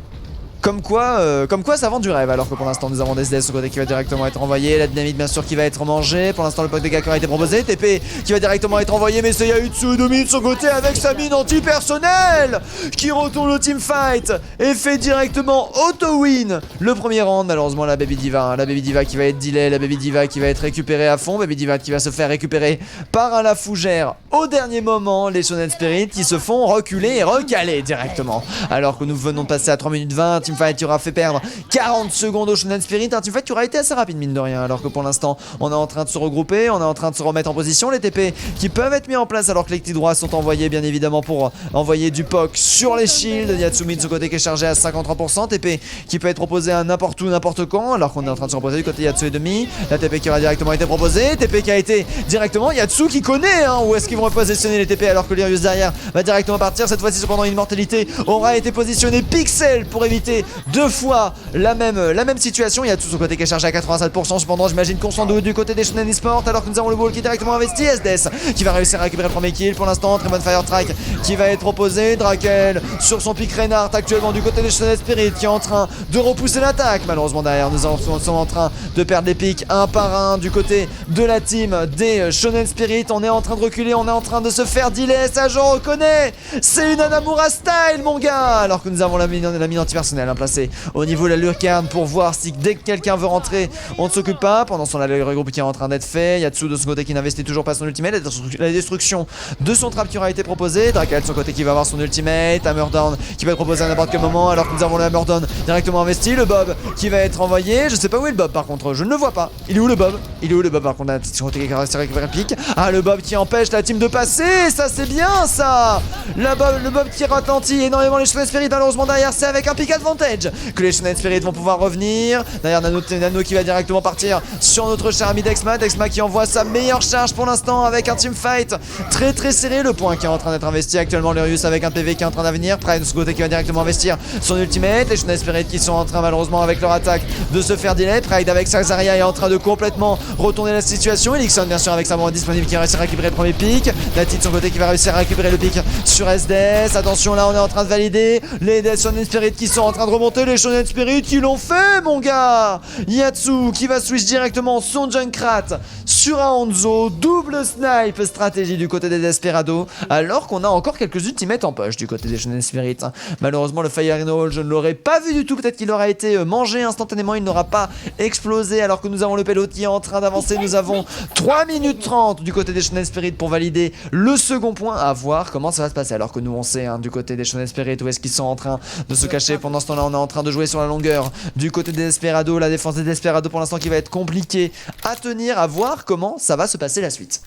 ça vend du rêve, alors que pour l'instant nous avons des SDS au côté qui va directement être envoyé, la dynamite bien sûr qui va être mangée, pour l'instant le poke de dégâts qui a été proposé, TP qui va directement être envoyé, mais c'est Yayutsu Domi de son côté avec sa mine anti-personnel qui retourne au teamfight et fait directement auto-win le premier round. Malheureusement la Baby Diva, hein, la Baby Diva qui va être delay, la Baby Diva qui va être récupérée à fond, Baby Diva qui va se faire récupérer par un la fougère au dernier moment, les Shonen Spirit qui se font reculer et recaler directement, alors que nous venons de passer à 3 minutes 20, teamfight qui aura fait perdre 40 secondes au Shonen Spirit, un teamfight qui aura été assez rapide mine de rien, alors que pour l'instant on est en train de se regrouper, on est en train de se remettre en position, les TP qui peuvent être mis en place alors que les clics droits sont envoyés bien évidemment pour envoyer du poke sur les shields. Yatsumi de ce côté qui est chargé à 53%, TP qui peut être proposé à n'importe où, n'importe quand, alors qu'on est en train de se reposer du côté Yatsu et demi, la TP qui aura directement été proposée, TP qui a été directement, Yatsu qui connaît hein, où est-ce qu'ils vont positionner les TP, alors que Lirius derrière va directement partir, cette fois-ci cependant Immortalité aura été positionné Pixel pour éviter 2 fois la même situation. Il y a tout son côté qui est chargé à 87%. Cependant, j'imagine qu'on s'en doute du côté des Shonen Esport, alors que nous avons le ball qui est directement investi. SDS qui va réussir à récupérer le premier kill. Pour l'instant, très bonne Fire Track qui va être proposé. Drakel sur son pick Reinhardt actuellement du côté des Shonen Spirit qui est en train de repousser l'attaque. Malheureusement, derrière, nous sommes en train de perdre les pics un par un du côté de la team des Shonen Spirit. On est en train de reculer, on est en train de se faire delay. Ça, je reconnais. C'est une Anamura style, mon gars. Alors que nous avons la mine antipersonnelle hein, placée au niveau de la lucarne pour voir si dès que quelqu'un veut rentrer, on ne s'occupe pas. Pendant ce temps, le regroupe qui est en train d'être fait. Yatsu de son côté qui n'investit toujours pas son ultimate. La destruction de son trap qui aura été proposée. Drakel de son côté qui va avoir son ultimate. Hammerdown qui va être proposé à n'importe quel moment. Alors que nous avons le Hammerdown directement investi. Le Bob qui va être envoyé. Je sais pas où est le Bob par contre. Je ne le vois pas. Il est où le Bob? Il est où le Bob par contre? La son côté qui a récupéré le pic. Ah, le Bob qui empêche la team de passer. Ça, c'est bien ça. Le Bob qui ralentit énormément les Shonen Spirit. Malheureusement, derrière, c'est avec un pick advantage que les Shonen Spirit vont pouvoir revenir. Derrière Nano qui va directement partir sur notre cher ami Dexma. Dexma qui envoie sa meilleure charge pour l'instant avec un teamfight très très serré. Le point qui est en train d'être investi actuellement. Lirius avec un PV qui est en train d'avenir. Pride de ce côté qui va directement investir son ultimate. Les Shonen Spirit qui sont en train malheureusement avec leur attaque de se faire delay. Pride avec Saxaria est en train de complètement retourner la situation. Elixon bien sûr avec sa bombe disponible qui réussit à récupérer le premier pick. Nati de son côté qui va réussir à récupérer le pick sur SDS. Attention là on est en train de valider. Les Shonen Spirit qui sont en train train de remonter, les Shonen Spirit, ils l'ont fait, mon gars. Yatsu qui va switch directement son Junkrat sur un Hanzo, double snipe stratégie du côté des Desperados, alors qu'on a encore quelques ultimates en poche du côté des Shonen Spirit. Malheureusement, le Fire in Hall, je ne l'aurais pas vu du tout, peut-être qu'il aura été mangé instantanément, il n'aura pas explosé, alors que nous avons le Pelot qui est en train d'avancer. Nous avons 3 minutes 30 du côté des Shonen Spirit pour valider le second point, à voir comment ça va se passer, alors que nous on sait du côté des Shonen Spirit où est-ce qu'ils sont en train de se cacher. Pendant ce temps là on est en train de jouer sur la longueur du côté des Desperados, la défense des Desperados pour l'instant qui va être compliquée à tenir, à voir comment ça va se passer la suite.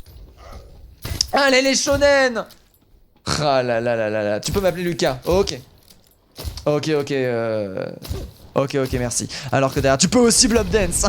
Allez les Shonen. Ah là là là là là, tu peux m'appeler Lucas. Ok. Ok, merci. Alors que derrière, tu peux aussi Blob Dance.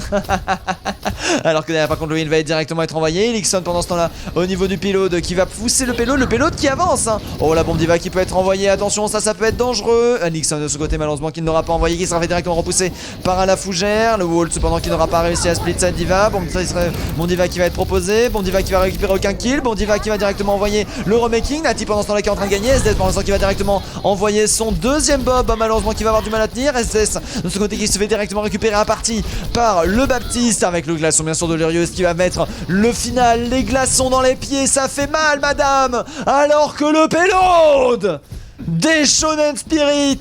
Alors que derrière, par contre, lui, il va directement être envoyé. Elixon, pendant ce temps-là, au niveau du payload, qui va pousser le payload qui avance. Oh, la bombe diva qui peut être envoyée. Attention, ça peut être dangereux. Elixon de ce côté, malheureusement, qui ne l'aura pas envoyé, qui sera fait directement repousser par la fougère. Le Wall, cependant, qui n'aura pas réussi à split cette diva. Bon, ça, il serait bon diva qui va être proposé. Bon diva qui va récupérer aucun kill. Bon diva qui va directement envoyer le remaking. Nati, pendant ce temps-là, qui est en train de gagner. SDS, pendant l'instant, qui va directement envoyer son deuxième bob. Malheureusement, qui va avoir du mal à tenir. SDS de ce côté qui se fait directement récupérer à partie par le Baptiste avec le glaçon bien sûr de Lurius qui va mettre le final, les glaçons dans les pieds, ça fait mal madame, alors que le payload des Shonen Spirit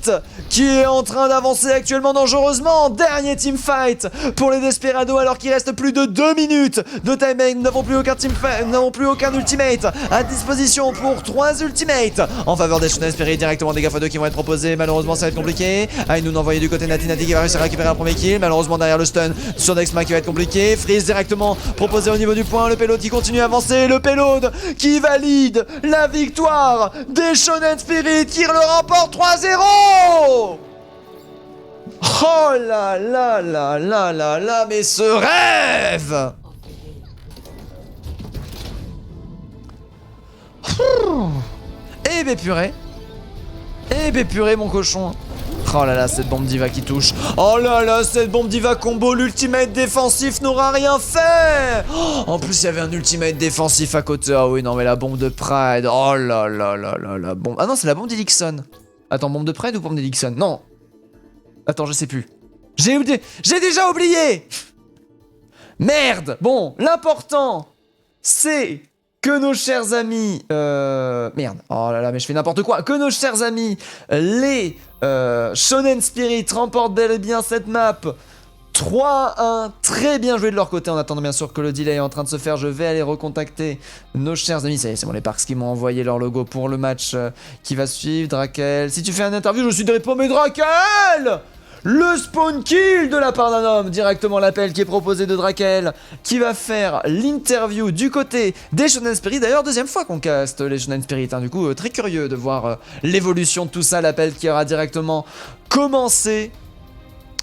qui est en train d'avancer actuellement dangereusement. Dernier teamfight pour les Desperados alors qu'il reste plus de 2 minutes de timing. Nous n'avons plus aucun teamfight, nous n'avons plus aucun ultimate à disposition pour 3 ultimates en faveur des Shonen Spirit. Directement des x2 qui vont être proposés. Malheureusement ça va être compliqué. Nous envoyé du côté Nati qui va réussir à récupérer un premier kill. Malheureusement derrière le stun sur Dexma qui va être compliqué. Freeze directement proposé au niveau du point. Le payload qui continue à avancer. Le payload qui valide la victoire des Shonen Spirit qui le remporte 3-0. Oh là là là là là là, mais ce rêve! Eh bé purée! Eh bé purée mon cochon! Oh là là, cette bombe diva qui touche! Oh là là, cette bombe diva combo, l'ultimate défensif n'aura rien fait! Oh, en plus, il y avait un ultimate défensif à côté. Ah oui, non mais la bombe de Pride. Oh là là là là la bombe. Ah non, c'est la bombe d'Elixon. Attends, bombe de Pride ou bombe d'Elixon? Non! Attends, je sais plus. J'ai déjà oublié. Merde. Bon, l'important, c'est que nos chers amis... Merde. Oh là là, mais je fais n'importe quoi. Que nos chers amis, les Shonen Spirit remportent bel et bien cette map. 3-1, très bien joué de leur côté. En attendant bien sûr que le delay est en train de se faire, je vais aller recontacter nos chers amis. Ça y est, c'est bon, les Parks qui m'ont envoyé leur logo pour le match qui va suivre. Drakel, si tu fais une interview, je suis derrière. Mais Drakel! Le spawn kill de la part d'un homme, directement l'appel qui est proposé de Drakel, qui va faire l'interview du côté des Shonen Spirit. D'ailleurs, deuxième fois qu'on caste les Shonen Spirit, du coup, très curieux de voir l'évolution de tout ça. L'appel qui aura directement commencé.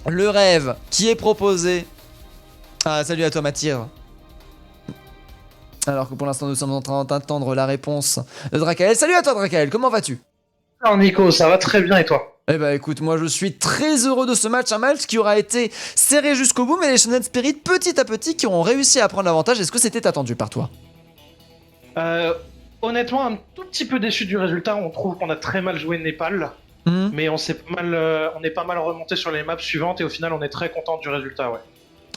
Le rêve qui est proposé. Ah, salut à toi, Mathir. Alors que pour l'instant, nous sommes en train d'attendre la réponse de Drakel. Salut à toi, Drakel, comment vas-tu? Alors Nico, ça va très bien et toi? Eh bah écoute, moi je suis très heureux de ce match, un match qui aura été serré jusqu'au bout, mais les Shonen Spirit petit à petit qui auront réussi à prendre l'avantage. Est-ce que c'était attendu par toi? Honnêtement, un tout petit peu déçu du résultat. On trouve qu'on a très mal joué Népal, mais on est pas mal remonté sur les maps suivantes et au final on est très content du résultat, ouais.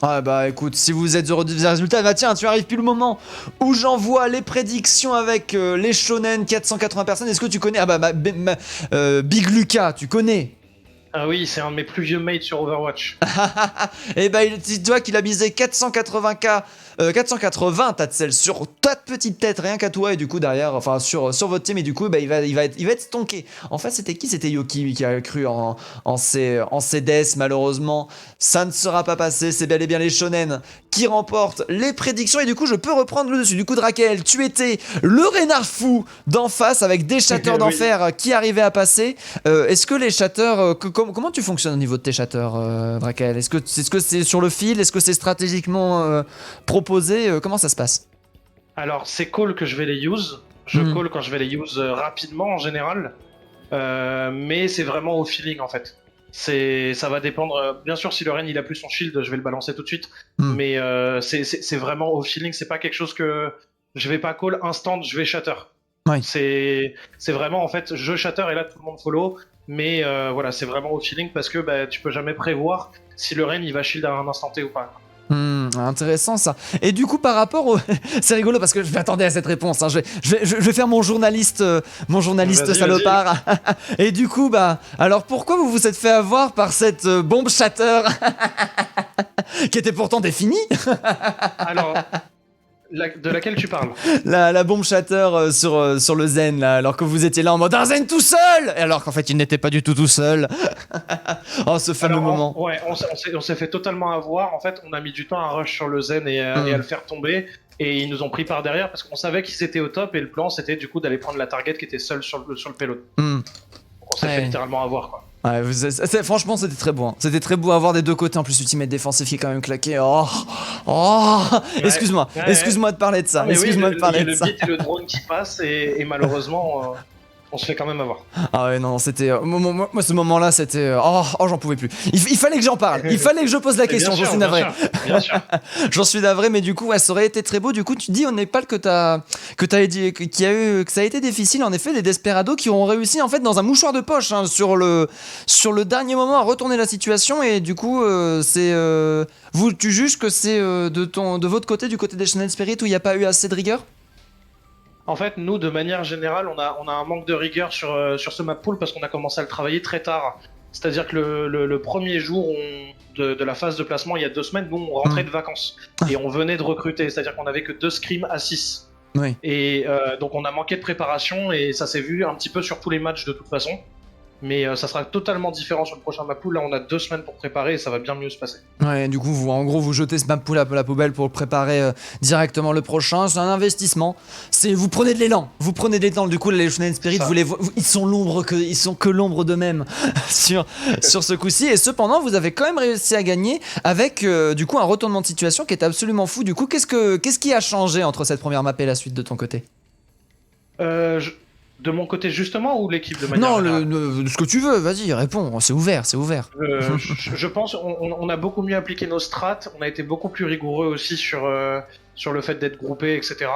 Ah bah écoute, si vous êtes heureux du résultat, bah tiens, tu arrives plus le moment où j'envoie les prédictions avec les Shonen 480 personnes. Est-ce que tu connais? Ah bah Big Lucas, tu connais? Ah oui, c'est un de mes plus vieux mates sur Overwatch. Et bah dis-toi qu'il a misé 480k, 480 Tatzel sur ta petite tête, rien qu'à toi, et du coup derrière, enfin sur votre team, et du coup bah, il va être stonké. En fait c'était qui? C'était Yoki qui a cru en CDS. Malheureusement ça ne sera pas passé, c'est bel et bien les Shonen qui remportent les prédictions, et du coup je peux reprendre le dessus. Du coup Drakel, tu étais le renard fou d'en face avec des chatteurs d'enfer qui arrivaient à passer. Est-ce que les chatteurs, comment tu fonctionnes au niveau de tes chatteurs, Drakel? Est-ce que c'est sur le fil? Est-ce que c'est stratégiquement proposé? Comment ça se passe? Alors c'est call que je vais les use. Je call quand je vais les use rapidement en général. Mais c'est vraiment au feeling en fait. Ça va dépendre. Bien sûr, si le Ren il a plus son shield, je vais le balancer tout de suite. Mais c'est vraiment au feeling. C'est pas quelque chose que je vais pas call instant, je vais shatter. Ouais. C'est vraiment en fait, je shatter et là tout le monde follow. mais voilà, c'est vraiment au feeling parce que bah, tu peux jamais prévoir si le Ren il va shield à un instant T ou pas. Intéressant ça. Et du coup par rapport au... c'est rigolo parce que je m'attendais à cette réponse, hein. Je vais faire mon journaliste Vas-y, salopard. Et du coup bah alors pourquoi vous vous êtes fait avoir par cette bombe shatter qui était pourtant définie? Alors, de laquelle tu parles? La bombe shatter sur le zen là, alors que vous étiez là en mode un zen tout seul, et alors qu'en fait il n'était pas du tout seul. Oh ce fameux moment. Ouais, on s'est fait totalement avoir. En fait, on a mis du temps à rush sur le zen et à le faire tomber. Et ils nous ont pris par derrière parce qu'on savait qu'ils étaient au top. Et le plan, c'était du coup d'aller prendre la target qui était seule sur le payload. On s'est fait littéralement avoir, quoi. Ouais, franchement, c'était très beau. Hein. C'était très beau à voir des deux côtés. En plus, ultimate défensif qui est quand même claqué. Oh, Ouais, excuse-moi de parler de ça. Excuse-moi de parler de ça. Le beat et le drone qui passe et malheureusement, on se fait quand même avoir. Ah ouais, non, c'était. Moi, ce moment-là, c'était. Oh, j'en pouvais plus. Il fallait que j'en parle. Il fallait que je pose la question. J'en suis navré. Bien sûr. J'en suis navré, mais du coup, ouais, ça aurait été très beau. Du coup, tu dis au Népal que ça a été difficile. En effet, les Desperados qui ont réussi en fait dans un mouchoir de poche hein, sur le dernier moment à retourner la situation. Et du coup, tu juges que c'est de votre côté, du côté des Shonen Spirit, où il n'y a pas eu assez de rigueur? En fait, nous, de manière générale, on a un manque de rigueur sur ce map pool parce qu'on a commencé à le travailler très tard. C'est-à-dire que le premier jour de la phase de placement, il y a 2 semaines, nous, on rentrait de vacances. Et on venait de recruter, c'est-à-dire qu'on avait que 2 scrims à 6. Oui. Et donc on a manqué de préparation et ça s'est vu un petit peu sur tous les matchs de toute façon. Mais ça sera totalement différent sur le prochain map pool. Là, on a 2 semaines pour préparer et ça va bien mieux se passer. Ouais, du coup, vous jetez ce map pool à la poubelle pour préparer directement le prochain. C'est un investissement. Vous prenez de l'élan. Du coup, les Shonen Spirit, ils sont que l'ombre d'eux-mêmes sur ce coup-ci. Et cependant, vous avez quand même réussi à gagner avec du coup un retournement de situation qui est absolument fou. Du coup, qu'est-ce qui a changé entre cette première map et la suite de ton côté? De mon côté justement ou l'équipe de manière générale? Non, ce que tu veux, vas-y, réponds, c'est ouvert. Je pense on a beaucoup mieux appliqué nos strats, on a été beaucoup plus rigoureux aussi sur le fait d'être groupé, etc.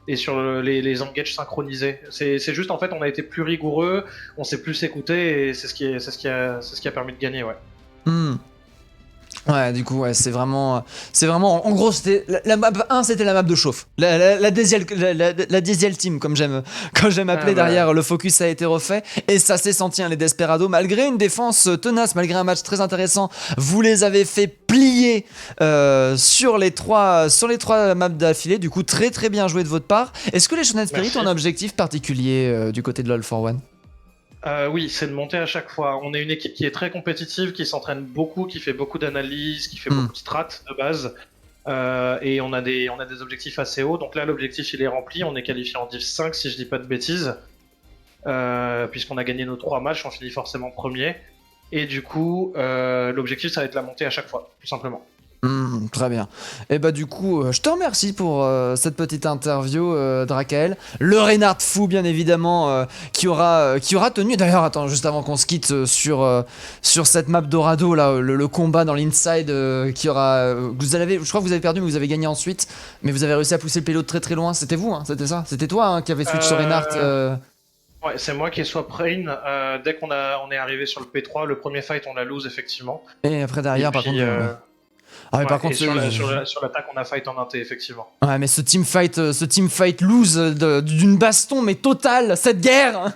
Et sur les engages synchronisés. C'est juste en fait on a été plus rigoureux, on s'est plus écouté et c'est ce qui a permis de gagner, ouais. Ouais, du coup, ouais, c'est vraiment. En gros, c'était la map 1, c'était la map de chauffe. La diesel team, comme j'aime appeler derrière. Le focus a été refait et ça s'est senti. Hein, les Desperados, malgré une défense tenace, malgré un match très intéressant, vous les avez fait plier sur les trois maps d'affilée. Du coup, très très bien joué de votre part. Est-ce que les Shonen Spirit ont un objectif particulier du côté de l'All for One? Oui, c'est de monter à chaque fois. On est une équipe qui est très compétitive, qui s'entraîne beaucoup, qui fait beaucoup d'analyses, qui fait beaucoup de strats de base. Et on a des objectifs assez hauts. Donc là, l'objectif il est rempli. On est qualifié en Div 5 si je dis pas de bêtises. Puisqu'on a gagné nos 3 matchs, on finit forcément premier. Et du coup, l'objectif ça va être la montée à chaque fois, tout simplement. Très bien. Et bah du coup, je te remercie pour cette petite interview, Drakael. Le Reinhardt fou, bien évidemment, qui aura tenu. D'ailleurs, attends, juste avant qu'on se quitte sur cette map Dorado, là, le combat dans l'inside qui aura. Je crois que vous avez perdu, mais vous avez gagné ensuite. Mais vous avez réussi à pousser le payload très très loin. C'était vous, hein, c'était ça? C'était toi hein, qui avait switch sur Reinhardt. Ouais, c'est moi qui ai swap Rain. Dès qu'on est arrivé sur le P3, le premier fight, on l'a lose effectivement. Et après, derrière, par contre. Par contre, sur l'attaque, on a fight en inté, effectivement. Ouais, mais ce teamfight lose d'une baston, mais totale, cette guerre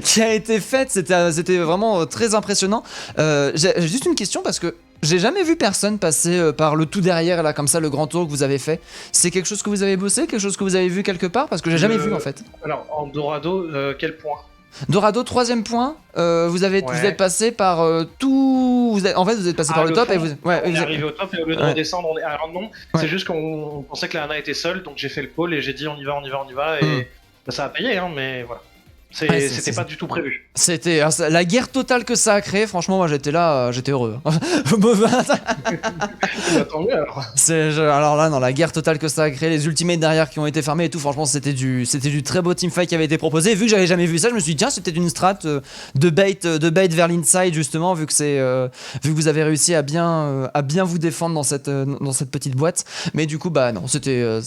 qui a été faite, c'était vraiment très impressionnant. J'ai juste une question parce que j'ai jamais vu personne passer par le tout derrière, là, comme ça, le grand tour que vous avez fait. C'est quelque chose que vous avez bossé, quelque chose que vous avez vu quelque part? Parce que j'ai jamais vu en fait. Alors, en Dorado, quel point? Dorado, 3ème point, vous êtes passé par tout. En fait, vous êtes passé par le top et vous. Ouais, on est arrivé au top et au lieu de redescendre, on est. Alors non, c'est juste qu'on pensait que la Ana était seule, donc j'ai fait le call et j'ai dit on y va et ça a payé, hein, mais voilà. C'était pas du tout prévu. C'était la guerre totale que ça a créé. Franchement, moi j'étais là, j'étais heureux. Tant mieux alors. Alors là, non, la guerre totale que ça a créé, les ultimates derrière qui ont été fermés et tout. Franchement, c'était du très beau teamfight qui avait été proposé. Et vu que j'avais jamais vu ça, je me suis dit tiens, c'est peut-être une strat de bait vers l'inside justement, vu que vous avez réussi à bien vous défendre dans cette petite boîte. Mais du coup, bah non, c'était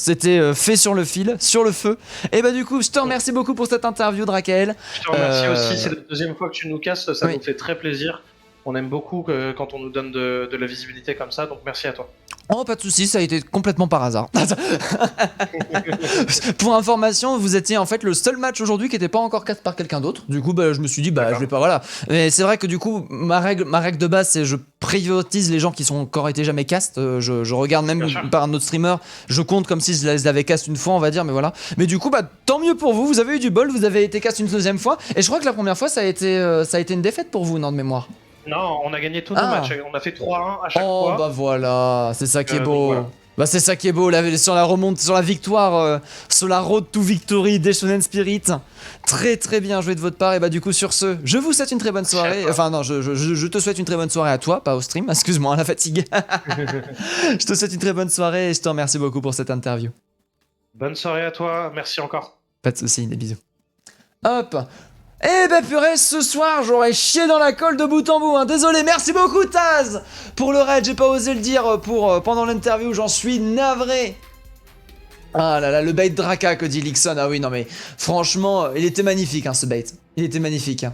fait sur le fil, sur le feu. Et bah du coup, je te remercie beaucoup pour cette interview, Drakael. nickel. Je te remercie aussi, c'est la deuxième fois que tu nous casses, ça oui. nous fait très plaisir. On aime beaucoup quand on nous donne de la visibilité comme ça, donc merci à toi. Oh, pas de soucis, ça a été complètement par hasard. Pour information, vous étiez en fait le seul match aujourd'hui qui n'était pas encore cast par quelqu'un d'autre. Du coup, je me suis dit, je vais pas, voilà. Mais c'est vrai que du coup, ma règle de base, c'est je priorise les gens qui sont encore été jamais cast. Je regarde même par un autre streamer, je compte comme si je les avais cast une fois, on va dire, mais voilà. Mais du coup, tant mieux pour vous, vous avez eu du bol, vous avez été cast une deuxième fois. Et je crois que la première fois, ça a été une défaite pour vous, non, de mémoire. Non, on a gagné tous nos matchs, on a fait 3-1 à chaque fois. Oh voilà, c'est ça qui est beau. Voilà. C'est ça qui est beau, sur la remonte, sur la victoire, sur la road to victory des Shonen Spirit. Très très bien joué de votre part, et du coup sur ce, je vous souhaite une très bonne soirée. Enfin non, je te souhaite une très bonne soirée à toi, pas au stream, excuse-moi, la fatigue. Je te souhaite une très bonne soirée et je te remercie beaucoup pour cette interview. Bonne soirée à toi, merci encore. Pas de soucis, des bisous. Hop. Purée, ce soir j'aurais chié dans la colle de bout en bout, hein. Désolé, merci beaucoup Taz pour le raid, j'ai pas osé le dire pendant l'interview, j'en suis navré. Ah là là, le bait Draka que dit Lixon, ah oui non mais franchement, il était magnifique ce bait, il était magnifique.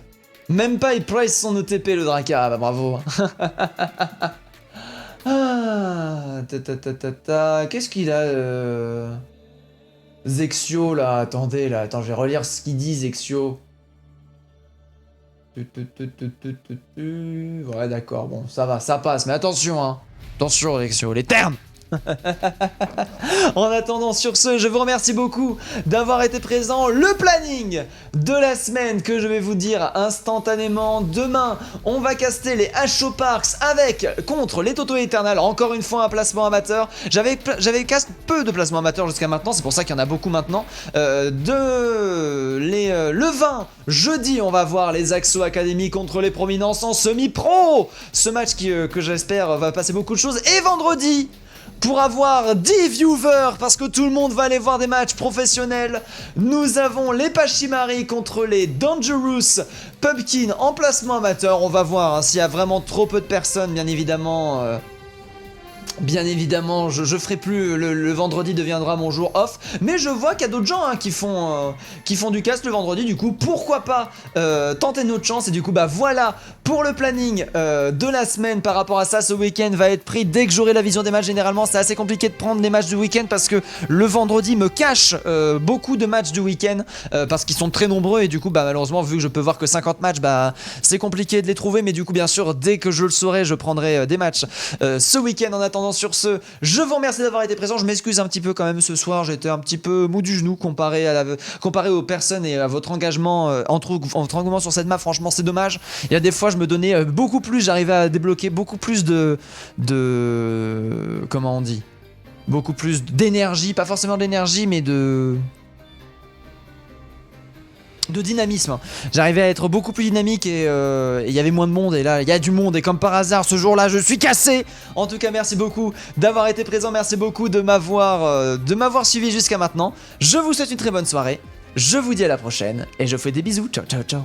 Même pas il price son OTP le Draka, bravo. Qu'est-ce qu'il a Zexio là, attends, je vais relire ce qu'il dit Zexio. Ouais d'accord, bon ça va, ça passe, mais attention attention Alexio, les termes. En attendant, sur ce, je vous remercie beaucoup d'avoir été présent. Le planning de la semaine que je vais vous dire instantanément. Demain, on va caster les HO Parks contre les Toto Eternal. Encore une fois, un placement amateur. J'avais cast peu de placements amateurs jusqu'à maintenant, c'est pour ça qu'il y en a beaucoup maintenant. Le 20, jeudi, on va voir les Axo Academy contre les Prominences en semi-pro. Ce match que j'espère va passer beaucoup de choses. Et vendredi, pour avoir 10 viewers, parce que tout le monde va aller voir des matchs professionnels, nous avons les Pachimari contre les Dangerous Pumpkin en placement amateur. On va voir s'il y a vraiment trop peu de personnes, bien évidemment. Bien évidemment, je ferai plus, le vendredi deviendra mon jour off, mais je vois qu'il y a d'autres gens qui font du cast le vendredi, du coup pourquoi pas tenter notre chance. Et du coup voilà pour le planning de la semaine. Par rapport à ça, ce week-end va être pris dès que j'aurai la vision des matchs. Généralement c'est assez compliqué de prendre les matchs du week-end parce que le vendredi me cache beaucoup de matchs du week-end parce qu'ils sont très nombreux, et du coup malheureusement vu que je peux voir que 50 matchs, c'est compliqué de les trouver. Mais du coup bien sûr dès que je le saurai, je prendrai des matchs ce week-end. En attendant, sur ce, je vous remercie d'avoir été présent. Je m'excuse un petit peu quand même ce soir, j'étais un petit peu mou du genou comparé aux personnes et à votre engagement votre engagement sur cette map. Franchement c'est dommage, il y a des fois je me donnais beaucoup plus, j'arrivais à débloquer beaucoup plus de comment on dit, beaucoup plus d'énergie, pas forcément d'énergie mais de dynamisme. J'arrivais à être beaucoup plus dynamique et il y avait moins de monde, et là il y a du monde, et comme par hasard ce jour là je suis cassé. En tout cas merci beaucoup d'avoir été présent, merci beaucoup de m'avoir suivi jusqu'à maintenant. Je vous souhaite une très bonne soirée, je vous dis à la prochaine et je vous fais des bisous, ciao ciao ciao.